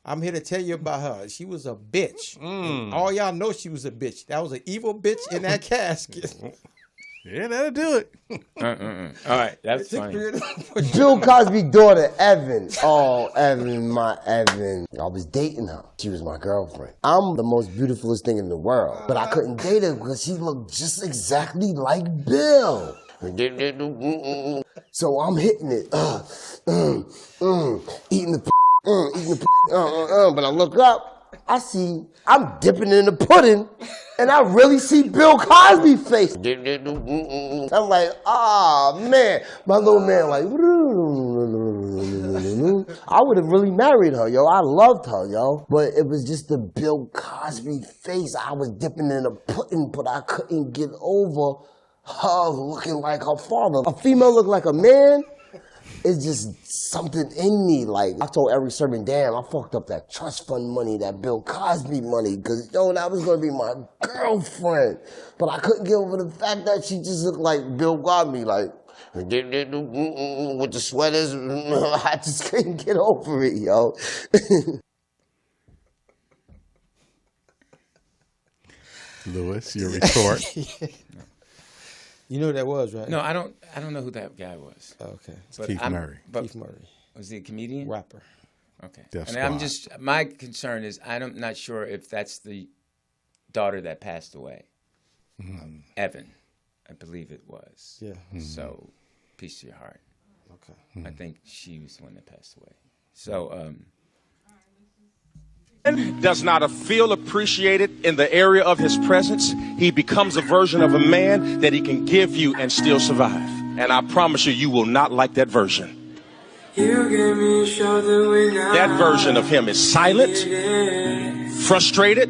I'm here to tell you about her. She was a bitch. And all y'all know she was a bitch. That was an evil bitch in that casket. Yeah, that'll do it. All right, that's funny. Bill Cosby's daughter, Evan. Oh, Evan, my Evan. I was dating her. She was my girlfriend. I'm the most beautifulest thing in the world. But I couldn't date her because she looked just exactly like Bill. So I'm hitting it. Eating the but I look up I'm dipping in the pudding, and I really see Bill Cosby's face. I'm like, man. My little man like, I would have really married her, yo. I loved her, yo. But it was just the Bill Cosby face. I was dipping in the pudding, but I couldn't get over her looking like her father. A female look like a man. It's just something in me. Like, I told every servant, damn, I fucked up that trust fund money, that Bill Cosby money, because, yo, that was going to be my girlfriend. But I couldn't get over the fact that she just looked like Bill Cosby, like, with the sweaters. I just couldn't get over it, yo. Lewis, your retort. You know who that was, right? No, I don't know who that guy was. Okay. Keith Murray. Keith Murray. Was he a comedian? Rapper. Okay. Death And Squad. my concern is I'm not sure if that's the daughter that passed away. Evan, I believe it was. Yeah. So, peace to your heart. Okay. I think she was the one that passed away. So, does not feel appreciated in the area of his presence, he becomes a version of a man that he can give you and still survive. And I promise you, you will not like that version. That version of him is silent, frustrated,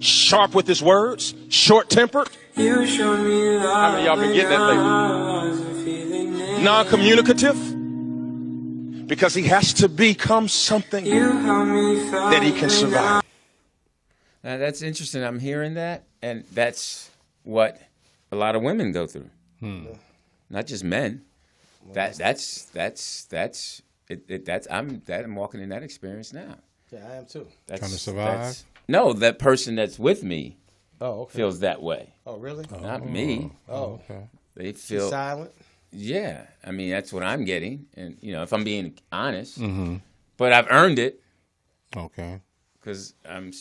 sharp with his words, short-tempered. How many of y'all been getting that lately? Non-communicative. Because he has to become something that he can survive. Now that's interesting. I'm hearing that, and that's what a lot of women go through. Not just men. I'm walking in that experience now. Yeah, I am too. Trying to survive? No, that person that's with me okay. feels that way. Oh, really? Not me. Oh, okay. They feel She's silent. Yeah, I mean that's what I'm getting, and if I'm being honest, but I've earned it. Okay. Because I've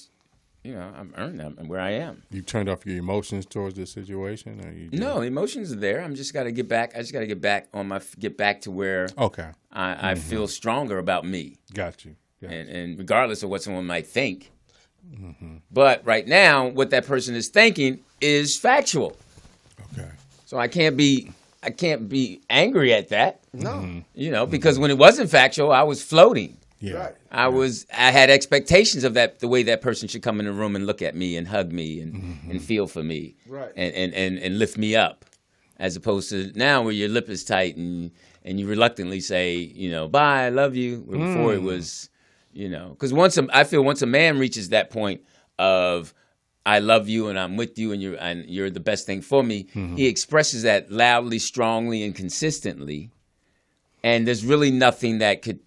earned that. I'm where I am. You turned off your emotions towards this situation, or you? No, emotions are there. I'm just got to get back. I just got to get back to where. Okay. I feel stronger about me. Got you. And regardless of what someone might think, but right now, what that person is thinking is factual. Okay. So I can't be angry at that. No. Because when it wasn't factual, I was floating. Yeah. Right. I had expectations of that, the way that person should come in the room and look at me and hug me and feel for me. Right. And lift me up. As opposed to now where your lip is tight and you reluctantly say, bye, I love you. Where before it was, because I feel once a man reaches that point of I love you and I'm with you and you're the best thing for me. He expresses that loudly, strongly, and consistently. And there's really nothing that could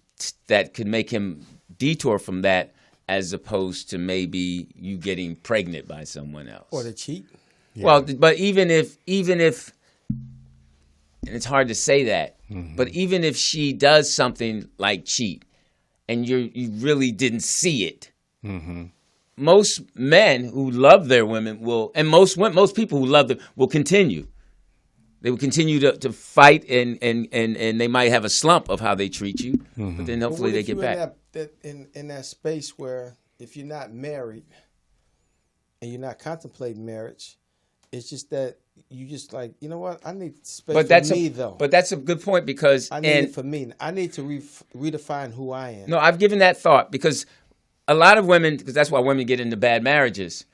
make him detour from that, as opposed to maybe you getting pregnant by someone else or to cheat. Yeah. Well, but even if, and it's hard to say that, but even if she does something like cheat, and you really didn't see it. Most men who love their women will, and most people who love them will continue. They will continue to fight, and they might have a slump of how they treat you, but then hopefully they get back. In that space where if you're not married and you're not contemplating marriage, it's just that you just like, you know what, I need space for me though. But that's a good point because I need it for me. I need to redefine who I am. No, I've given that thought because a lot of women, because that's why women get into bad marriages.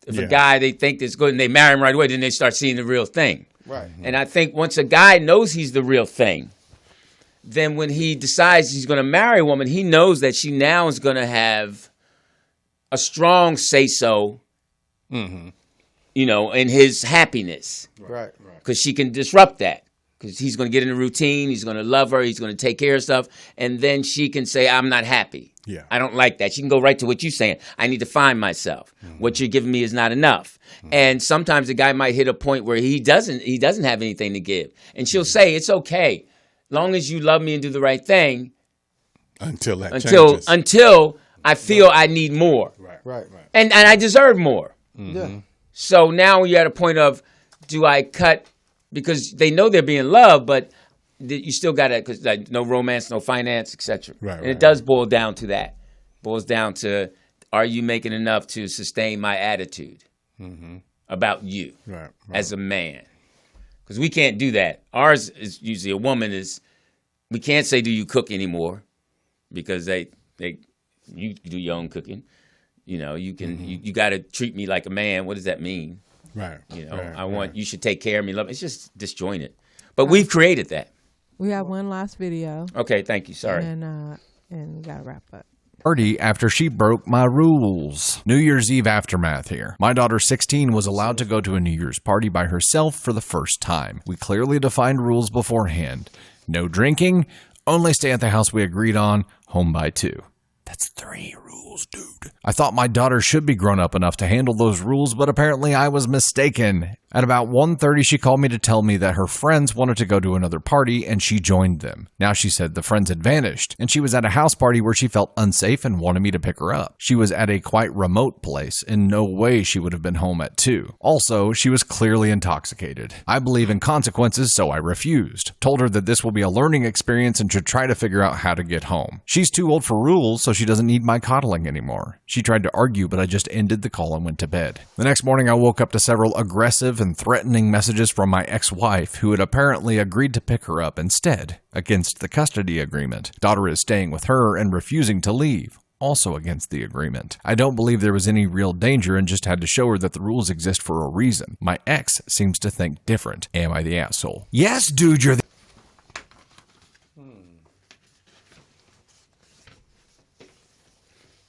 If a guy they think is good and they marry him right away, then they start seeing the real thing. Right. And I think once a guy knows he's the real thing, then when he decides he's going to marry a woman, he knows that she now is going to have a strong say-so, in his happiness. Right. Because she can disrupt that. Because he's going to get in a routine, he's going to love her, he's going to take care of stuff, and then she can say, I'm not happy. Yeah. I don't like that. She can go right to what you're saying. I need to find myself. What you're giving me is not enough. And sometimes the guy might hit a point where he doesn't have anything to give. And she'll say, it's okay. Long as you love me and do the right thing. Until I feel I need more. Right. And I deserve more. Yeah. So now you're at a point of, do I cut, because they know they're being loved, but you still got to, because no romance, no finance, etc. Right. And it does boil down to that. Boils down to, are you making enough to sustain my attitude about you as a man? Because we can't do that. Ours is usually a woman is, we can't say, do you cook anymore? Because you do your own cooking. You know, you can, you got to treat me like a man. What does that mean? Right. You know, you should take care of me. Love me. It's just disjointed. But we've created that. We have one last video. Okay, thank you. Sorry. And we got to wrap up. Party after she broke my rules. New Year's Eve aftermath here. My daughter, 16, was allowed to go to a New Year's party by herself for the first time. We clearly defined rules beforehand. No drinking, only stay at the house we agreed on, home by 2. That's 3 rules, dude. I thought my daughter should be grown up enough to handle those rules, but apparently I was mistaken. At about 1:30, she called me to tell me that her friends wanted to go to another party and she joined them. Now she said the friends had vanished and she was at a house party where she felt unsafe and wanted me to pick her up. She was at a quite remote place. In no way she would have been home at 2. Also, she was clearly intoxicated. I believe in consequences, so I refused. Told her that this will be a learning experience and should try to figure out how to get home. She's too old for rules, so she doesn't need my coddling anymore. She tried to argue, but I just ended the call and went to bed. The next morning, I woke up to several aggressive and threatening messages from my ex-wife, who had apparently agreed to pick her up instead, against the custody agreement. Daughter is staying with her and refusing to leave, also against the agreement. I don't believe there was any real danger and just had to show her that the rules exist for a reason. My ex seems to think different. Am I the asshole? Yes, dude, you're the...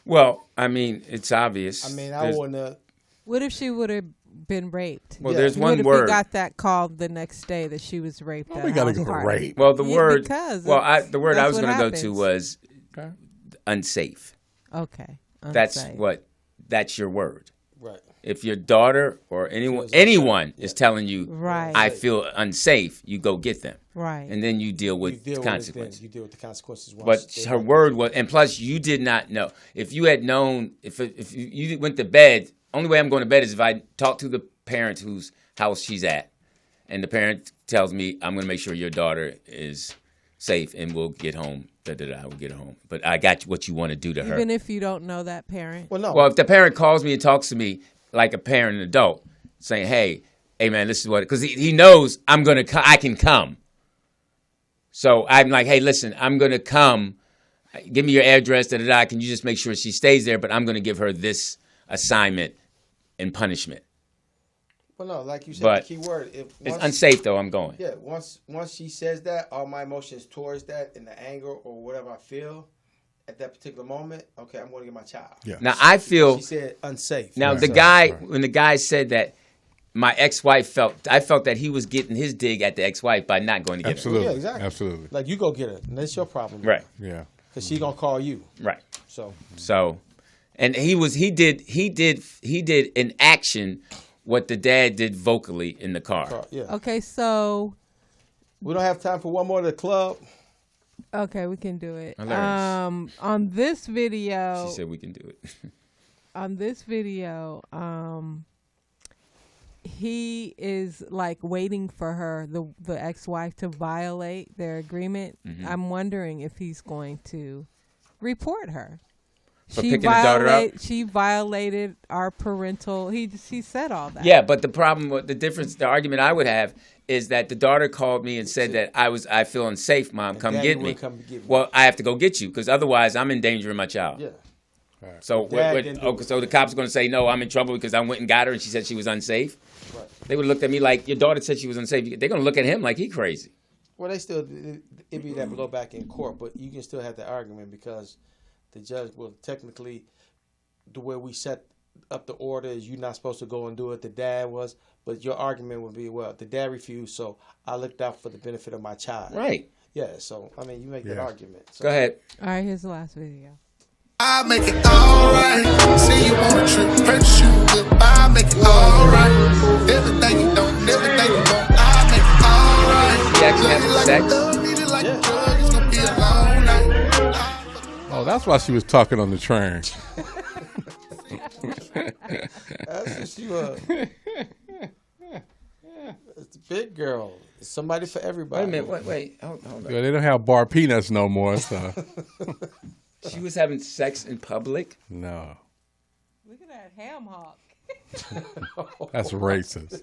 Well, I mean, it's obvious. I mean, I want to. What if she would have been raped? Well, there's one what if word. we got that call the next day that she was raped? Well, we got to go rape. Well, the word. Because the word I was going to go to was unsafe. Okay. Unsafe. That's your word. Right. If your daughter or anyone is telling you, I feel unsafe, you go get them. Right. And then you deal with the consequences. You deal with the consequences. But her word was, and plus you did not know. If you had known, if you went to bed, only way I'm going to bed is if I talk to the parent whose house she's at, and the parent tells me, I'm going to make sure your daughter is safe and we'll get home. I will get her home. But I got what you want to do to her. Even if you don't know that parent. Well, no. Well, if the parent calls me and talks to me like a parent and adult, saying, hey man, this is what, because he knows I can come. So I'm like, hey, listen, I'm going to come. Give me your address, Can you just make sure she stays there? But I'm going to give her this assignment and punishment. Well, no, like you said, but the key word. It's unsafe, though. I'm going. Yeah, once she says that, all my emotions towards that and the anger or whatever I feel at that particular moment, okay, I'm going to get my child. Yeah. Now, I feel... She said unsafe. Now, when the guy said that, my ex-wife I felt that he was getting his dig at the ex-wife by not going to get her. Yeah, exactly. Absolutely. Like, you go get her, and that's your problem. Right. Yeah. Because she's going to call you. Right. So, and he did in action what the dad did vocally in the car. Yeah. Okay, so... We don't have time for one more to the club. Okay, we can do it. Hilarious. On this video... She said we can do it. On this video, he is like waiting for her, the ex-wife, to violate their agreement. Mm-hmm. I'm wondering if he's going to report her. For picking the daughter up? She violated our parental. He said all that. Yeah, but the problem, the argument I would have is that the daughter called me and said that I feel unsafe, Mom. Come get me. Well, I have to go get you because otherwise I'm endangering my child. Yeah. Right. So so the cops are going to say, no, I'm in trouble because I went and got her and she said she was unsafe. Right. They would have looked at me like, your daughter said she was unsafe. They're going to look at him like he crazy. Well, it'd be that blowback in court, but you can still have the argument because the judge, well, technically, the way we set up the order is you're not supposed to go and do it. The dad was, but your argument would be, well, the dad refused, so I looked out for the benefit of my child. Right. Yeah, so, I mean, you make that argument. So. Go ahead. All right, here's the last video. I make it alright. Say you want a trip, purchase you goodbye, make it alright. Everything you don't, everything you want, I make it alright. You actually having sex? It's gonna be a long night. Oh, that's why she was talking on the train. That's what she was. It's a big girl. It's somebody for everybody. Wait a minute. Wait. Hold on. Yeah, they don't have bar peanuts no more, so. She was having sex in public? No. Look at that ham hock. That's racist.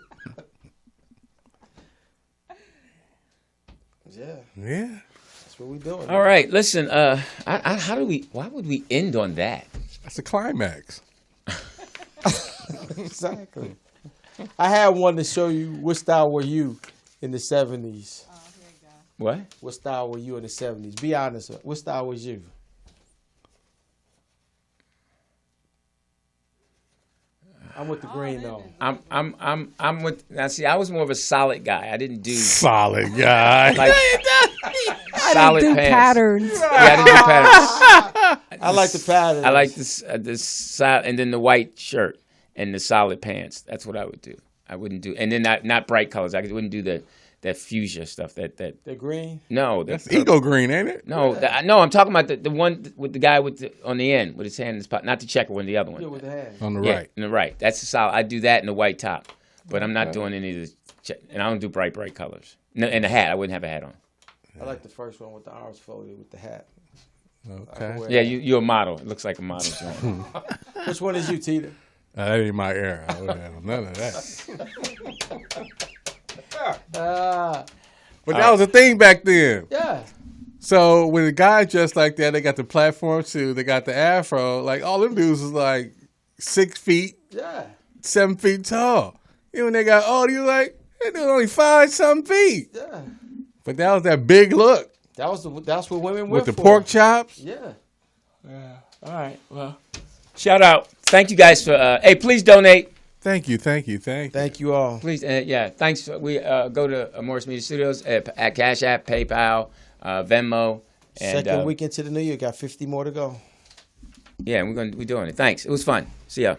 Yeah. Yeah. That's what we doing. All right, listen. Why would we end on that? That's a climax. Exactly. I had one to show you what style were you in the 70s. What? What style were you in the 70s? Be honest. What style was you? I'm with the green though. I'm with. Now see, I was more of a solid guy. I didn't do solid guy. Like, solid do pants. patterns. Yeah, I didn't do patterns. I like the patterns. I like this side, and then the white shirt and the solid pants. That's what I would do. I wouldn't do, and then not bright colors. I wouldn't do that fuchsia stuff. That the green. No, that's ego green, ain't it? No, no. I'm talking about the one with the guy on the end with his hand in his pocket. Not the checker one, the other one. Yeah, with the hand. On the Yeah, right. on the right. That's the solid. I do that in the white top, but I'm not doing any of the. And I don't do bright colors. No, and the hat. I wouldn't have a hat on. I like the first one with the arms folded with the hat. Okay. Yeah, you're a model. It looks like a model. Which one is you, Tita? That ain't my era. I wouldn't have none of that. But that was a thing back then. Yeah. So when a guy dressed like that, they got the platform too. They got the afro. Like all them dudes was like 6 feet, Yeah. 7 feet tall. You know, when they got old, you like, they dude only 5-something feet. Yeah. But that was that big look That's what women with went the for. pork chops. Yeah. Yeah. All right. Well, shout out. Thank you guys for. Hey, please donate. Thank you. Thank you all. Please, yeah. Thanks. We go to Morris Media Studios at Cash App, PayPal, Venmo. And, Second week into the new year, got 50 more to go. Yeah, we're doing it. Thanks. It was fun. See ya.